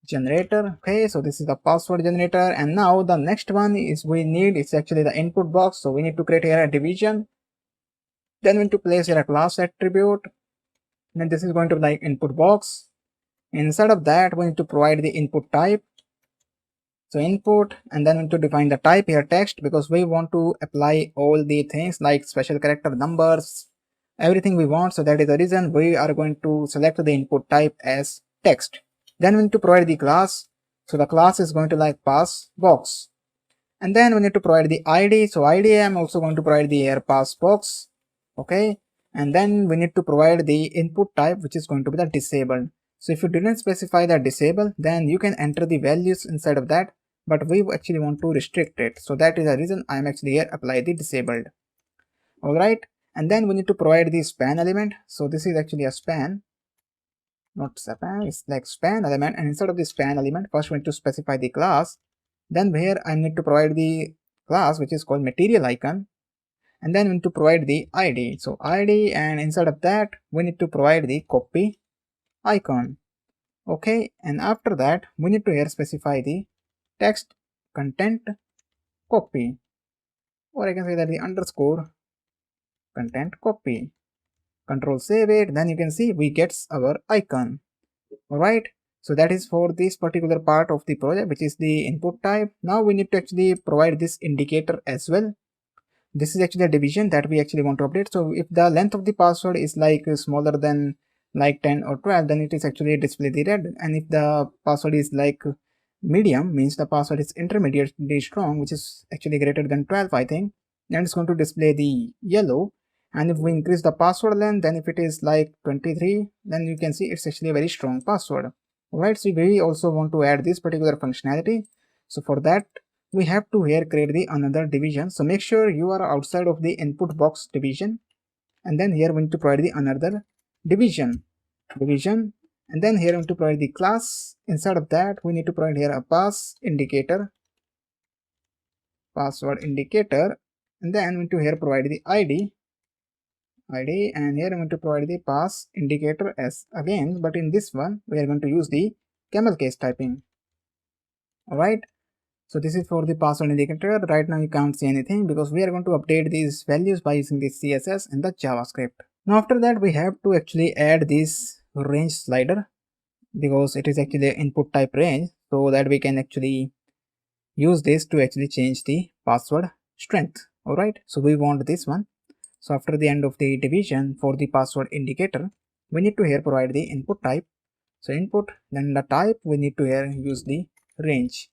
generator. Okay, so this is the password generator, and now the next one is we need, it's actually the input box. So we need to create here a division, then we need to place here a class attribute, and this is going to be like input box. Inside of that we need to provide the input type. So input, and then we need to define the type here text, because we want to apply all the things like special character, numbers, everything we want. So that is the reason we are going to select the input type as text. Then we need to provide the class. So the class is going to like pass box, and then we need to provide the id. So id I'm also going to provide the here pass box. Okay, and then we need to provide the input type, which is going to be the disabled. So if you didn't specify the disable, then you can enter the values inside of that, but we actually want to restrict it. So that is the reason I'm actually here apply the disabled. Alright, and then we need to provide the span element. So this is actually a span, not span, it's like span element, and inside of the span element first we need to specify the class. Then here I need to provide the class which is called material icon, and then we need to provide the id. So id, and inside of that we need to provide the copy icon. Okay, and after that we need to here specify the text content copy, or I can say that the underscore content copy. Control save it, then you can see we gets our icon. Alright, so that is for this particular part of the project, which is the input type. Now we need to actually provide this indicator as well. This is actually a division that we actually want to update. So if the length of the password is like smaller than like 10 or 12, then it is actually display the red. And if the password is like medium, means the password is intermediately strong, which is actually greater than 12, I think, then it's going to display the yellow. And if we increase the password length, then if it is like 23, then you can see it's actually a very strong password. Alright, so we also want to add this particular functionality. So for that, we have to here create the another division. So make sure you are outside of the input box division, and then here we need to provide the another division, and then here we need to provide the class. Inside of that, we need to provide here a password indicator, and then we need to here provide the id, and here I'm going to provide the pass indicator as again, but in this one we are going to use the camel case typing. Alright, so this is for the password indicator. Right now you can't see anything because we are going to update these values by using the CSS and the JavaScript. Now after that, we have to actually add this range slider because it is actually an input type range, so that we can actually use this to actually change the password strength. Alright, so we want this one. So after the end of the division for the password indicator, we need to here provide the input type. So input, then the type, we need to here use the range.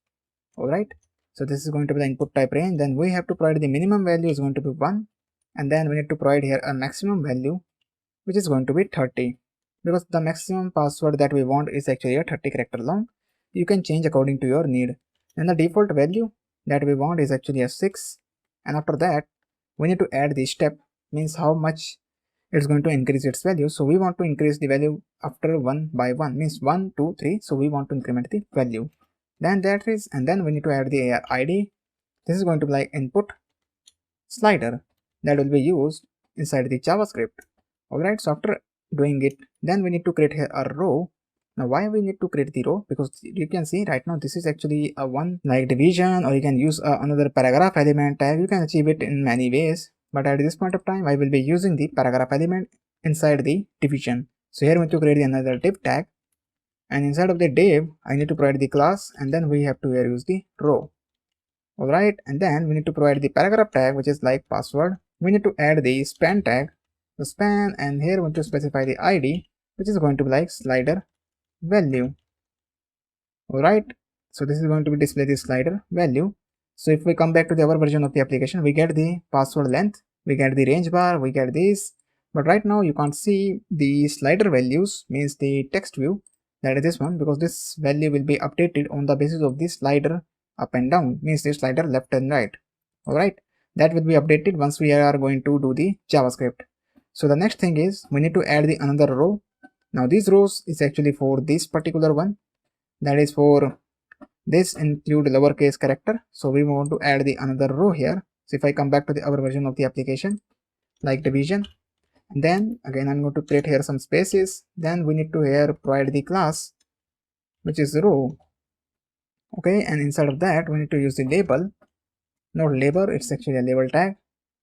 Alright, so this is going to be the input type range. Then we have to provide the minimum value is going to be 1, and then we need to provide here a maximum value, which is going to be 30, because the maximum password that we want is actually a 30 character long. You can change according to your need. And the default value that we want is actually a 6, and after that we need to add the step, means how much it's going to increase its value. So we want to increase the value after 1 by 1, means 1 2 3, so we want to increment the value. Then that is, and then we need to add the id. This is going to be like input slider that will be used inside the JavaScript. Alright, so after doing it, then we need to create here a row. Now why we need to create the row? Because you can see right now this is actually a one like division, or you can use another paragraph element tag. You can achieve it in many ways, but at this point of time I will be using the paragraph element inside the division. So here we need to create another div tag, and inside of the div I need to provide the class, and then we have to here use the row. Alright, and then we need to provide the paragraph tag, which is like password. We need to add the span tag, the span, and here we need to specify the id, which is going to be like slider value. Alright, so this is going to be display the slider value. So if we come back to the our version of the application, we get the password length, we get the range bar, we get this, but right now you can't see the slider values, means the text view, that is this one, because this value will be updated on the basis of the slider up and down, means the slider left and right. Alright, that will be updated once we are going to do the JavaScript. So the next thing is we need to add the another row. Now these rows is actually for this particular one, that is for this include lowercase character. So we want to add the another row here. So if I come back to the our version of the application, like division, and then again I'm going to create here some spaces. Then we need to here provide the class, which is row. Okay, and inside of that we need to use the label, not label, it's actually a label tag.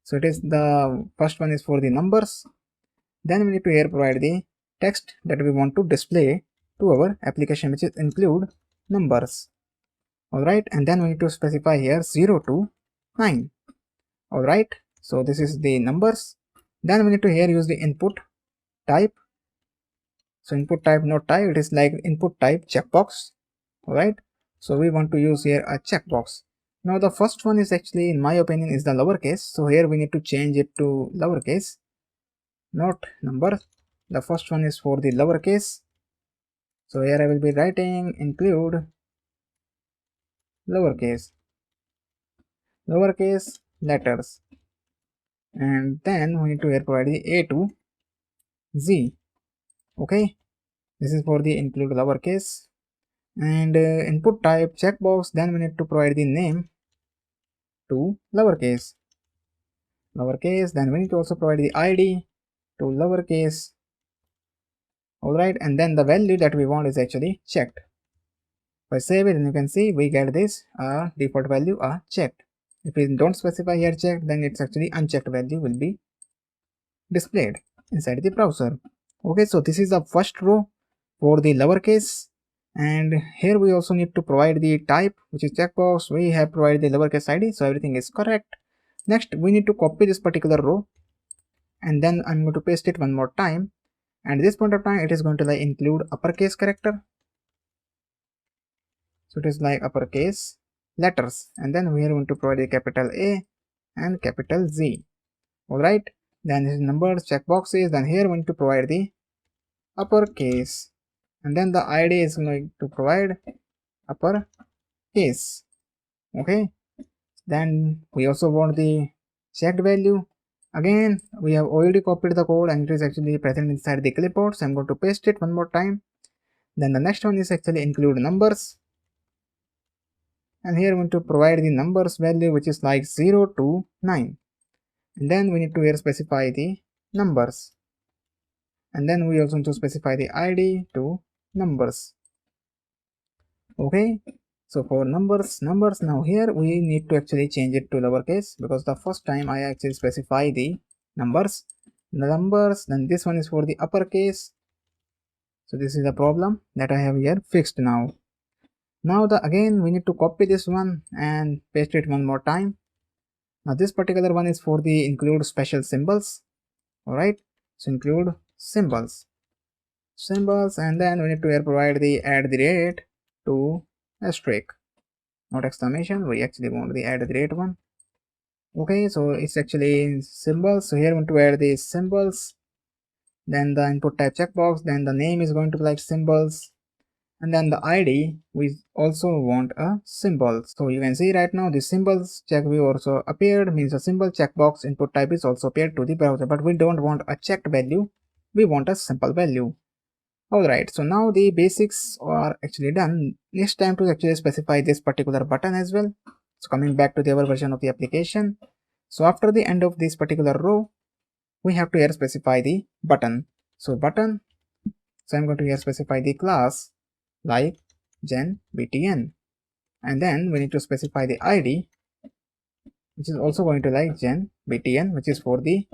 So it is the first one is for the numbers. Then we need to here provide the text that we want to display to our application, which is include numbers. Alright, and then we need to specify here 0 to 9. Alright, so this is the numbers. Then we need to here use the input type. So input type, not type, it is like input type checkbox. Alright, so we want to use here a checkbox. Now the first one is actually, in my opinion, is the lowercase. So here we need to change it to lowercase, not number. The first one is for the lowercase. So here I will be writing include lowercase letters, and then we need to here provide the A to Z. Okay, this is for the include lowercase, and input type checkbox. Then we need to provide the name to lowercase. Then we need to also provide the id to lowercase. Alright, and then the value that we want is actually checked. If I save it, and you can see we get this default value checked. If we don't specify here checked, then it's actually unchecked value will be displayed inside the browser. Okay, so this is the first row for the lowercase, and here we also need to provide the type, which is checkbox. We have provided the lowercase id, so everything is correct. Next, we need to copy this particular row, and then I'm going to paste it one more time, and this point of time it is going to like include uppercase character, so it is like uppercase letters, and then we are going to provide a capital A and capital Z. Alright, then this is numbers, checkboxes, then here we need to provide the uppercase, and then the id is going to provide uppercase. Okay, then we also want the checked value. Again, we have already copied the code and it is actually present inside the clipboard, so I'm going to paste it one more time. Then the next one is actually include numbers, and here we need to provide the numbers value, which is like 0 to 9, and then we need to here specify the numbers, and then we also need to specify the id to numbers. Okay, so for numbers, now here we need to actually change it to lowercase, because the first time I actually specify the numbers, then this one is for the uppercase. So this is the problem that I have here fixed now. Now again we need to copy this one and paste it one more time. Now this particular one is for the include special symbols. Alright, so include symbols, and then we need to here provide the add the rate to asterisk, not exclamation. We actually want the add the rate one. Okay, so it's actually symbols, so here we want to add the symbols, then the input type checkbox, then the name is going to be like symbols, and then the id we also want a symbol. So you can see right now the symbols check view also appeared, means a symbol checkbox input type is also appeared to the browser, but we don't want a checked value, we want a simple value. Alright, so now the basics are actually done. Next time to actually specify this particular button as well. So coming back to our version of the application, so after the end of this particular row we have to here specify the button. So button, so I'm going to here specify the class like genBTN, and then we need to specify the id, which is also going to like genBTN, which is for the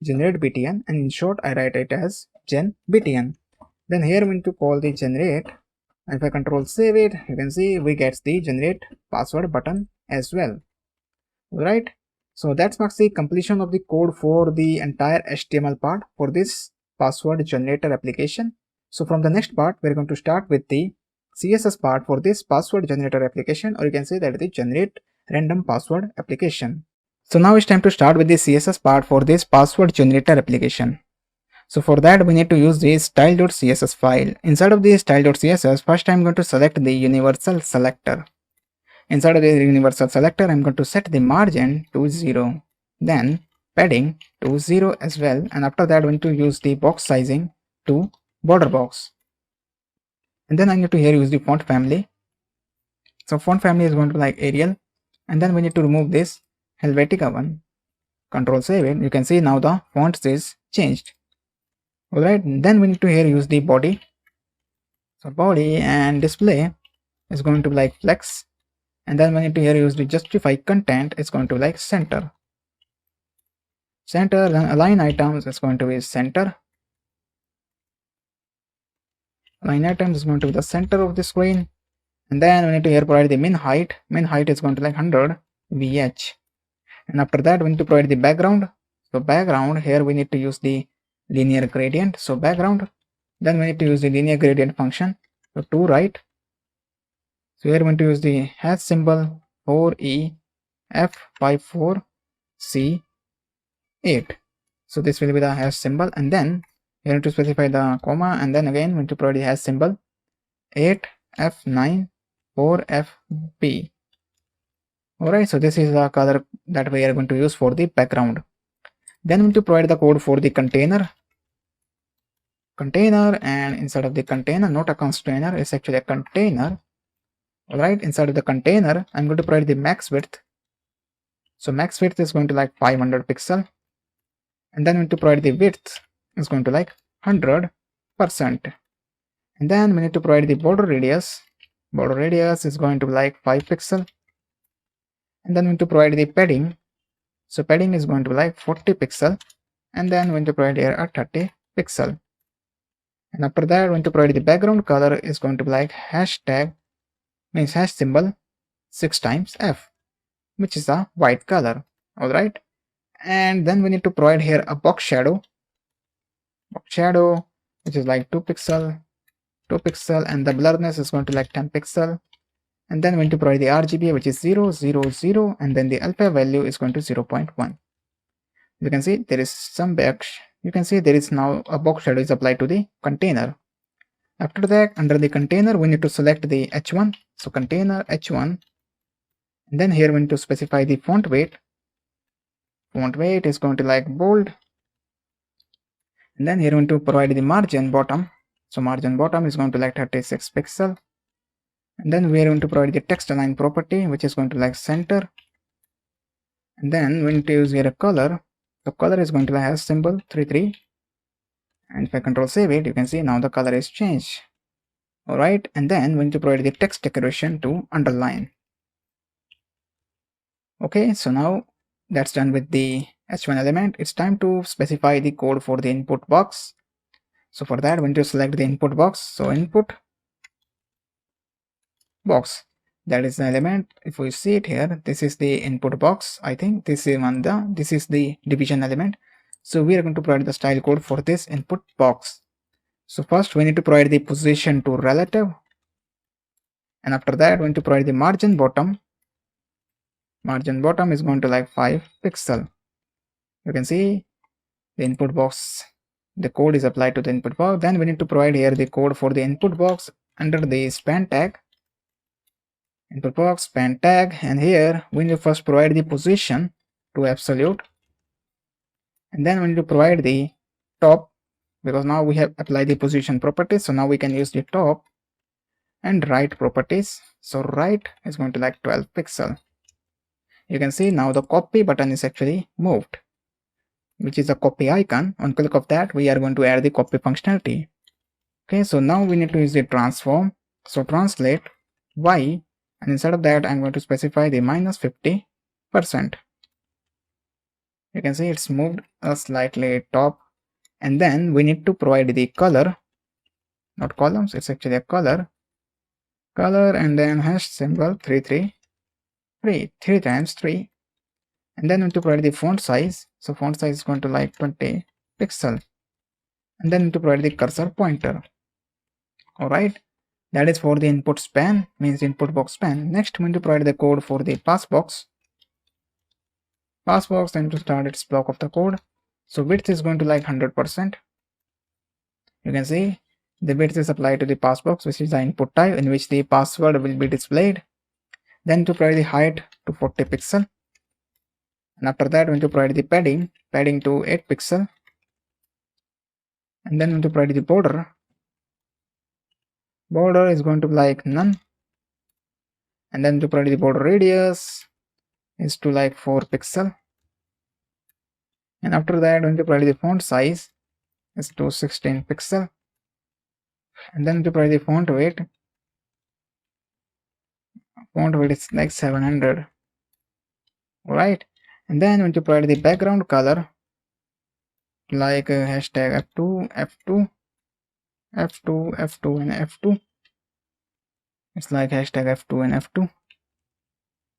generate btn, and in short I write it as genBTN. Then here we need to call the generate, and if I control save it, you can see we get the generate password button as well. Alright, so that marks the completion of the code for the entire HTML part for this password generator application. So from the next part we're going to start with the CSS part for this password generator application, or you can say that the generate random password application. So now it's time to start with the CSS part for this password generator application. So for that we need to use the style.css file. Inside of the style.css, first I'm going to select the universal selector. Inside of the universal selector I'm going to set the margin to 0, then padding to 0 as well, and after that we need to use the box sizing to border box, and then I need to here use the font family. So font family is going to be like Arial, and then we need to remove this Helvetica one. Control save it, you can see now the font is changed. Alright, then we need to here use the body. So body and display is going to be like flex, and then we need to here use the justify content, is going to be like center. Then align items is going to be center. Align items is going to be the center of the screen, and then we need to here provide the min height. Min height is going to like 100 vh, and after that we need to provide the background. So background, here we need to use the linear gradient. So background, then we need to use the linear gradient function, so to right. So here we need to use the hash symbol 4EF54C8. so this will be the hash symbol, and then you need to specify the comma, and then again we need to provide the hash symbol 8F94FB. Alright, so this is the color that we are going to use for the background. Then we need to provide the code for the container, and inside of the container, not a container, it's actually a container. Alright, inside of the container I'm going to provide the max width. So max width is going to like 500 pixel, and then we need to provide the width is going to like 100%, and then we need to provide the border radius. Border radius is going to be like 5 pixel, and then we need to provide the padding. So padding is going to be like 40 pixel, and then going to provide here a 30 pixel. And after that, going to provide the background color is going to be like hashtag, means hash symbol 6 times F, which is a white color. Alright. And then we need to provide here a box shadow, which is like 2 pixel, and the blurriness is going to like 10 pixel. And then we need to provide the RGB, which is 0, 0, 0, and then the alpha value is going to 0.1. You can see there is some box. You can see there is now a box shadow is applied to the container. After that, under the container, we need to select the H1. So container H1. And then here we need to specify the font weight. Font weight is going to like bold. And then here we need to provide the margin bottom. So margin bottom is going to like 36 pixel. And then we are going to provide the text align property, which is going to like center. And then we need to use here a color. The color is going to have symbol 33. And if I control save it, you can see now the color is changed. Alright, and then we need to provide the text decoration to underline. Okay, so now that's done with the H1 element. It's time to specify the code for the input box. So for that, we need to select the input box. So input box, that is the element. If we see it here, this is the input box. I think this is the division element. So we are going to provide the style code for this input box. So first we need to provide the position to relative, and after that we need to provide the margin bottom. Margin bottom is going to like 5 pixel. You can see the input box, the code is applied to the input box. Then we need to provide here the code for the input box under the span tag. Input box span tag, and here we need to first provide the position to absolute, and then we need to provide the top, because now we have applied the position properties. So now we can use the top and right properties. So right is going to like 12 pixel. You can see now the copy button is actually moved, which is a copy icon. On click of that, we are going to add the copy functionality. Okay, so now we need to use the transform. So translate y, and instead of that, I'm going to specify the minus 50%. You can see it's moved a slightly top. And then we need to provide the color, not columns, it's actually a color, and then hash symbol 3 times 3. And then we need to provide the font size. So font size is going to like 20 pixel. And then we need to provide the cursor pointer. Alright, that is for the input span, means input box span. Next, we need to provide the code for the pass box. Pass box, then to start its block of the code. So width is going to like 100%. You can see the width is applied to the pass box, which is the input type in which the password will be displayed. Then to provide the height to 40 pixel. And after that, we need to provide the padding to 8 pixel. And then we need to provide the border. Border is going to be like none. And then to provide the border radius is to like 4 pixel. And after that, we need to provide the font size is to 16 pixel. And then to provide the font weight is like 700. Alright, and then we need to provide the background color like hashtag F2, F2, F2, F2, and F2. It's like hashtag F2 and F2.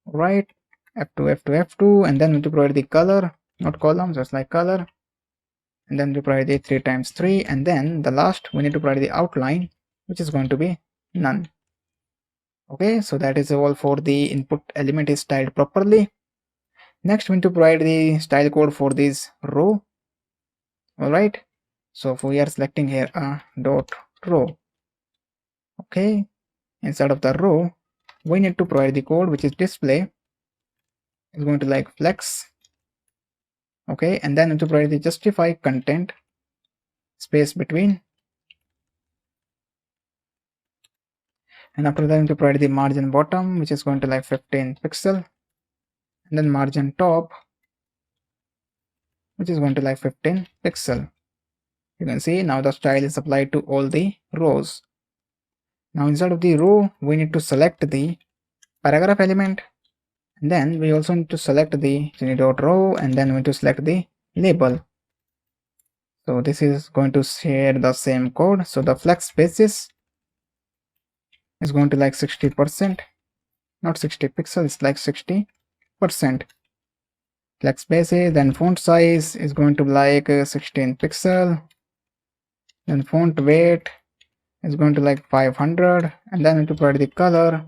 Alright, F2, F2, F2, and then we need to provide the color, not columns, just like color. And then we provide the 3 times 3, and then the last we need to provide the outline, which is going to be none. Okay, so that is all for the input element is styled properly. Next, we need to provide the style code for this row. Alright, so we are selecting here a dot row. Okay, inside of the row, we need to provide the code which is display is going to like flex. Okay, and then we need to provide the justify content space between. And after that, we need to provide the margin bottom, which is going to like 15 pixel. And then margin top, which is going to like 15 pixel. You can see now the style is applied to all the rows. Now inside of the row, we need to select the paragraph element. And then we also need to select the row, and then we need to select the label. So this is going to share the same code. So the flex basis is going to like 60%, not 60 pixels, it's like 60% flex basis. Then font size is going to be like 16 pixel. Then font weight is going to like 500, and then to provide the color,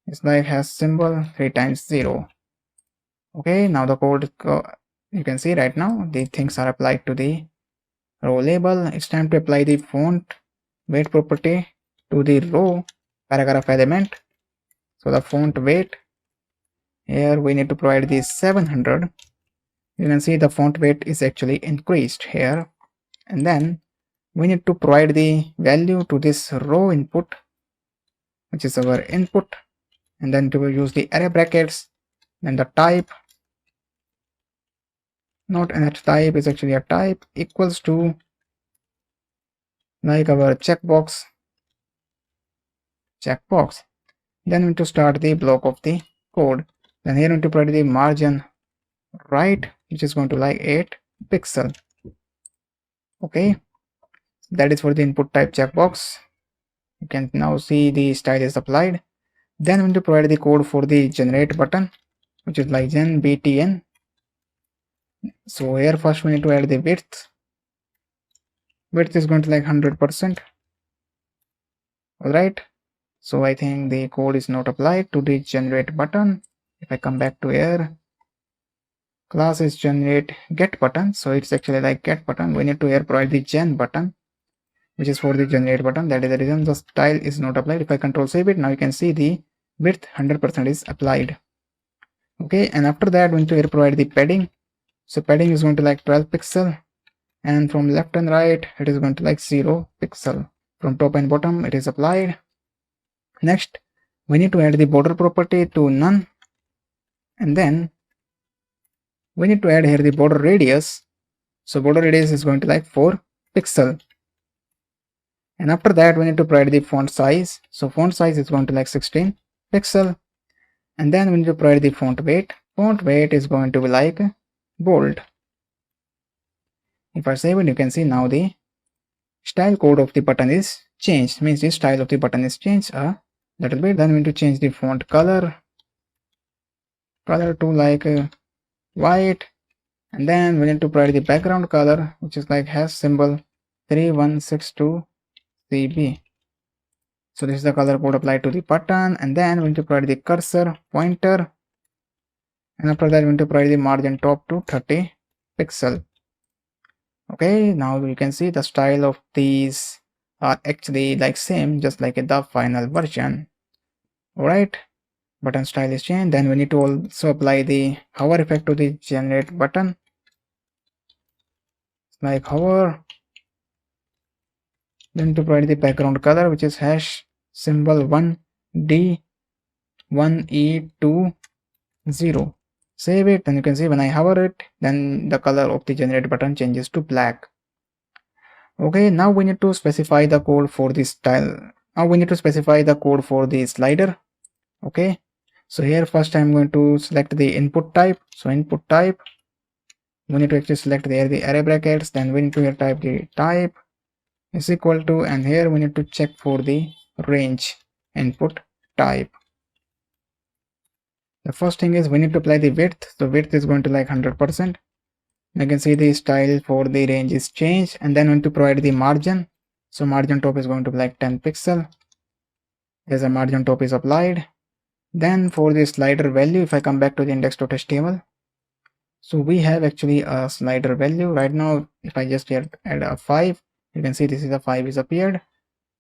it's like has symbol 3 times 0. Okay, now the code you can see right now the things are applied to the row label. It's time to apply the font weight property to the row paragraph element. So the font weight, here we need to provide the 700. You can see the font weight is actually increased here, and then we need to provide the value to this row input, which is our input, and then to use the array brackets. Then the type, not an type, is actually a type, equals to like our checkbox. Then we need to start the block of the code. Then here we need to provide the margin right, which is going to like 8 pixel. Okay, that is for the input type checkbox. You can now see the style is applied. Then we need to provide the code for the generate button, which is like gen btn. So here first we need to add the width. Width is going to like 100%. Alright, so I think the code is not applied to the generate button. If I come back to here, class is generate get button, so it's actually like get button. We need to here provide the gen button, which is for the generate button. That is the reason the style is not applied. If I control save it, now you can see the width 100% is applied. Okay, and after that we need to here provide the padding. So padding is going to like 12 pixel, and from left and right it is going to like 0 pixel. From top and bottom it is applied. Next we need to add the border property to none, and then we need to add here the border radius. So border radius is going to like 4 pixel, and after that we need to provide the font size. So font size is going to like 16 pixel, and then we need to provide the font weight. Font weight is going to be like bold. If I save it, you can see now the style code of the button is changed, means the style of the button is changed a little bit. Then we need to change the font color to like white, and then we need to provide the background color, which is like has symbol 3162 CB. So this is the color code applied to the button, and then we need to provide the cursor pointer, and after that we need to provide the margin top to 30 pixel. Okay, now you can see the style of these are actually like same, just like the final version. Alright, button style is changed. Then we need to also apply the hover effect to the generate button, like hover. Then to provide the background color, which is hash symbol 1D1E20. Save it, and you can see when I hover it, then the color of the generate button changes to black. Okay, now we need to specify the code for this style. Now we need to specify the code for the slider. Okay, so here first I'm going to select the input type. So input type, we need to actually select there the array brackets. Then we need to here type the type is equal to, and here we need to check for the range input type. The first thing is we need to apply the width. So width is going to like 100%. You can see the style for the range is changed, and then we need to provide the margin. So margin top is going to be like 10 pixel. There's a margin top is applied. Then for the slider value, if I come back to the index.html, so we have actually a slider value right now. If I just add a 5, you can see this is a 5 is appeared.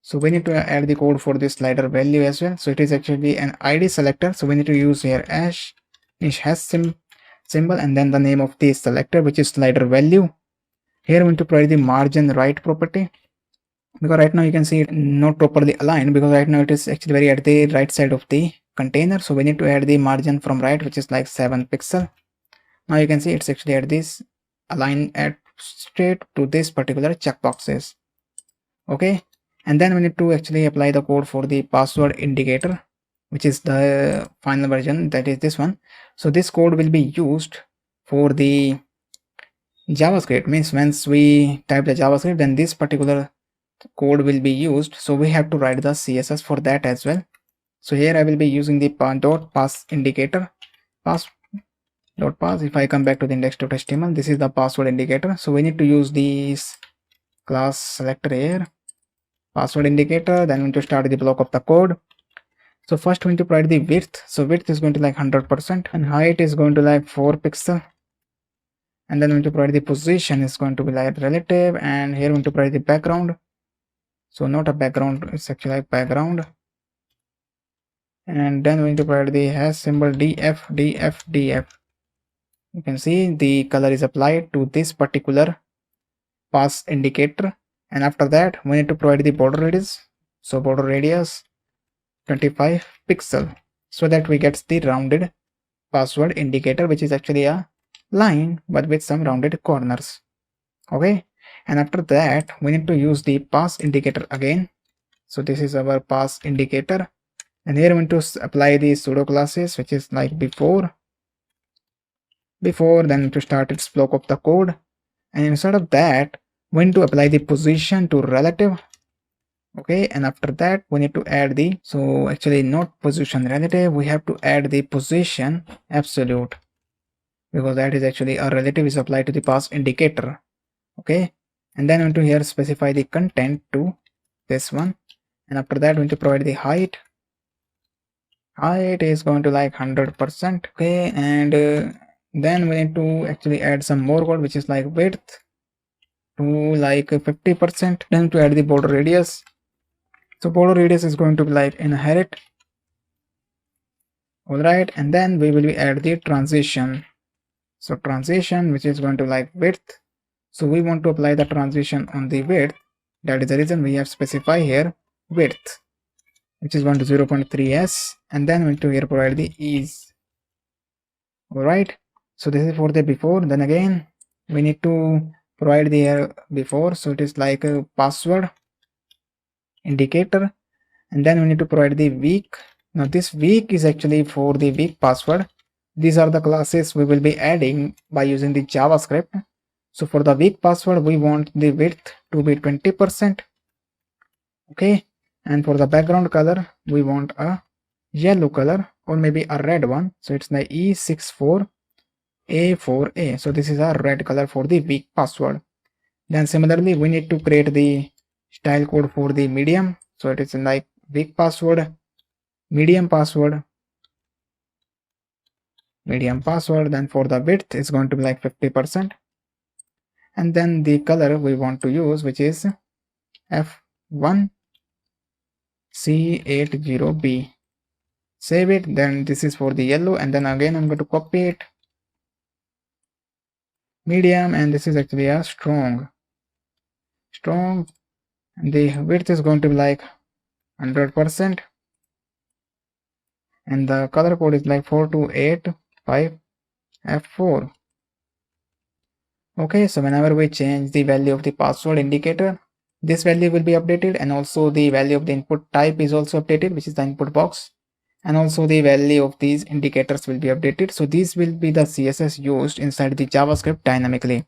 So we need to add the code for this slider value as well. So it is actually an ID selector. So we need to use here hash symbol, and then the name of the selector, which is slider value. Here we need to provide the margin right property, because right now you can see it not properly aligned, because right now it is actually very at the right side of the container. So we need to add the margin from right, which is like 7 pixel. Now you can see it's actually at this align at straight to this particular checkboxes. Okay, and then we need to actually apply the code for the password indicator, which is the final version, that is this one. So this code will be used for the JavaScript means once we type the JavaScript, then this particular code will be used. So we have to write the CSS for that as well. So here I will be using the dot pass indicator. Pass dot pass. If I come back to the index.html, this is the password indicator. So we need to use this class selector here, password indicator. Then we need to start the block of the code. So first we need to provide the width. So width is going to like 100% and height is going to like 4 pixel. And then we need to provide the position is going to be like relative, and here we need to provide the background. So not a background, it's actually like background. And then we need to provide the hash symbol df. You can see the color is applied to this particular pass indicator. And after that we need to provide the border radius. So border radius 25 pixel, so that we get the rounded password indicator, which is actually a line but with some rounded corners. Okay, and after that we need to use the pass indicator again. So this is our pass indicator, and here we need to apply the pseudo classes, which is like before, then to start its block of the code. And instead of that we need to apply the position to relative. Okay, and after that we need to add the, so actually not position relative, we have to add the position absolute, because that is actually a relative is applied to the pass indicator. Okay, and then we need to here specify the content to this one, and after that we need to provide the height is going to like 100%. Okay, and then we need to actually add some more code, which is like width to like 50%. Then to add the border radius, so border radius is going to be like inherit. All right, and then we will add the transition. So transition, which is going to like width, so we want to apply the transition on the width. That is the reason we have specified here width, which is going to 0.3s, and then we need to here provide the ease. All right, so this is for the before. Then again we need to provide the before, so it is like a password indicator, and then we need to provide the weak. Now this weak is actually for the weak password. These are the classes we will be adding by using the JavaScript. So for the weak password we want the width to be 20%. Okay, and for the background color we want a yellow color or maybe a red one, so it's the E64A4A. so this is a red color for the weak password. Then similarly we need to create the style code for the medium, so it is like weak password, medium password. Then for the width is going to be like 50%, and then the color we want to use, which is F1C80B. Save it. Then this is for the yellow, and then again I'm going to copy it, medium, and this is actually a strong, and the width is going to be like 100%, and the color code is like 4285F4. Okay, so whenever we change the value of the password indicator, this value will be updated, and also the value of the input type is also updated, which is the input box, and also the value of these indicators will be updated. So these will be the CSS used inside the JavaScript dynamically.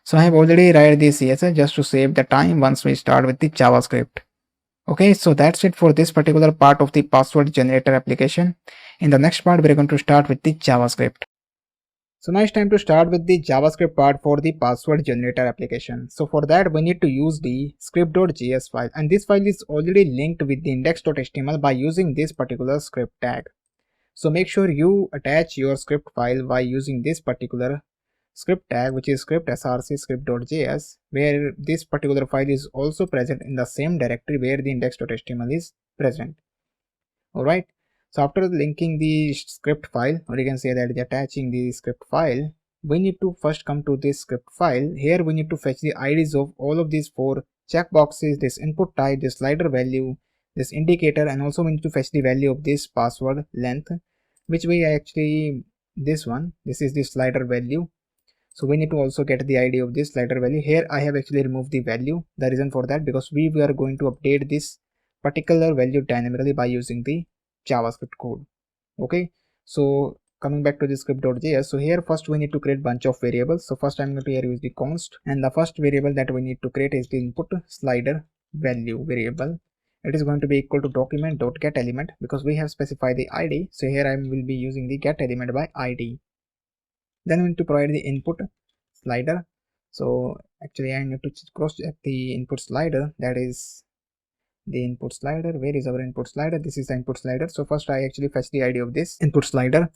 So I have already written the CSS just to save the time once we start with the JavaScript. Okay, so that's it for this particular part of the password generator application. In the next part, we're going to start with the JavaScript. So now it's time to start with the JavaScript part for the password generator application. So for that, we need to use the script.js file, and this file is already linked with the index.html by using this particular script tag. So make sure you attach your script file by using this particular script tag, which is script src script.js, where this particular file is also present in the same directory where the index.html is present. All right, so after linking the script file, or you can say that attaching the script file, we need to first come to this script file. Here we need to fetch the IDs of all of these four checkboxes, this input type, this slider value, this indicator, and also we need to fetch the value of this password length, which we actually, this is the slider value. So we need to also get the ID of this slider value. Here I have actually removed the value. The reason for that, because we are going to update this particular value dynamically by using the JavaScript code. Okay, so coming back to the script.js, so here first we need to create bunch of variables. So first I'm going to here use the const, and the first variable that we need to create is the input slider value variable. It is going to be equal to document.get element because we have specified the id. So here I will be using the get element by id. Then we need to provide the input slider. So actually I need to cross check the input slider, that is the input slider. Where is our input slider? This is the input slider. So first I actually fetch the id of this input slider.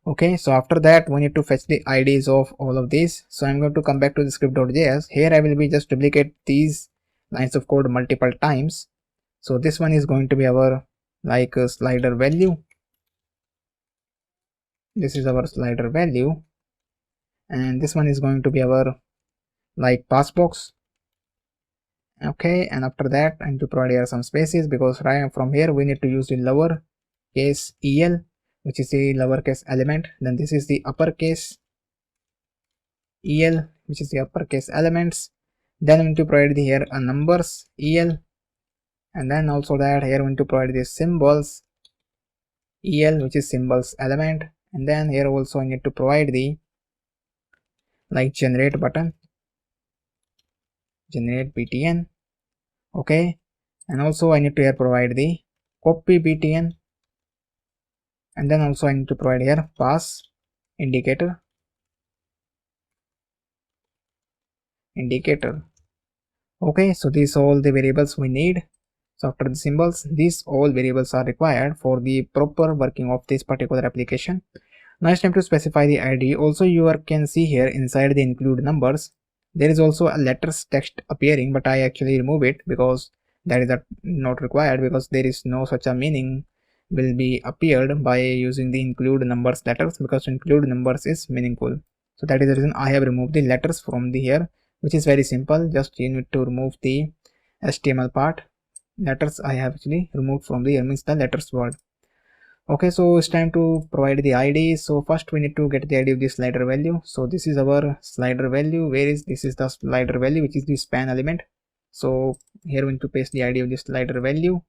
Okay, so after that we need to fetch the IDs of all of these. So I'm going to come back to the script.js. Here I will be just duplicate these lines of code multiple times. So this one is going to be our like slider value. This is our slider value, and this one is going to be our like pass box. Okay, and after that I need to provide here some spaces because right from here we need to use the lower case el, which is the lowercase element. Then this is the uppercase el, which is the uppercase elements. Then we need to provide the here a numbers el, and then also that here we need to provide the symbols el, which is symbols element. And then here also I need to provide the like generate button, generate btn. Okay, and also I need to here provide the copy btn, and then also I need to provide here pass indicator. Okay, so these are all the variables we need. So after the symbols, these all variables are required for the proper working of this particular application. Now it's time to specify the id. Also you can see here inside the include numbers there is also a letters text appearing, but I actually remove it because that is not required, because there is no such a meaning will be appeared by using the include numbers letters, because include numbers is meaningful. So that is the reason I have removed the letters from the here, which is very simple. Just you need to remove the HTML part. Letters I have actually removed from the here, means the letters word. Okay, so it's time to provide the id. So first we need to get the id of the slider value. So this is our slider value. Where is this? Is the slider value, which is the span element. So here we need to paste the id of the slider value,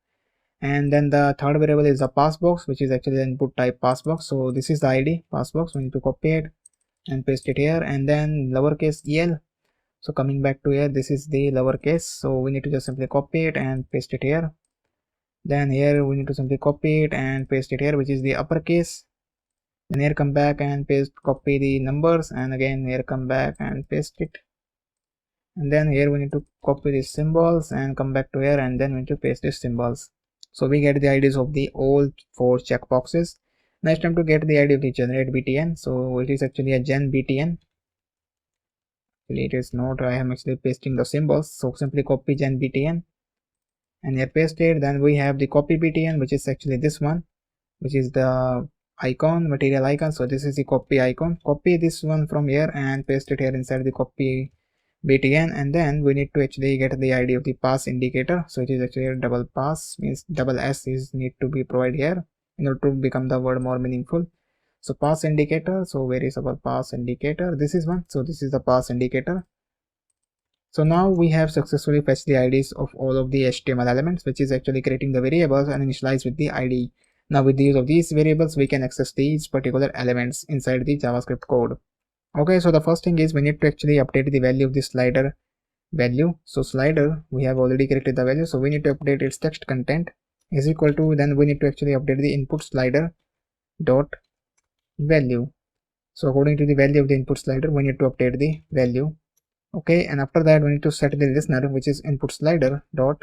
and then the third variable is the pass box, which is actually the input type pass box. So this is the id pass box. We need to copy it and paste it here, and then lowercase el. So coming back to here, this is the lowercase, so we need to just simply copy it and paste it here. Then here we need to simply copy it and paste it here, which is the uppercase. Then here come back and paste, copy the numbers, and again here come back and paste it. And then here we need to copy the symbols and come back to here, and then we need to paste the symbols. So we get the IDs of the all four checkboxes. Now it's time to get the ID of the generate btn. So it is actually a gen btn. Actually it is not, I am actually pasting the symbols. So simply copy gen btn and here paste it. Then we have the copy btn, which is actually this one, which is the icon, material icon. So this is the copy icon. Copy this one from here and paste it here inside the copy btn, and then we need to actually get the id of the pass indicator. So it is actually double pass, means double s is need to be provided here in order to become the word more meaningful. So pass indicator, so where is our pass indicator? This is one. So this is the pass indicator. So now we have successfully fetched the IDs of all of the HTML elements, which is actually creating the variables and initialize with the ID. Now with the use of these variables, we can access these particular elements inside the JavaScript code. Okay, so the first thing is we need to actually update the value of the slider value. So slider, we have already created the value, so we need to update its text content is equal to, then we need to actually update the input slider dot value. So according to the value of the input slider, we need to update the value. Okay, and after that we need to set the listener, which is input slider dot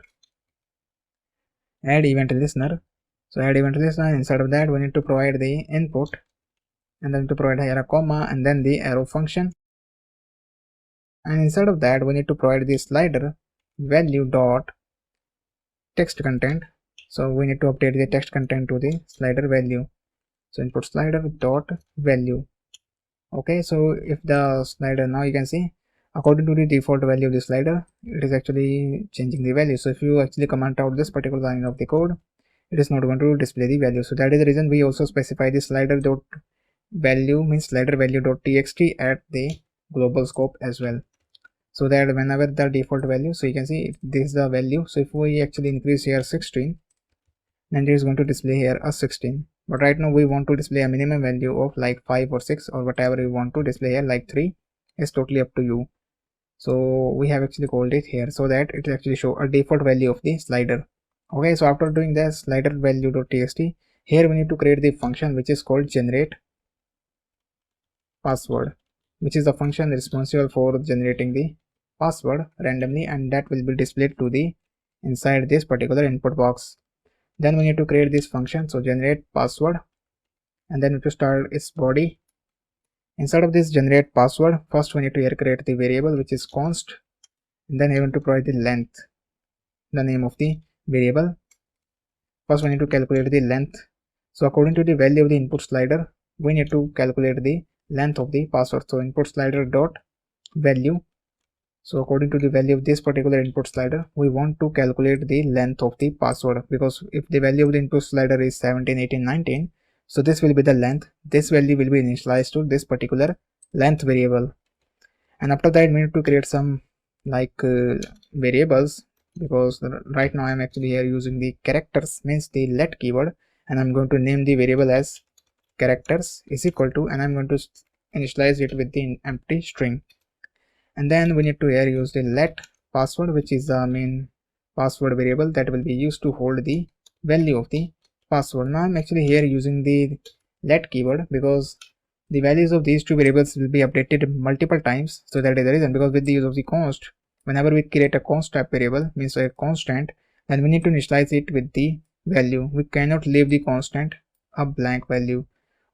add event listener. So add event listener, inside of that we need to provide the input, and then to provide here a comma and then the arrow function, and inside of that we need to provide the slider value dot text content. So we need to update the text content to the slider value. So input slider dot value. Okay, so if the slider, now you can see according to the default value of the slider, it is actually changing the value. So if you actually comment out this particular line of the code, it is not going to display the value. So that is the reason we also specify the slider dot value, means slider value dot txt at the global scope as well, so that whenever the default value, so you can see this is the value. So if we actually increase here 16, then it is going to display here a 16. but right now we want to display a minimum value of like 5 or 6 or whatever you want to display here, like 3 is totally up to you. So we have actually called it here so that it actually show a default value of the slider. Okay, so after doing the slider value.txt, here we need to create the function which is called generate password, which is the function responsible for generating the password randomly, and that will be displayed to the inside this particular input box. Then we need to create this function, so generate password, and then we need to start its body. Inside of this generate password, first we need to here create the variable which is const, and then we want to provide the length, the name of the variable. First we need to calculate the length. So according to the value of the input slider, we need to calculate the length of the password. So input slider dot value. So according to the value of this particular input slider, we want to calculate the length of the password, because if the value of the input slider is 17, 18, 19, so this will be the length. This value will be initialized to this particular length variable. And after that we need to create some like variables, because right now I'm actually here using the characters, means the let keyword, and I'm going to name the variable as characters is equal to, and I'm going to initialize it with the empty string. And then we need to here use the let password, which is the main password variable that will be used to hold the value of the password. Now I'm actually here using the let keyword because the values of these two variables will be updated multiple times. So that is the reason, because with the use of the const, whenever we create a const type variable, means a constant, then we need to initialize it with the value. We cannot leave the constant a blank value,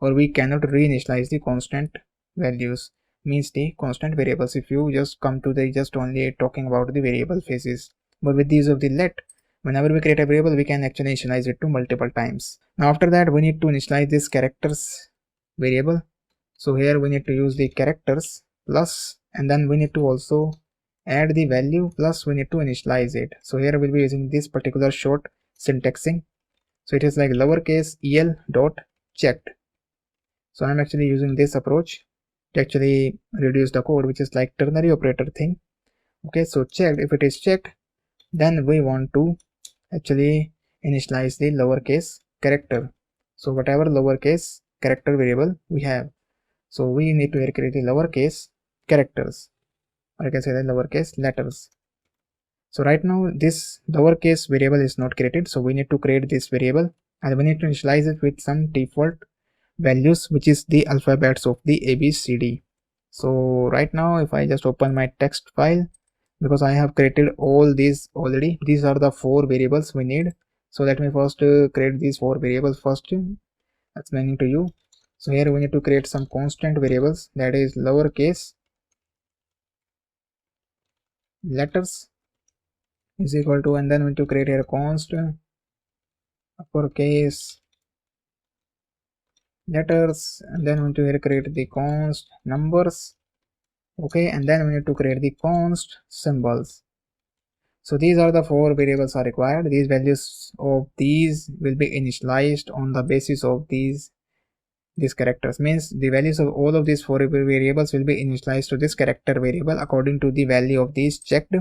or we cannot reinitialize the constant values, means the constant variables, if you just come to the just only talking about the variable phases. But with the use of the let, whenever we create a variable, we can actually initialize it to multiple times. Now after that we need to initialize this characters variable. So here we need to use the characters plus, and then we need to also add the value plus we need to initialize it. So here we'll be using this particular short syntaxing. So it is like lowercase el dot checked. So I'm actually using this approach to actually reduce the code, which is like ternary operator thing. Okay, so checked, if it is checked, then we want to actually initialize the lowercase character. So whatever lowercase character variable we have, so we need to create the lowercase characters, or I can say the lowercase letters. So right now this lowercase variable is not created, so we need to create this variable, and we need to initialize it with some default values, which is the alphabets of the ABCD. So right now if I just open my text file, because I have created all these already, these are the 4 variables we need. So let me first create these 4 variables first, explaining to you. So here we need to create some constant variables, that is lowercase letters is equal to, and then we need to create here const uppercase letters, and then we need to here create the const numbers. Okay, and then we need to create the const symbols. So these are the 4 variables are required. These values of these will be initialized on the basis of these characters, means the values of all of these 4 variables will be initialized to this character variable according to the value of these checked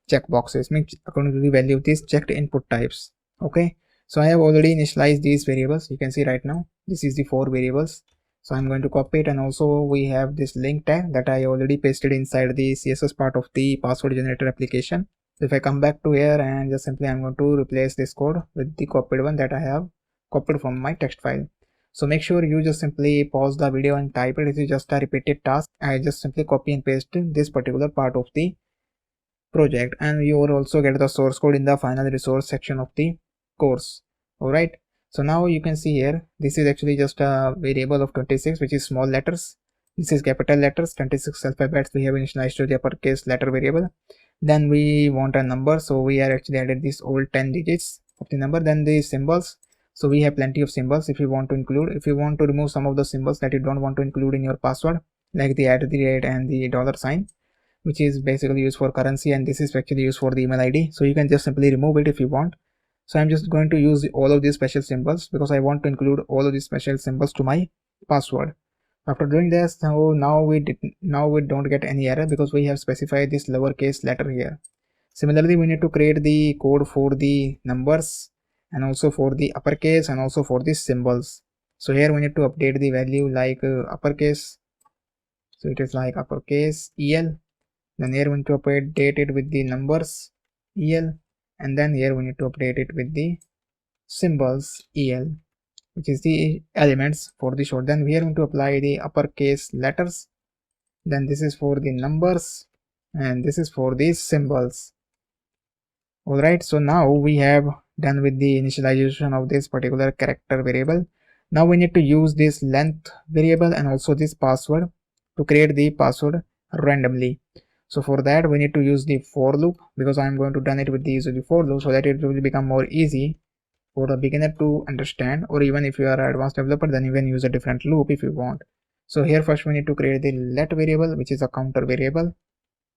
checkboxes, means according to the value of these checked input types. Okay, so I have already initialized these variables. You can see right now this is the 4 variables. So I'm going to copy it, and also we have this link tag that I already pasted inside the CSS part of the password generator application. So if I come back to here and just simply I'm going to replace this code with the copied one that I have copied from my text file. So make sure you just simply pause the video and type it. It is just a repeated task. I just simply copy and paste this particular part of the project, and you will also get the source code in the final resource section of the course. Alright, so now you can see here this is actually just a variable of 26, which is small letters. This is capital letters, 26 alphabets we have initialized to the uppercase letter variable. Then we want a number, so we are actually added this all 10 digits of the number. Then the symbols, so we have plenty of symbols if you want to include. If you want to remove some of the symbols that you don't want to include in your password, like the @ and the $sign, which is basically used for currency, and this is actually used for the email ID, so you can just simply remove it if you want. So I'm just going to use all of these special symbols because I want to include all of these special symbols to my password. After doing this, now we don't get any error because we have specified this lowercase letter here. Similarly, we need to create the code for the numbers, and also for the uppercase and also for the symbols. So here we need to update the value like uppercase, so it is like uppercase EL. Then here we need to update it with the numbers EL, and then here we need to update it with the symbols EL, which is the elements for the short. Then we are going to apply the uppercase letters, then this is for the numbers, and this is for the symbols. Alright, so now we have done with the initialization of this particular character variable. Now we need to use this length variable and also this password to create the password randomly. So for that we need to use the for loop, because I am going to done it with the use of the for loop, so that it will become more easy for a beginner to understand, or even if you are an advanced developer, then you can use a different loop if you want. So here first we need to create the let variable, which is a counter variable.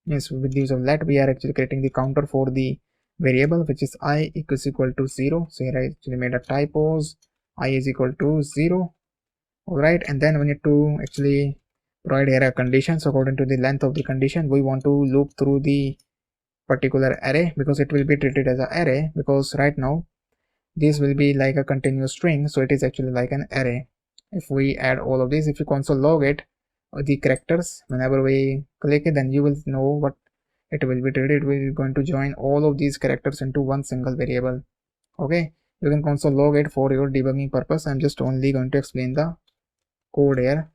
Yes, with the use of let we are actually creating the counter for the variable, which is I equals equal to 0. So here I actually made a typos, I is equal to 0. Alright, and then we need to actually provide here a condition. So according to the length of the condition, we want to loop through the particular array, because it will be treated as an array, because right now this will be like a continuous string, so it is actually like an array. If we add all of these, if you console log it, the characters, whenever we click it, then you will know what it will be treated. It will going to join all of these characters into one single variable. Okay, you can console log it for your debugging purpose. I'm just only going to explain the code here.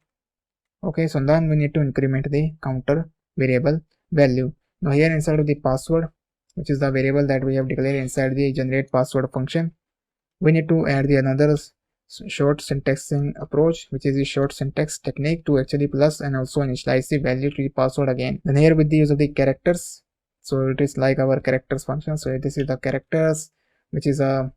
Okay, so then we need to increment the counter variable value. Now here inside of the password, which is the variable that we have declared inside the generate password function, we need to add the another short syntaxing approach, which is the short syntax technique, to actually plus and also initialize the value to the password again. Then here with the use of the characters, so it is like our characters function. So this is the characters, which is a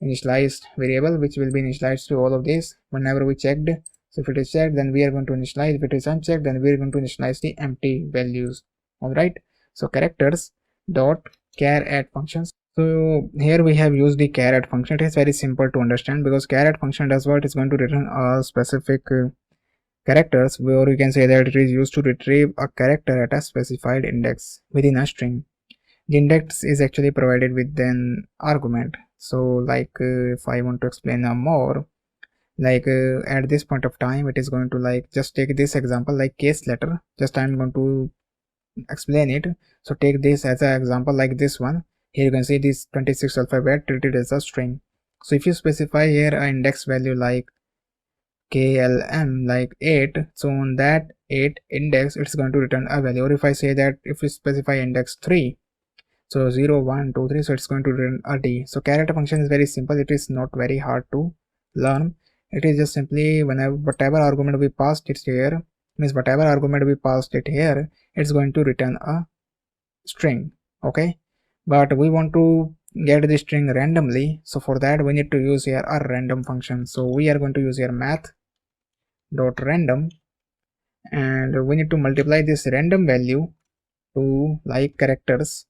initialized variable which will be initialized to all of these whenever we checked. So if it is checked, then we are going to initialize. If it is unchecked, then we are going to initialize the empty values. All right, so characters dot char add functions. So here we have used the char add function. It is very simple to understand, because char add function does what? It's going to return a specific characters, or you can say that it is used to retrieve a character at a specified index within a string. The index is actually provided with an argument. So like if I want to explain more, like at this point of time, it is going to like just take this example like case letter. Just I'm going to explain it. So take this as an example like this one. Here you can see this 26 alphabet treated as a string. So if you specify here an index value like KLM like 8, so on that 8 index it's going to return a value. Or if I say that if we specify index 3, so 0 1 2 3, so it's going to return a D. So character function is very simple. It is not very hard to learn. It is just simply whatever argument we passed it here, means whatever argument we passed it here, it's going to return a string. Okay, but we want to get the string randomly, so for that we need to use here a random function. So we are going to use here math dot random, and we need to multiply this random value to like characters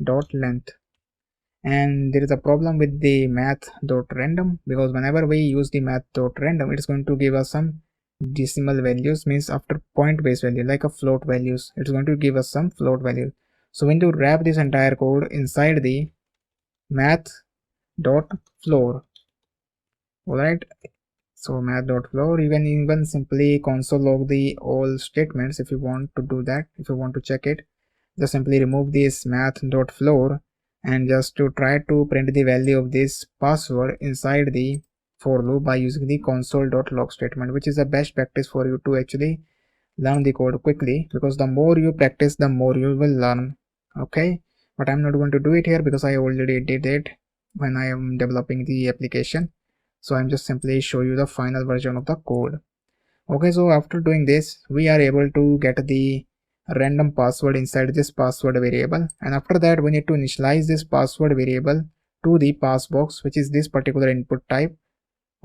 dot length. And there is a problem with the math dot random, because whenever we use the math dot random, it's going to give us some decimal values, means after point based value like a float values, it's going to give us some float value. So we need to wrap this entire code inside the math dot floor. All right, so math dot floor, you can even simply console log the all statements if you want to do that. If you want to check it, just simply remove this math dot floor and just to try to print the value of this password inside the for loop by using the console dot log statement, which is the best practice for you to actually learn the code quickly, because the more you practice, the more you will learn. Okay, but I'm not going to do it here because I already did it when I am developing the application. So I'm just simply show you the final version of the code. Okay, so after doing this, we are able to get the random password inside this password variable, and after that we need to initialize this password variable to the pass box, which is this particular input type.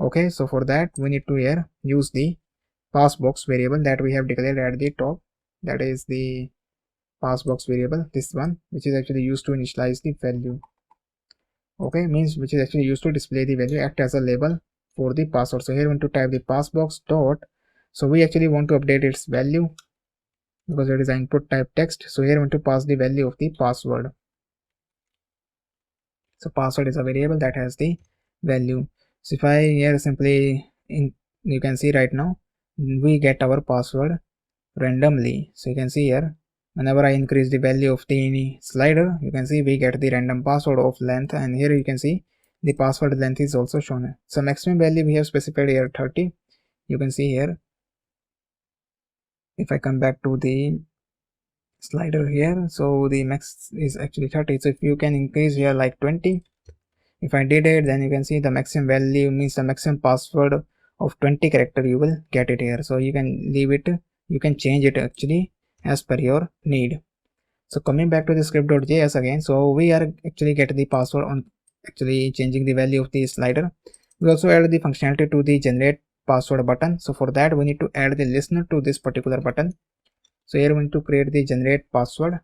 Okay, so for that we need to here use the pass box variable that we have declared at the top, that is the pass box variable, this one, which is actually used to initialize the value. Okay, means which is actually used to display the value, act as a label for the password. So here we want to type the passbox dot, so we actually want to update its value because it is an input type text. So here we want to pass the value of the password. So password is a variable that has the value. So if I here simply you can see right now we get our password randomly. So you can see here whenever I increase the value of the slider, you can see we get the random password of length, and here you can see the password length is also shown. So maximum value we have specified here 30. You can see here if I come back to the slider here, so the max is actually 30. So if you can increase here like 20, if I did it, then you can see the maximum value means the maximum password of 20 character you will get it here. So you can leave it, you can change it actually as per your need. So coming back to the script.js again, so we are actually get the password on actually changing the value of the slider. We also add the functionality to the generate password button. So for that we need to add the listener to this particular button. So here we need to create the generate password.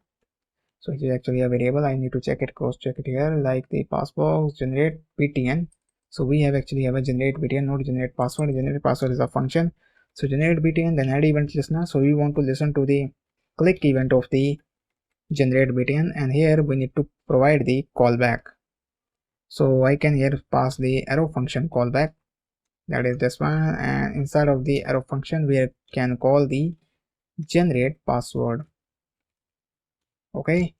So it is actually a variable. I need to check it, cross check it here, like the passbox generate btn. So we have actually have a generate btn, not generate password. Generate password is a function. So generate btn, then add event listener. So we want to listen to the click event of the generate btn, and here we need to provide the callback. So I can here pass the arrow function callback, that is this one, and inside of the arrow function we can call the generate password. Okay,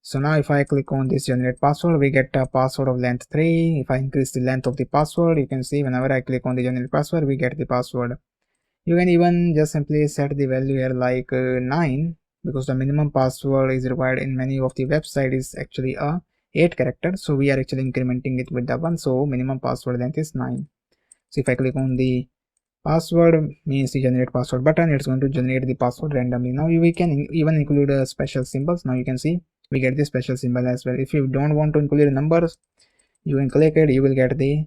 so now if I click on this generate password, we get a password of length 3. If I increase the length of the password, you can see whenever I click on the generate password, we get the password. You can even just simply set the value here like 9, because the minimum password is required in many of the website is actually a 8 character. So we are actually incrementing it with the 1. So minimum password length is 9. So if I click on the password means the generate password button, it's going to generate the password randomly. Now we can even include special symbols. Now you can see we get the special symbol as well. If you don't want to include numbers, you can click it, you will get the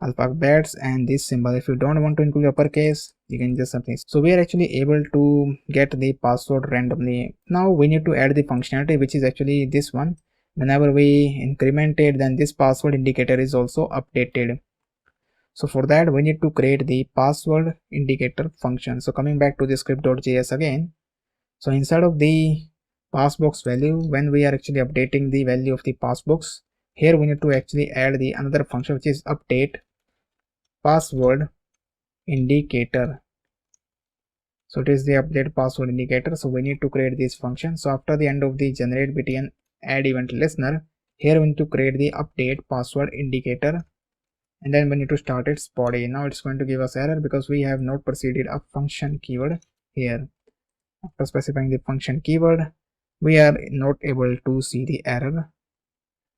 alphabets and this symbol. If you don't want to include uppercase, you can just something. So we are actually able to get the password randomly. Now we need to add the functionality, which is actually this one. Whenever we increment it, then this password indicator is also updated. So for that we need to create the password indicator function. So coming back to the script.js again, so inside of the passbox value, when we are actually updating the value of the passbox, here we need to actually add the another function, which is update password indicator. So it is the update password indicator. So we need to create this function. So after the end of the generate btn add event listener, here we need to create the update password indicator, and then we need to start its body. Now it's going to give us error because we have not proceeded a function keyword here. After specifying the function keyword, we are not able to see the error.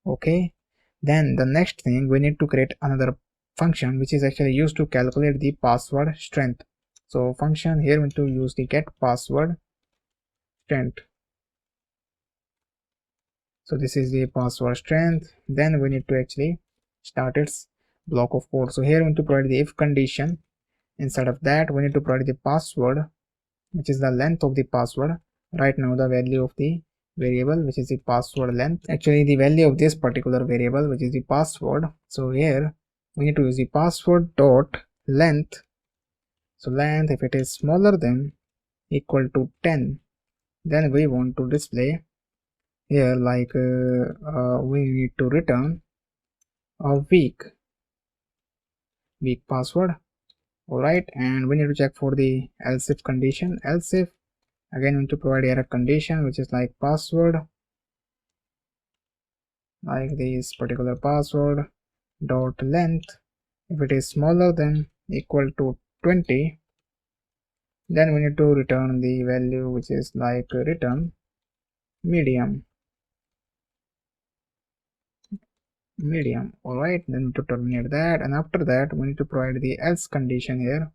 Okay, then the next thing, we need to create another function which is actually used to calculate the password strength. So function here we need to use the get password strength. So this is the password strength. Then we need to actually start its block of code. So here we need to provide the if condition. Inside of that we need to provide the password, which is the length of the password. Right now the value of the variable, which is the password length, actually the value of this particular variable, which is the password. So here we need to use the password dot length. So length, if it is smaller than equal to 10, then we want to display here like we need to return a weak password. Alright, and we need to check for the else if condition. Else if, again we need to provide here a condition which is like password, like this particular password dot length, if it is smaller than equal to 20, then we need to return the value which is like return medium. All right, then we need to terminate that, and after that we need to provide the else condition here.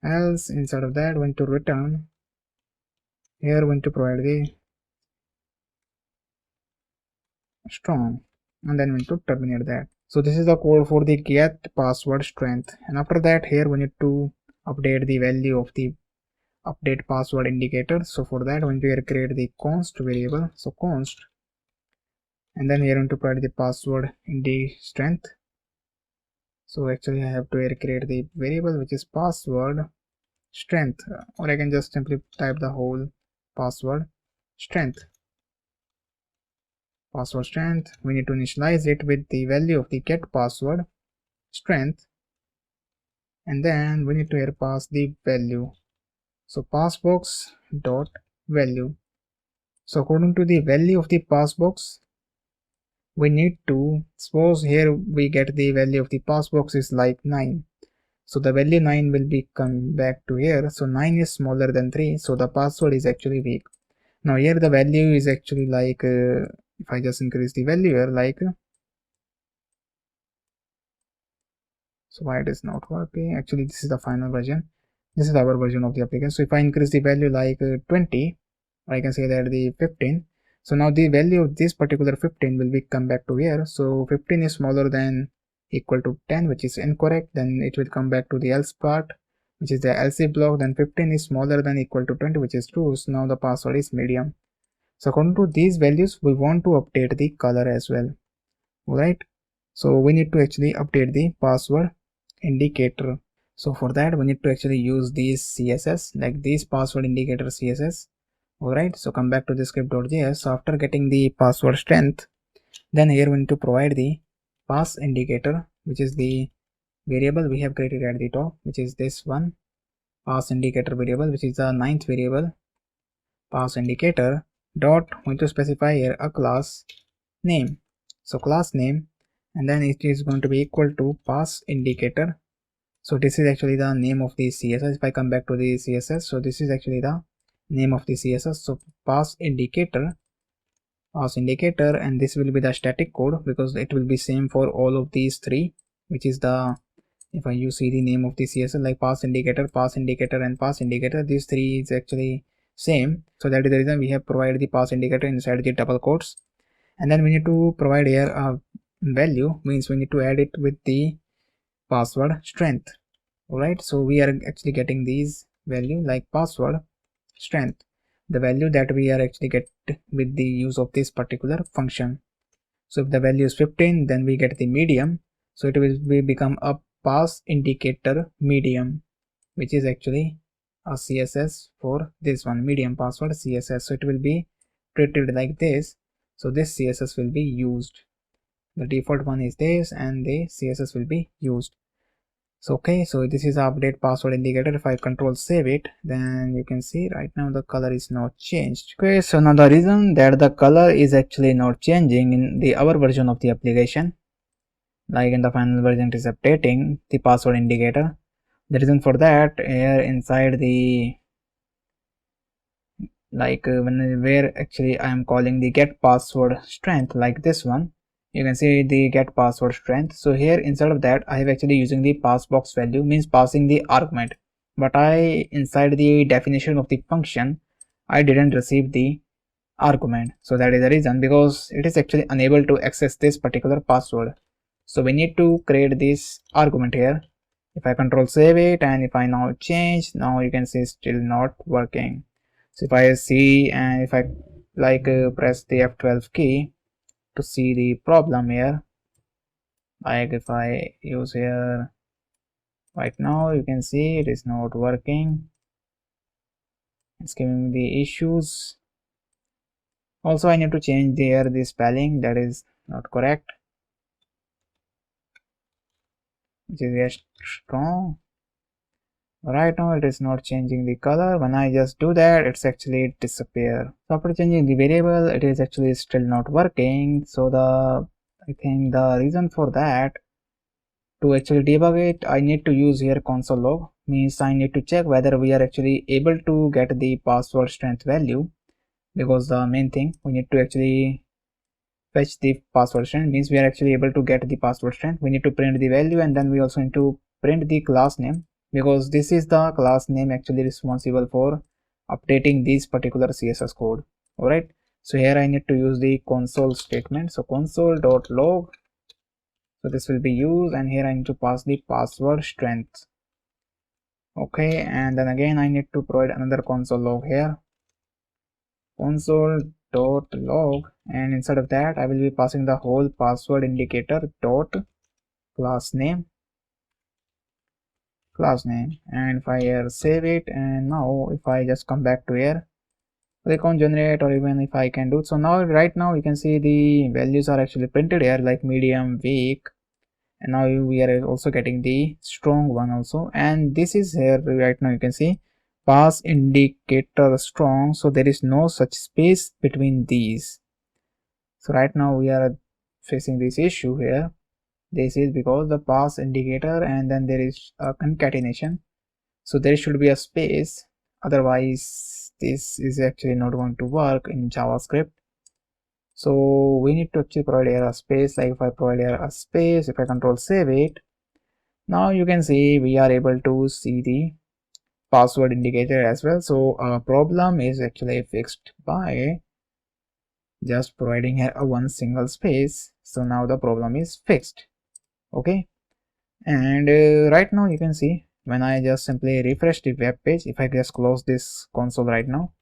Else, inside of that we need to return, here we need to provide the strong, and then we need to terminate that. So this is the code for the get password strength, and after that here we need to update the value of the update password indicator. So for that we need to create the const variable. So const, and then here we need to provide the password indi strength. So actually I have to create the variable which is password strength, or I can just simply type the whole password strength. password strength. We need to initialize it with the value of the get password strength, and then we need to here pass the value. So passbox dot value. So according to the value of the passbox, we need to suppose here we get the value of the passbox is like 9. So the value 9 will be come back to here. So 9 is smaller than 3. So the password is actually weak. Now here the value is actually like, if I just increase the value here, like, so why it is not working? Actually, this is the final version. This is our version of the application. So if I increase the value like 20, I can say that the 15. So now the value of this particular 15 will be come back to here. So 15 is smaller than equal to 10, which is incorrect. Then it will come back to the else part, which is the else if block. Then 15 is smaller than equal to 20, which is true. So now the password is medium. So according to these values, we want to update the color as well. Alright. So we need to actually update the password indicator. So for that we need to actually use these CSS, like these password indicator CSS. Alright, so come back to the script.js. So after getting the password strength, then here we need to provide the pass indicator, which is the variable we have created at the top, which is this one, pass indicator variable, which is the 9th variable. Pass indicator dot, we need to specify here a class name. So class name, and then it is going to be equal to pass indicator. So this is actually the name of the CSS. If I come back to the CSS, so this is actually the name of the CSS. So pass indicator, and this will be the static code because it will be same for all of these three, which is the, if you see the name of the CSS like pass indicator, and pass indicator, these three is actually same. So that is the reason we have provided the pass indicator inside the double quotes. And then we need to provide here a value, means we need to add it with the password strength. Alright, so we are actually getting these value like password strength, the value that we are actually get with the use of this particular function. So if the value is 15, then we get the medium. So it will become a pass indicator medium, which is actually a CSS for this one, medium password CSS. So it will be treated like this. So this CSS will be used. The default one is this, and the CSS will be used. So okay, so this is update password indicator. If I control save it, then you can see right now the color is not changed. Okay, so now the reason that the color is actually not changing in the our version of the application, like in the final version it is updating the password indicator. The reason for that, here inside the, like where actually I am calling the get password strength, like this one, you can see the get password strength. So here instead of that I have actually using the passbox value, means passing the argument, but I inside the definition of the function I didn't receive the argument. So that is the reason, because it is actually unable to access this particular password. So we need to create this argument here. If I control save it, and if I now change, now you can see still not working. So if I see, and if I like press the F12 key to see the problem here, like if I use here right now, you can see it is not working. It's giving me the issues. Also I need to change the spelling, that is not correct, which is very strong. Right now it is not changing the color. When I just do that, it's actually disappear. So after changing the variable, it is actually still not working. So I think the reason for that, to actually debug it, I need to use here console log, means I need to check whether we are actually able to get the password strength value, because the main thing we need to actually fetch the password strength, means we are actually able to get the password strength. We need to print the value, and then we also need to print the class name, because this is the class name actually responsible for updating this particular CSS code. Alright, so here I need to use the console statement. So console.log, so this will be used, and here I need to pass the password strength. Okay, and then again I need to provide another console log here, console.log, and instead of that I will be passing the whole password indicator dot class name, and if I here save it, and now if I just come back to here, click on generate, or even if I can do so now. Right now you can see the values are actually printed here, like medium, weak, and now we are also getting the strong one also. And this is here right now you can see pass indicator strong, so there is no such space between these. So right now we are facing this issue here. This is because the pass indicator and then there is a concatenation, so there should be a space, otherwise this is actually not going to work in JavaScript. So we need to actually provide here a space. Like if I provide here a space, if I control save it, now you can see we are able to see the password indicator as well. So our problem is actually fixed by just providing here a one single space. So now the problem is fixed. Okay, and right now you can see when I just simply refresh the web page, if I just close this console right now,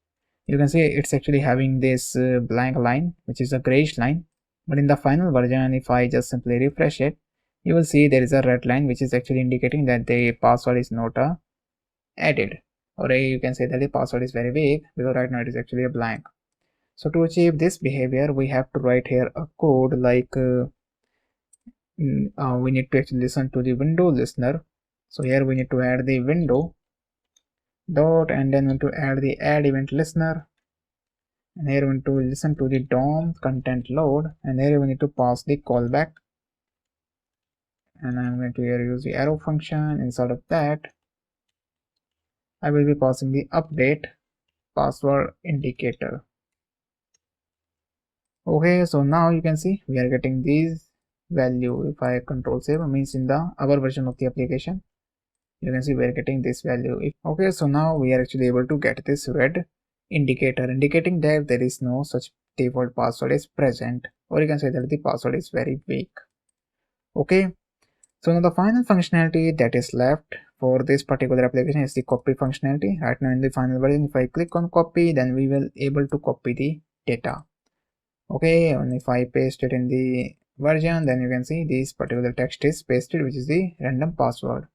you can see it's actually having this blank line, which is a grayish line. But in the final version, if I just simply refresh it, you will see there is a red line, which is actually indicating that the password is not added, or you can say that the password is very vague, because right now it is actually a blank. So to achieve this behavior, we have to write here a code like we need to actually listen to the window listener. So here we need to add the window dot, and then we need to add the add event listener, and here we need to listen to the DOM content load, and here we need to pass the callback, and I'm going to here use the arrow function. Inside of that I will be passing the update password indicator. Okay, so now you can see we are getting these value. If I control save, means in the our version of the application, you can see we are getting this value. Okay, so now we are actually able to get this red indicator indicating that there is no such default password is present, or you can say that the password is very weak. Okay, so now the final functionality that is left for this particular application is the copy functionality. Right now in the final version, if I click on copy, then we will able to copy the data. Okay, and if I paste it in the version, then you can see this particular text is pasted, which is the random password.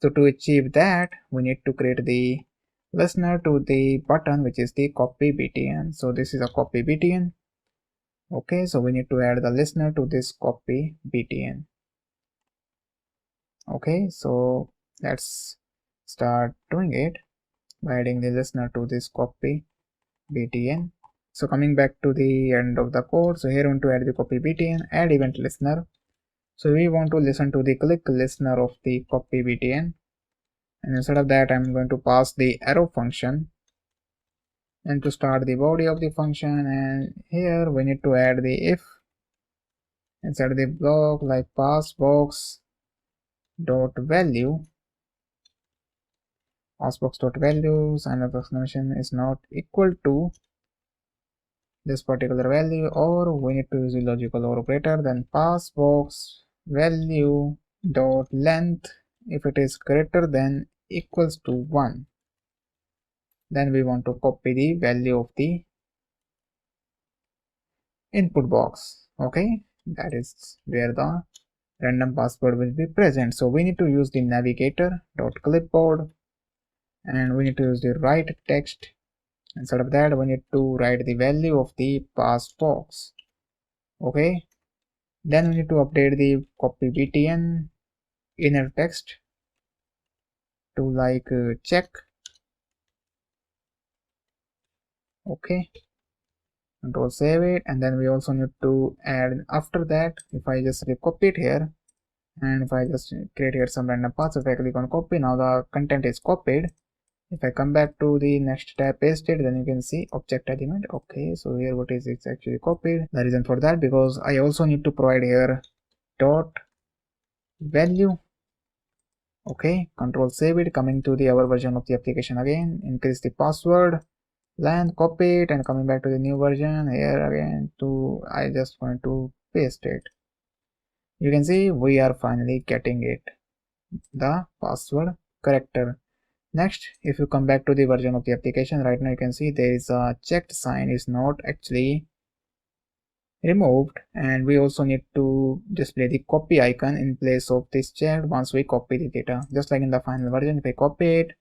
So to achieve that, we need to create the listener to the button, which is the copy btn. So this is a copy btn. Okay, so we need to add the listener to this copy btn. Okay, so let's start doing it by adding the listener to this copy btn. So coming back to the end of the code, so here we want to add the copy btn, add event listener. So we want to listen to the click listener of the copy btn, and instead of that I'm going to pass the arrow function and to start the body of the function, and here we need to add the if inside the block like passbox dot value, passbox dot value sign of exclamation is not equal to this particular value, or we need to use the logical or greater than passbox value dot length. If it is greater than equals to 1, then we want to copy the value of the input box. Okay, that is where the random password will be present. So we need to use the navigator dot clipboard, and we need to use the write text. Instead of that, we need to write the value of the passbox. Okay, then we need to update the copy btn inner text to like check. Okay, control save it, and then we also need to add after that. If I just copy it here, and if I just create here some random paths, if I click on copy, now the content is copied. If I come back to the next tab, paste it, then you can see object element. Okay, so here what is it's actually copied. The reason for that, because I also need to provide here dot value. Okay, control save it, coming to the our version of the application again, increase the password length, copy it, and coming back to the new version here again to I just want to paste it. You can see we are finally getting it, the password character. Next, if you come back to the version of the application, right now you can see there is a checked sign is not actually removed, and we also need to display the copy icon in place of this checked once we copy the data, just like in the final version. If I copy it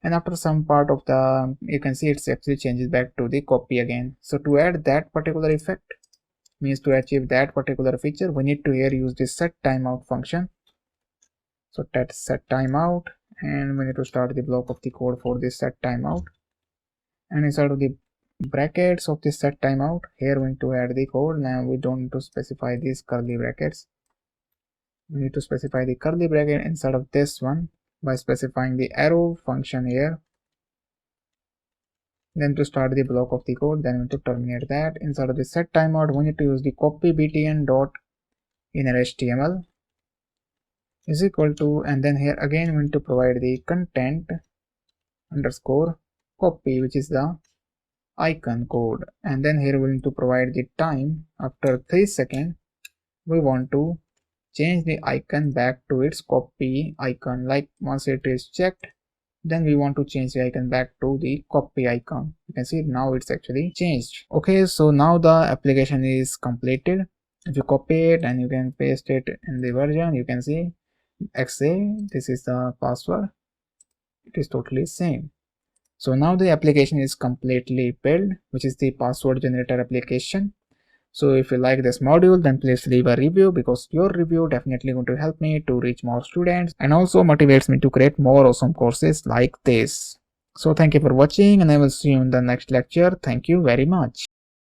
and after some part of the, you can see it's actually changes back to the copy again. So to add that particular effect, means to achieve that particular feature, we need to here use this set timeout function. So that set timeout, and we need to start the block of the code for this set timeout, and inside of the brackets of this set timeout, here we need to add the code. Now we don't need to specify these curly brackets, we need to specify the curly bracket inside of this one by specifying the arrow function here. Then to start the block of the code, then we need to terminate that. Inside of the set timeout, we need to use the copy btn dot inner html is equal to, and then here again we need to provide the content underscore copy, which is the icon code, and then here we need to provide the time. After 3 seconds we want to change the icon back to its copy icon. Like once it is checked, then we want to change the icon back to the copy icon. You can see now it's actually changed. Okay, so now the application is completed. If you copy it and you can paste it in the version, you can see XA, this is the password, it is totally same. So now the application is completely built, which is the password generator application. So if you like this module, then please leave a review, because your review definitely going to help me to reach more students and also motivates me to create more awesome courses like this. So thank you for watching, and I will see you in the next lecture. Thank you very much.